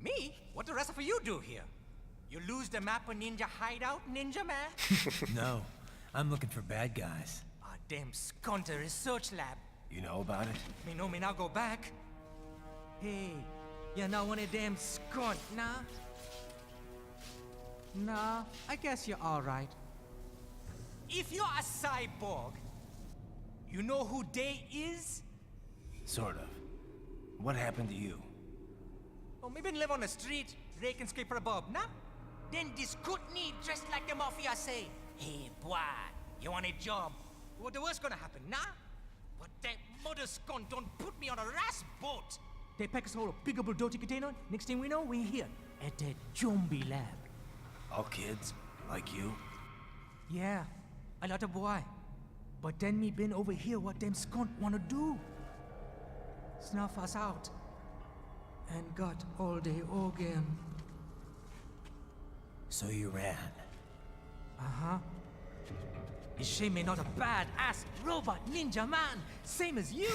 Me? What the rest of you do here? You lose the map of Ninja Hideout, Ninja Man? No, I'm looking for bad guys. Damn skunter research lab. You know about it? Me know me now go back. Hey, you're not one of them skunt, nah? Nah, I guess you're alright. If you're a cyborg, you know who they is? Sort of. What happened to you? Oh, me been live on the street, rake and scrape for a bob, nah? Then this Kootenai dressed like the mafia say, hey boy, you want a job? What the worst gonna happen, nah? But that mother scunt don't put me on a ras boat. They pack us all a big old dirty container. Next thing we know, we're here at the zombie lab. All kids? Like you? Yeah, a lot of boy. But then me been over here what them scunt wanna do. Snuff us out. And got all the organ. So you ran? Uh-huh. Is she me not a bad-ass robot ninja man, same as you?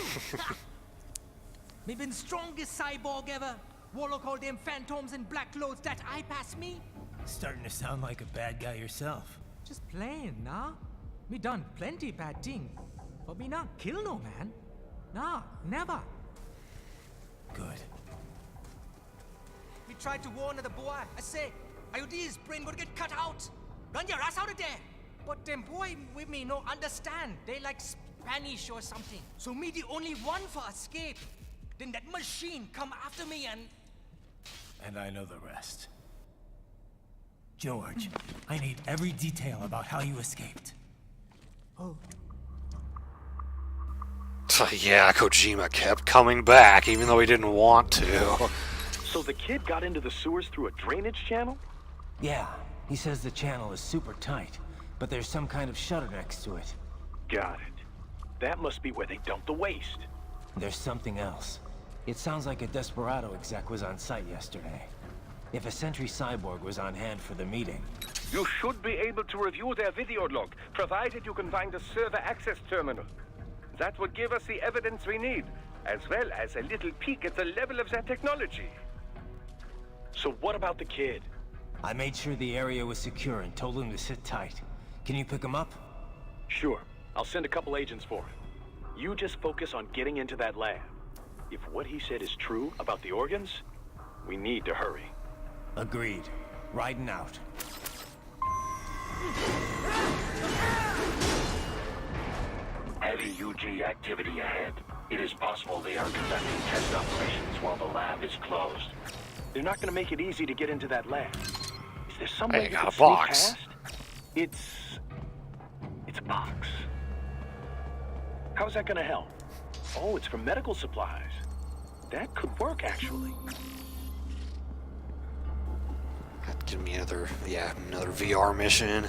Me been strongest cyborg ever. Warlock all them phantoms in black clothes that eye pass me. Starting to sound like a bad guy yourself. Just playing, nah? Me done plenty bad thing. But me not kill no man. Nah, never. Good. Me tried to warn the boy. I say, IOD's brain would get cut out. Run your ass out of there. But them boy with me no understand. They like Spanish or something. So me the only one for escape. Then that machine come after me and... And I know the rest. George, I need every detail about how you escaped. Oh. Yeah, Kojima kept coming back, even though he didn't want to. So the kid got into the sewers through a drainage channel? Yeah, he says the channel is super tight, but there's some kind of shutter next to it. Got it. That must be where they dumped the waste. There's something else. It sounds like a Desperado exec was on site yesterday. If a Sentry Cyborg was on hand for the meeting... You should be able to review their video log, provided you can find a server access terminal. That would give us the evidence we need, as well as a little peek at the level of their technology. So what about the kid? I made sure the area was secure and told him to sit tight. Can you pick him up? Sure. I'll send a couple agents for him. You just focus on getting into that lab. If what he said is true about the organs, we need to hurry. Agreed. Riding out. Heavy UG activity ahead. It is possible they are conducting test operations while the lab is closed. They're not gonna make it easy to get into that lab. Is there some way Hey, we got can a sneak box. past? It's a box. How's that gonna help? Oh, it's for medical supplies. That could work, actually. Give me another VR mission.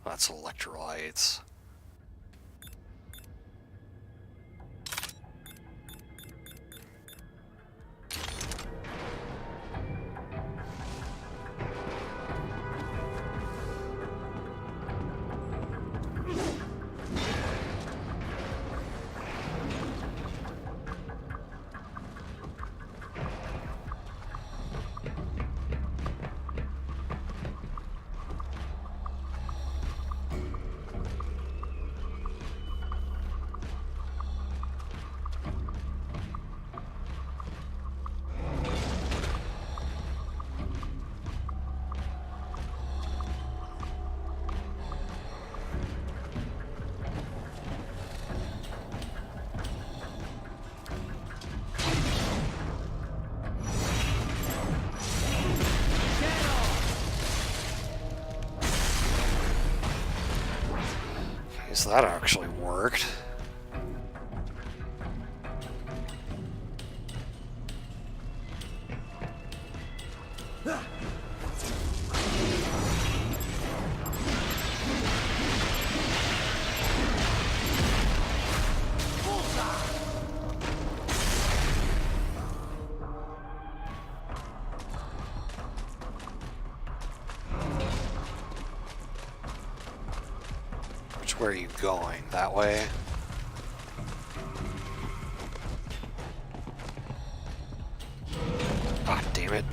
That's electrolytes. So that actually worked. Where are you going? That way? God damn it.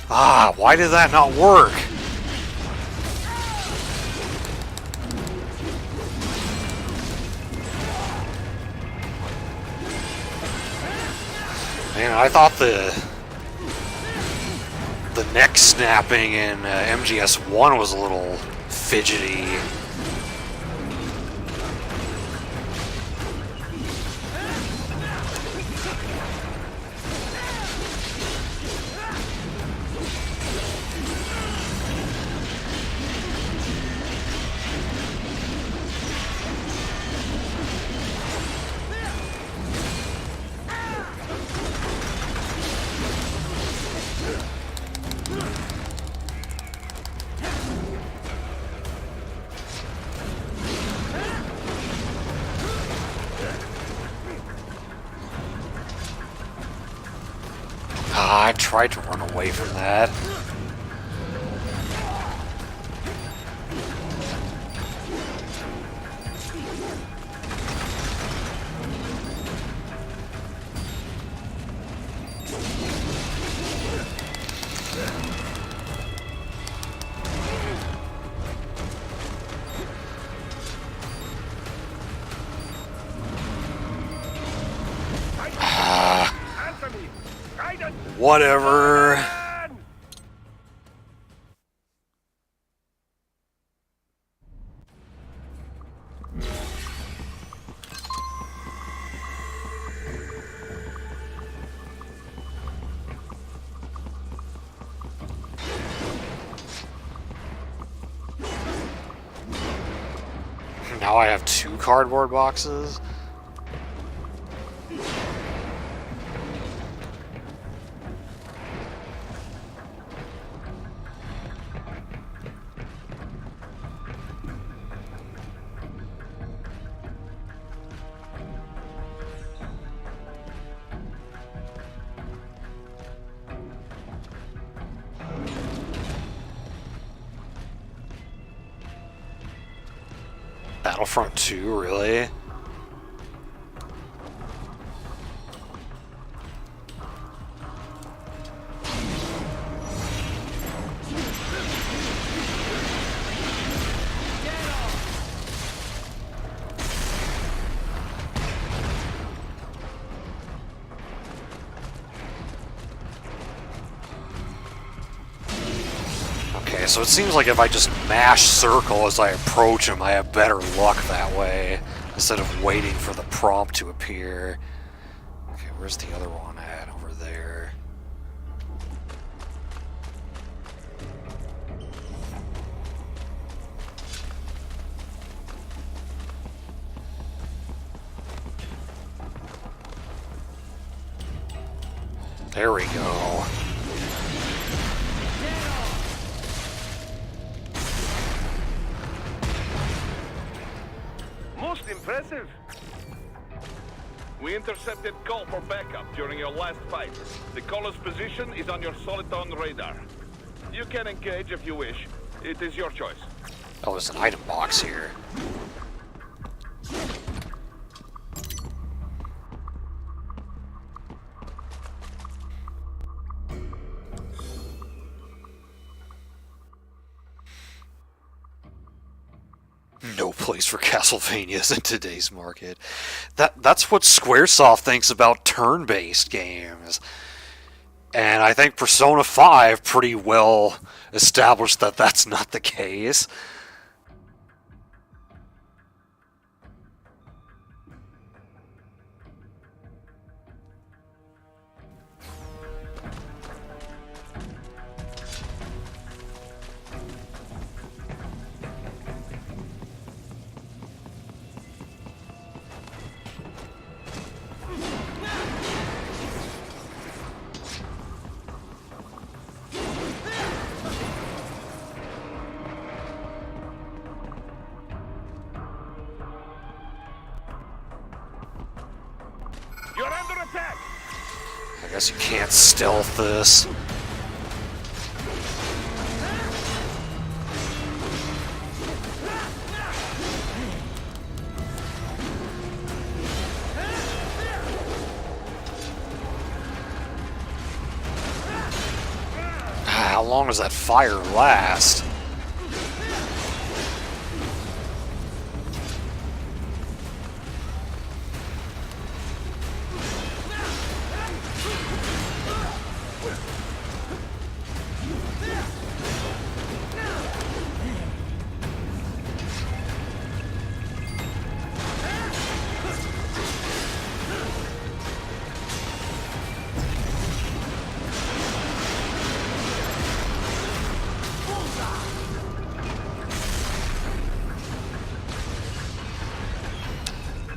Ah, why did that not work? Man, I thought the neck snapping in MGS1 was a little fidgety. I tried to run away from that. Whatever. Now I have 2 cardboard boxes. Battlefront 2, really? Okay, so it seems like if I just mash circle as I approach him, I have better luck that way, instead of waiting for the prompt to appear. Okay, where's the other one at? Over there. There we go. Most impressive. We intercepted call for backup during your last fight. The caller's position is on your Soliton radar. You can engage if you wish. It is your choice. Oh, there's an item box here. No place for Castlevanias in today's market. That's what Squaresoft thinks about turn-based games. And I think Persona 5 pretty well established that that's not the case. You're under attack! I guess you can't stealth this. How long does that fire last?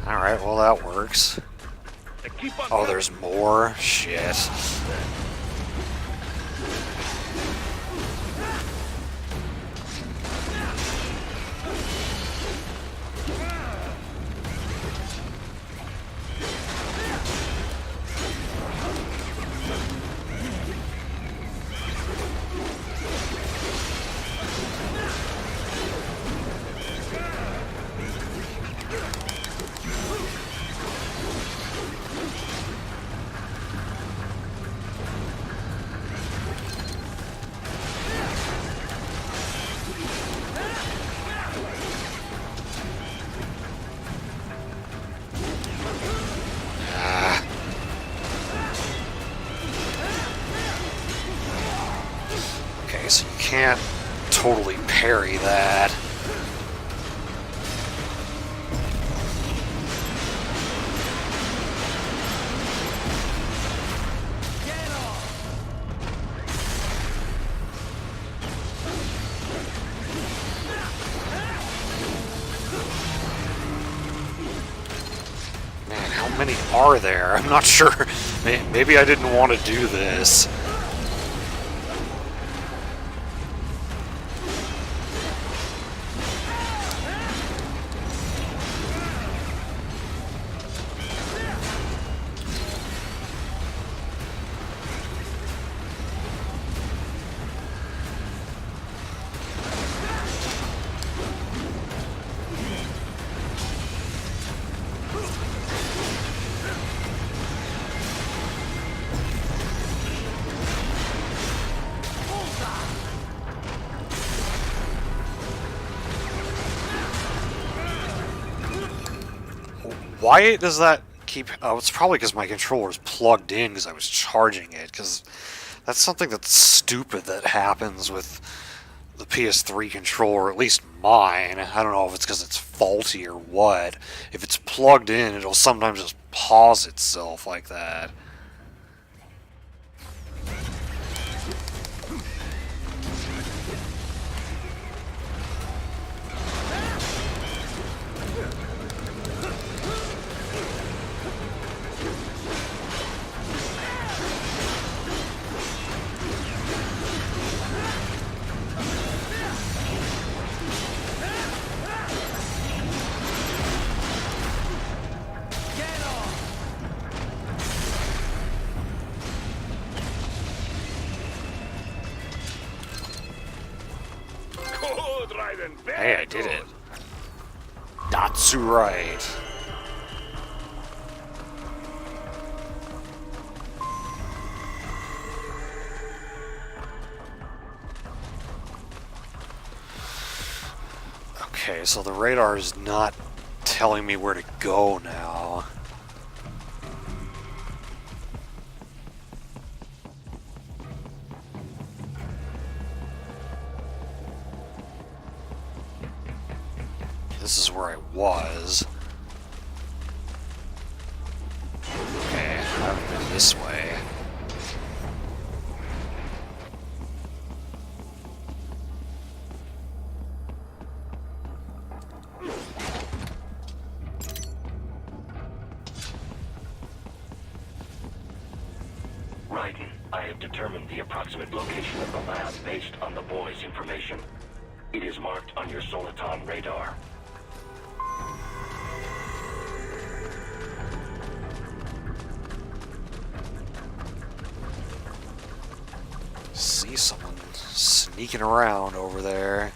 Alright, well that works. Oh, there's more? Shit. So you can't totally parry that. Man, how many are there? I'm not sure. Maybe I didn't want to do this. Why does that keep... Oh, it's probably because my controller's plugged in because I was charging it, because that's something that's stupid that happens with the PS3 controller, at least mine. I don't know if it's because it's faulty or what. If it's plugged in, it'll sometimes just pause itself like that. Good, Raiden. Hey, I did it. That's right. Okay, so the radar is not telling me where to go now. This is where I was. Okay, I haven't been this way. Raiden, I have determined the approximate location of the lab based on the boy's information. It is marked on your Soliton radar. See someone sneaking around over there.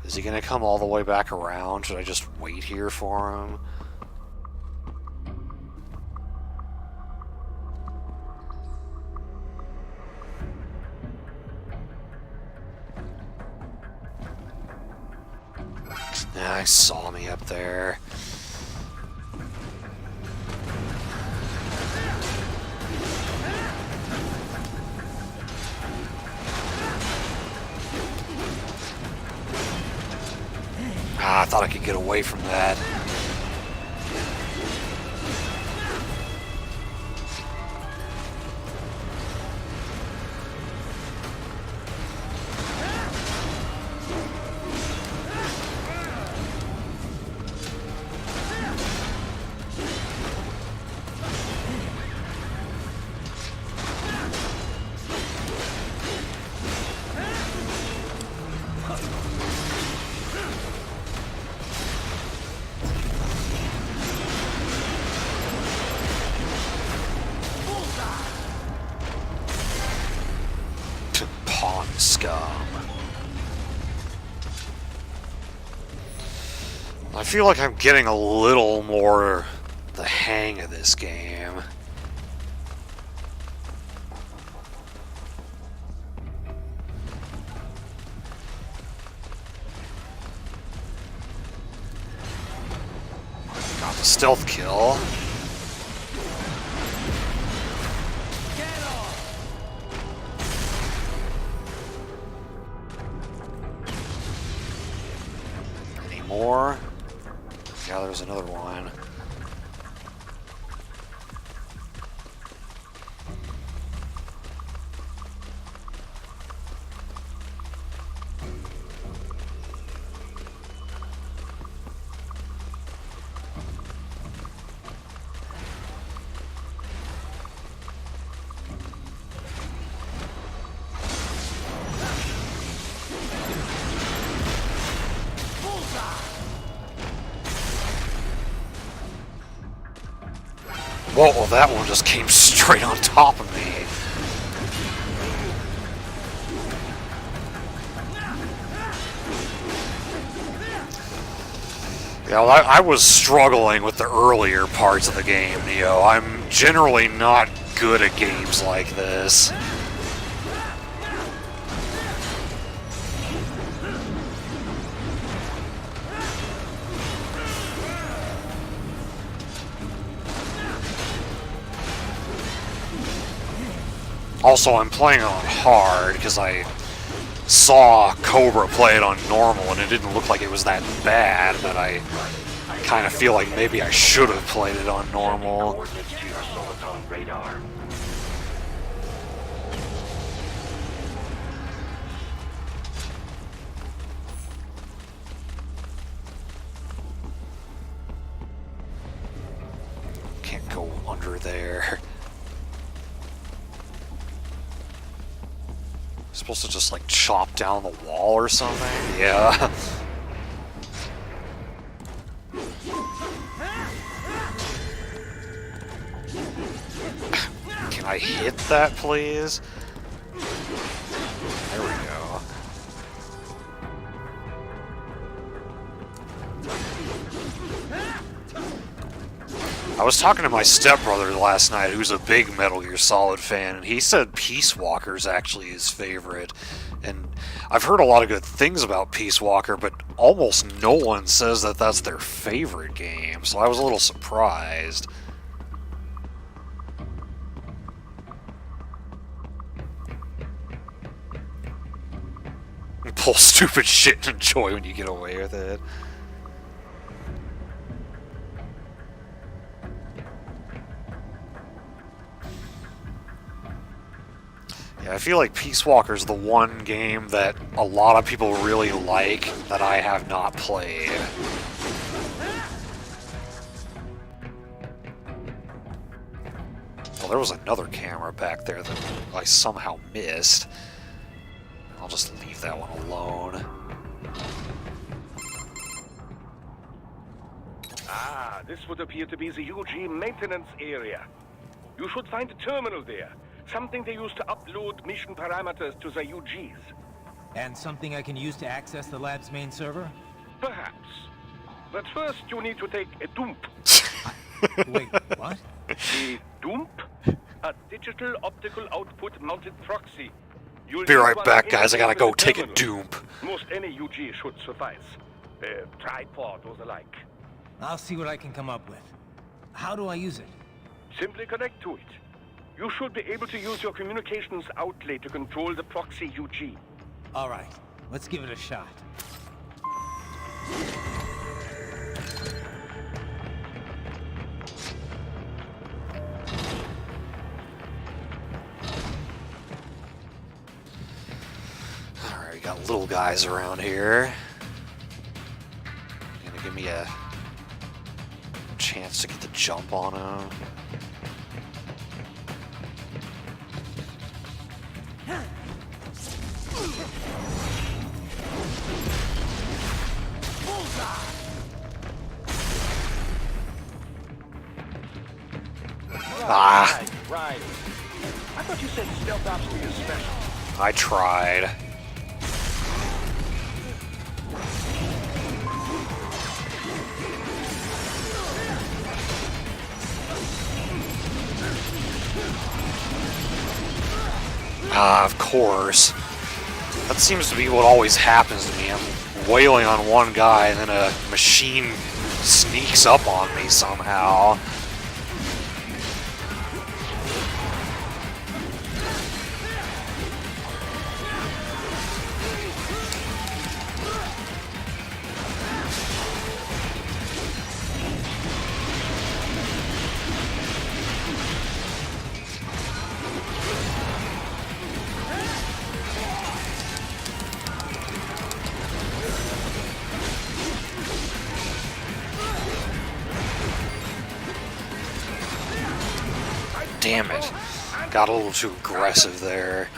Is he gonna come all the way back around? Should I just wait here for him? Yeah, I saw me up there. Ah, I thought I could get away from that. Pawn scum. I feel like I'm getting a little more the hang of this game. Got the stealth kill. Any more? Yeah, there's another one. Whoa, well, that one just came straight on top of me. Yeah, well, I was struggling with the earlier parts of the game, Neo. I'm generally not good at games like this. Also, I'm playing on hard because I saw Cobra play it on normal and it didn't look like it was that bad, but I kind of feel like maybe I should have played it on normal. Coordinates to your soliton radar. Can't go under there. Supposed to just like chop down the wall or something? Yeah. Can I hit that, please? There we go. I was talking to my stepbrother last night, who's a big Metal Gear Solid fan, and he said Peace Walker's actually his favorite. And I've heard a lot of good things about Peace Walker, but almost no one says that that's their favorite game, so I was a little surprised. Pull stupid shit and enjoy when you get away with it. Yeah, I feel like Peace Walker's the one game that a lot of people really like that I have not played. Well, there was another camera back there that I somehow missed. I'll just leave that one alone. Ah, this would appear to be the UG maintenance area. You should find a terminal there. Something they use to upload mission parameters to the UGs. And something I can use to access the lab's main server? Perhaps. But first you need to take a dump. Wait, what? A dump? A digital optical output mounted proxy. You'll Be need right one back, guys. I gotta integrated go with the take a terminal. dump. Most any UG should suffice. A tripod or the like. I'll see what I can come up with. How do I use it? Simply connect to it. You should be able to use your communications outlay to control the proxy UG. All right, let's give it a shot. Alright, we got little guys around here. Gonna give me a chance to get the jump on them. Ah! Right. I thought you said stealth ops were your special. I tried. Ah, of course. That seems to be what always happens to me. I'm wailing on one guy and then a machine sneaks up on me somehow. Damn it. Got a little too aggressive there.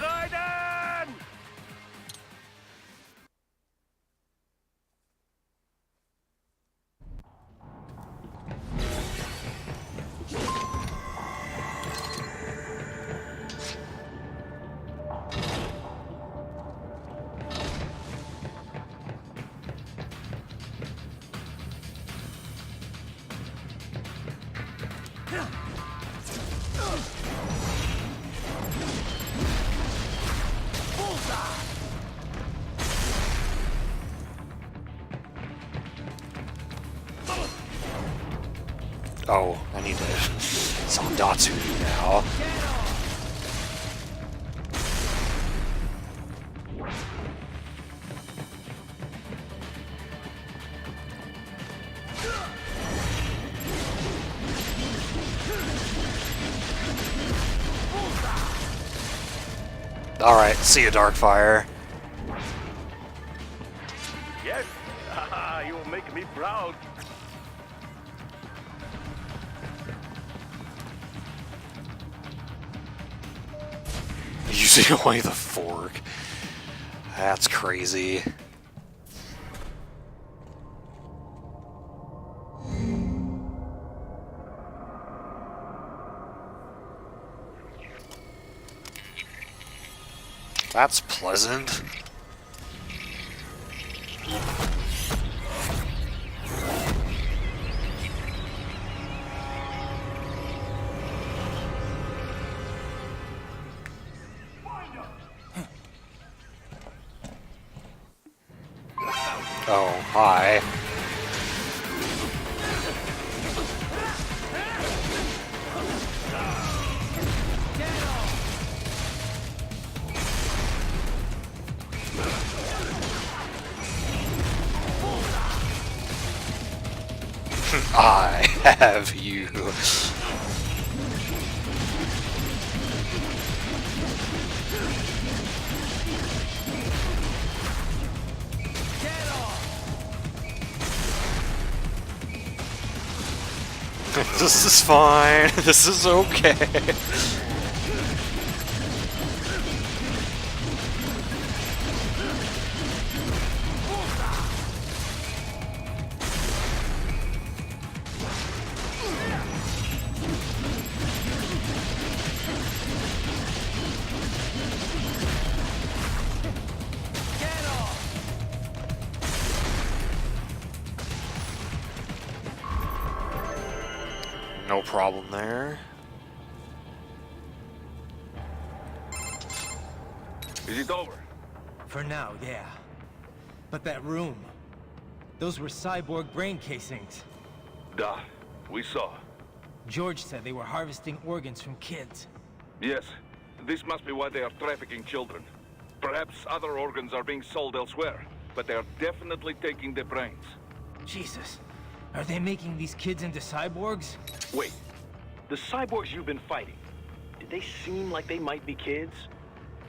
Oh, I need to Zandatsu now. Alright, see you, Darkfire. Yes, you'll make me proud. Using only the fork. That's crazy. That's pleasant. Oh, hi. I have you. This is fine. This is okay. No problem there. Is it over? For now, yeah. But that room, those were cyborg brain casings. Duh, we saw. George said they were harvesting organs from kids. Yes, this must be why they are trafficking children. Perhaps other organs are being sold elsewhere, but they are definitely taking the brains. Jesus, are they making these kids into cyborgs? Wait, the cyborgs you've been fighting, did they seem like they might be kids?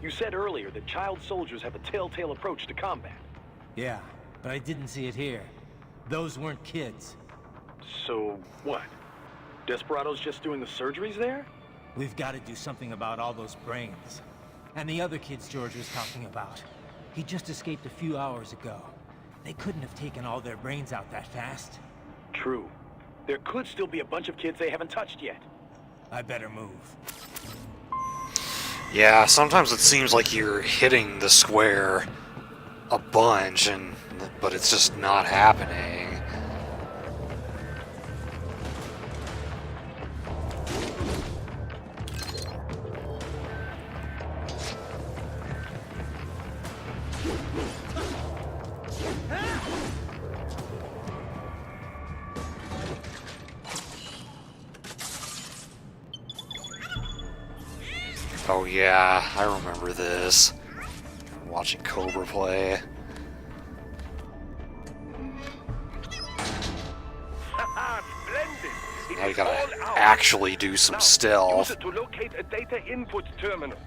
You said earlier that child soldiers have a telltale approach to combat. Yeah, but I didn't see it here. Those weren't kids. So, what? Desperado's just doing the surgeries there? We've got to do something about all those brains. And the other kids George was talking about. He just escaped a few hours ago. They couldn't have taken all their brains out that fast. True. There could still be a bunch of kids they haven't touched yet. I better move. Yeah, sometimes it seems like you're hitting the square a bunch, but it's just not happening. Oh yeah, I remember this. Watching Cobra play. Now you gotta actually do some Use stealth. it to locate a data input terminal.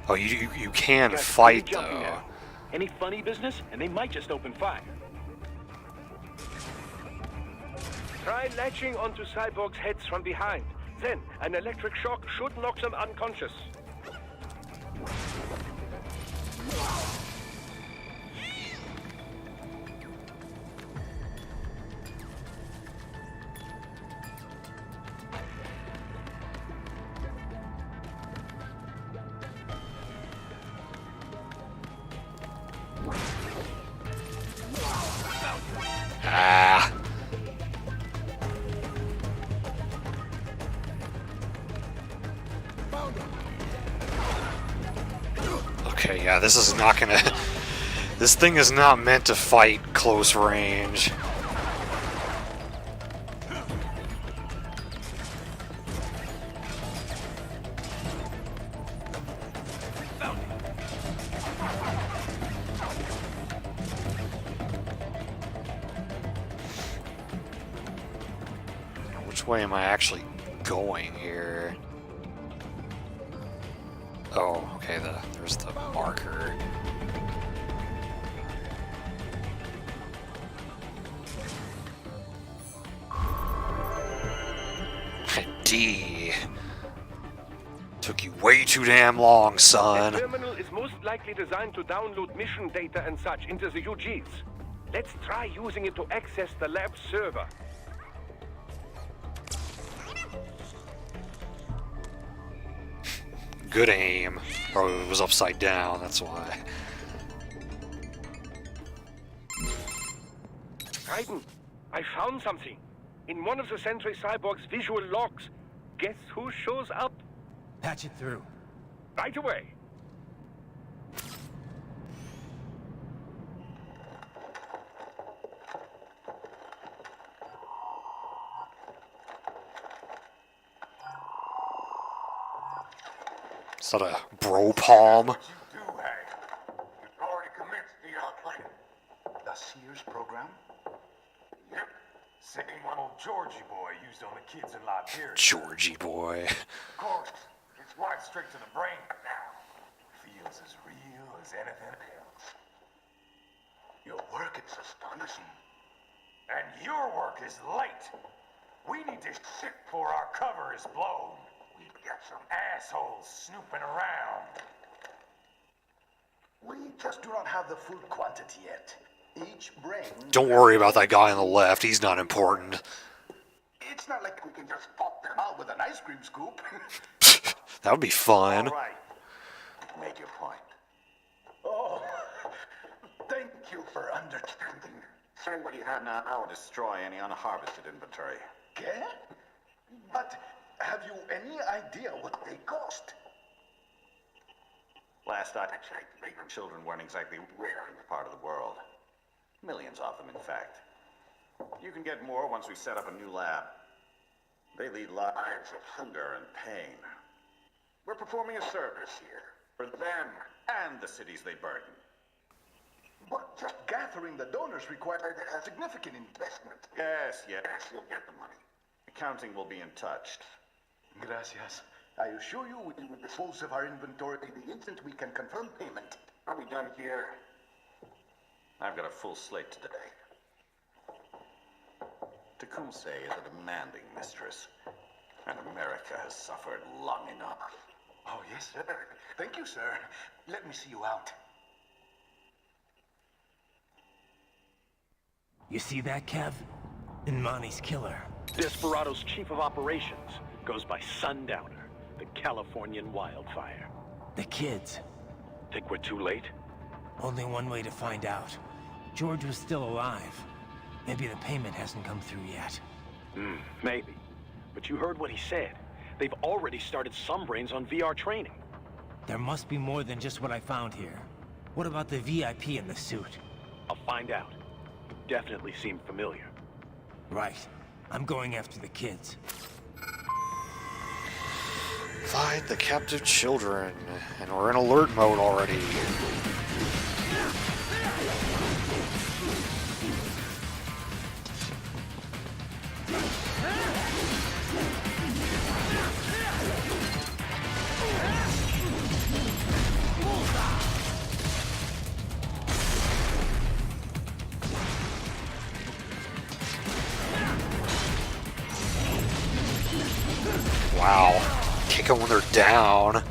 Oh, you can fight though. Any funny business, and they might just open fire. Try latching onto cyborgs' heads from behind. Then, an electric shock should knock them unconscious. Ah. Okay, yeah, this is not gonna... This thing is not meant to fight close range. Which way am I actually going here? Oh, okay, there's the marker. D. Took you way too damn long, son. The terminal is most likely designed to download mission data and such into the UGs. Let's try using it to access the lab server. Good aim. Probably it was upside down, that's why. Raiden, I found something. In one of the Sentry Cyborg's visual logs. Guess who shows up? Patch it through. Right away. Is that a bro palm? What you do, Hank? You've already commenced the outplay. The Sears program? Yep. Same one old Georgie boy used on the kids in Liberia. Georgie boy. Of course, it's right straight to the brain now. Feels as real as anything else. Your work is astonishing. And your work is late. We need to shift before our cover is blown. We've got some assholes snooping around. We just do not have the full quantity yet. Each brain... Don't worry about that guy on the left, he's not important. It's not like we can just pop them out with an ice cream scoop. That would be fun. All right. Make your point. Oh, thank you for understanding. Send what you have now or destroy any unharvested inventory. Okay? But have you any idea what they cost? Last I checked, children weren't exactly rare in the part of the world. Millions of them, in fact. You can get more once we set up a new lab. They lead lives of hunger and pain. We're performing a service here for them and the cities they burden. But just gathering the donors required a significant investment. Yes, you'll get the money. Accounting will be in touch. Gracias. I assure you we will dispose of our inventory the instant we can confirm payment. Are we done here? I've got a full slate today. Tecumseh is a demanding mistress, and America has suffered long enough. Oh, yes, sir. Thank you, sir. Let me see you out. You see that, Kev? Imani's killer. Desperado's chief of operations goes by Sundowner, the Californian wildfire. The kids. Think we're too late? Only one way to find out. George was still alive. Maybe the payment hasn't come through yet. Maybe. But you heard what he said. They've already started some brains on VR training. There must be more than just what I found here. What about the VIP in the suit? I'll find out. Definitely seemed familiar. Right. I'm going after the kids. Find the captive children. And we're in alert mode already. Wow. Kick them when they're down.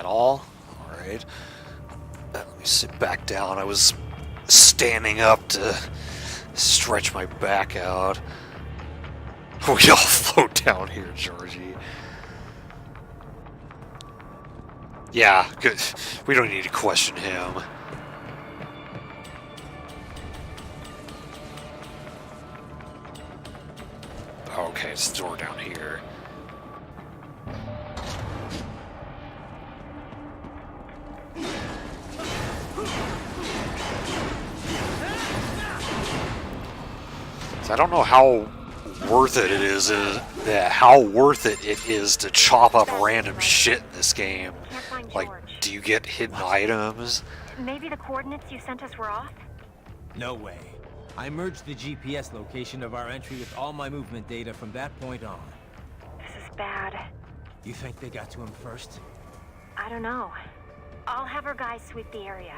Alright. Let me sit back down. I was standing up to stretch my back out. We all float down here, Georgie. Yeah, good. We don't need to question him. Okay, it's the door down here. So I don't know how worth it is. How worth it is to chop up random shit in this game. Like, do you get hidden items? Maybe the coordinates you sent us were off? No way. I merged the GPS location of our entry with all my movement data from that point on. This is bad. You think they got to him first? I don't know. I'll have our guys sweep the area.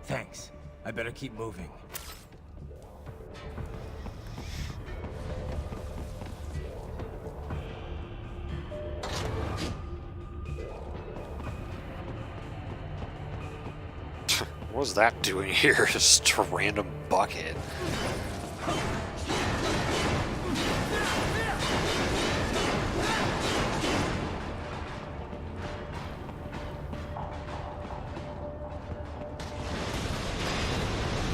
Thanks. I better keep moving. What was that doing here? Just a random bucket.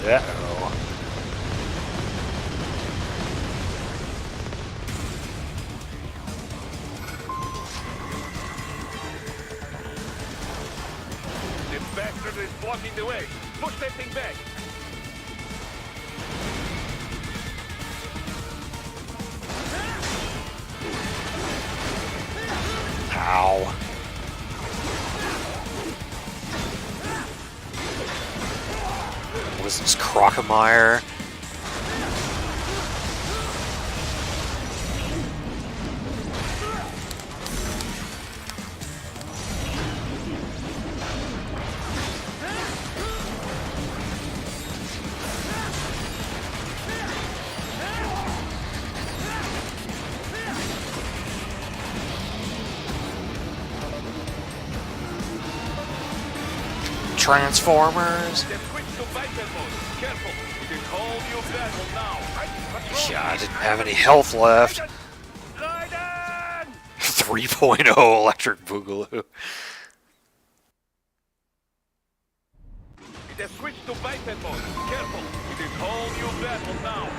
Uh-oh. The bastard is blocking the way. Push that thing back. Ow. What is this, Crocomire? Transformers? Yeah, I didn't have any health left. 3.0 Electric Boogaloo. It has switched to biped mode. Careful, it is whole new battle now.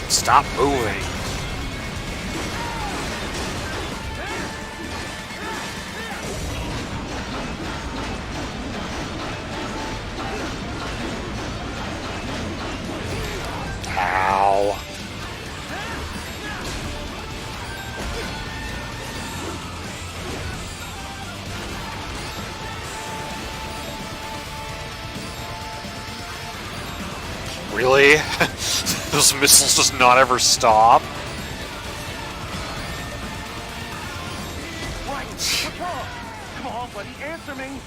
Stop moving. Ow. Really? Those missiles just not ever stop? Right, what's wrong? Come on, buddy, answer me.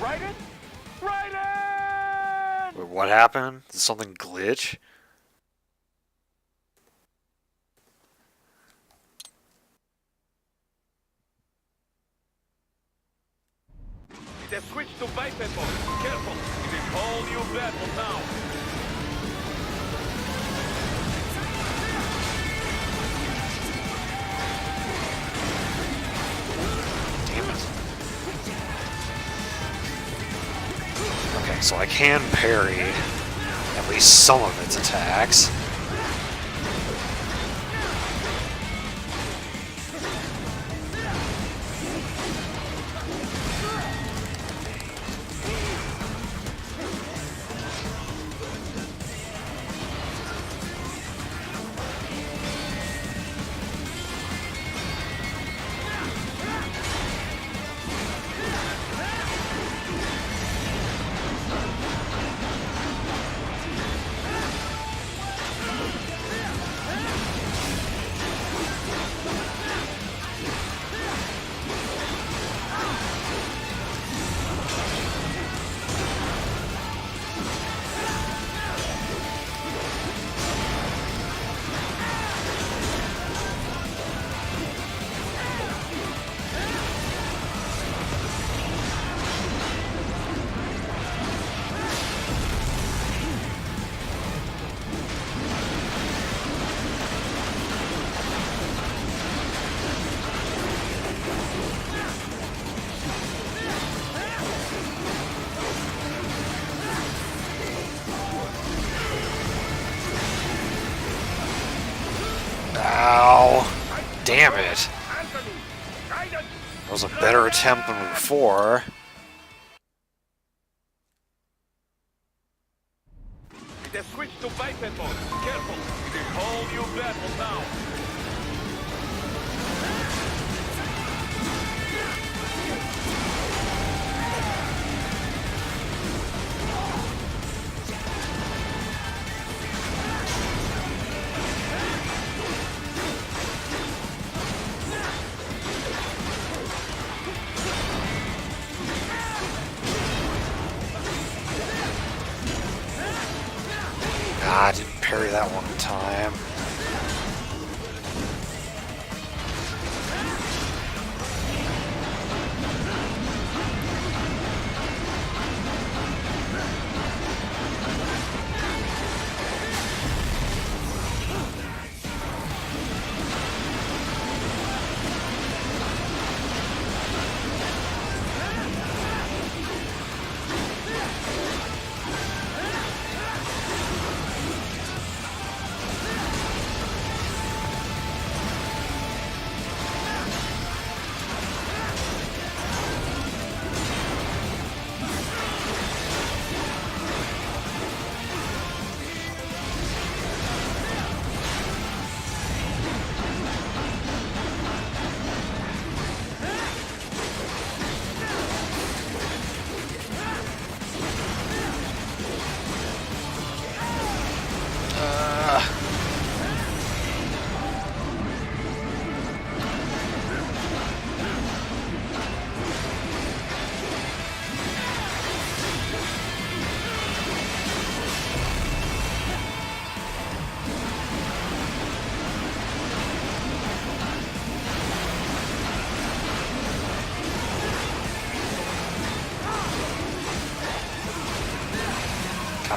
Write it? Write it! Wait, what happened? Did something glitch? It has switched to biped mode. Careful, it is whole new battle now. Okay, so I can parry at least some of its attacks. Ow. Damn it. That was a better attempt than before. They switched to biped mode. Careful. It is whole new battle now. Ah, I didn't parry that one in time.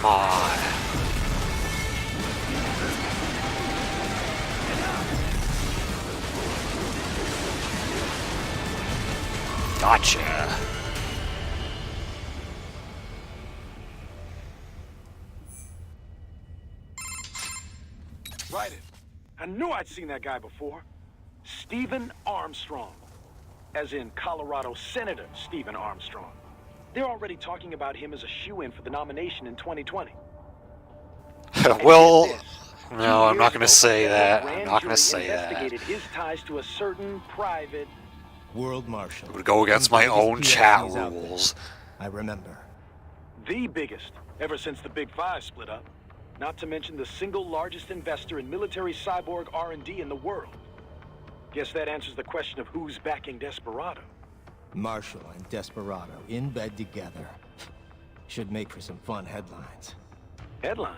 Come on. Gotcha. Right it. I knew I'd seen that guy before. Stephen Armstrong. As in Colorado Senator Stephen Armstrong. They're already talking about him as a shoo-in for the nomination in 2020. Well, no, I'm not going to say that. I'm not going to say that. Investigated his ties to a certain private World Marshal. It would go against my own chat rules. I remember. The biggest, ever since the Big Five split up. Not to mention the single largest investor in military cyborg R&D in the world. Guess that answers the question of who's backing Desperado. Marshall and Desperado in bed together. Should make for some fun headlines. Headline?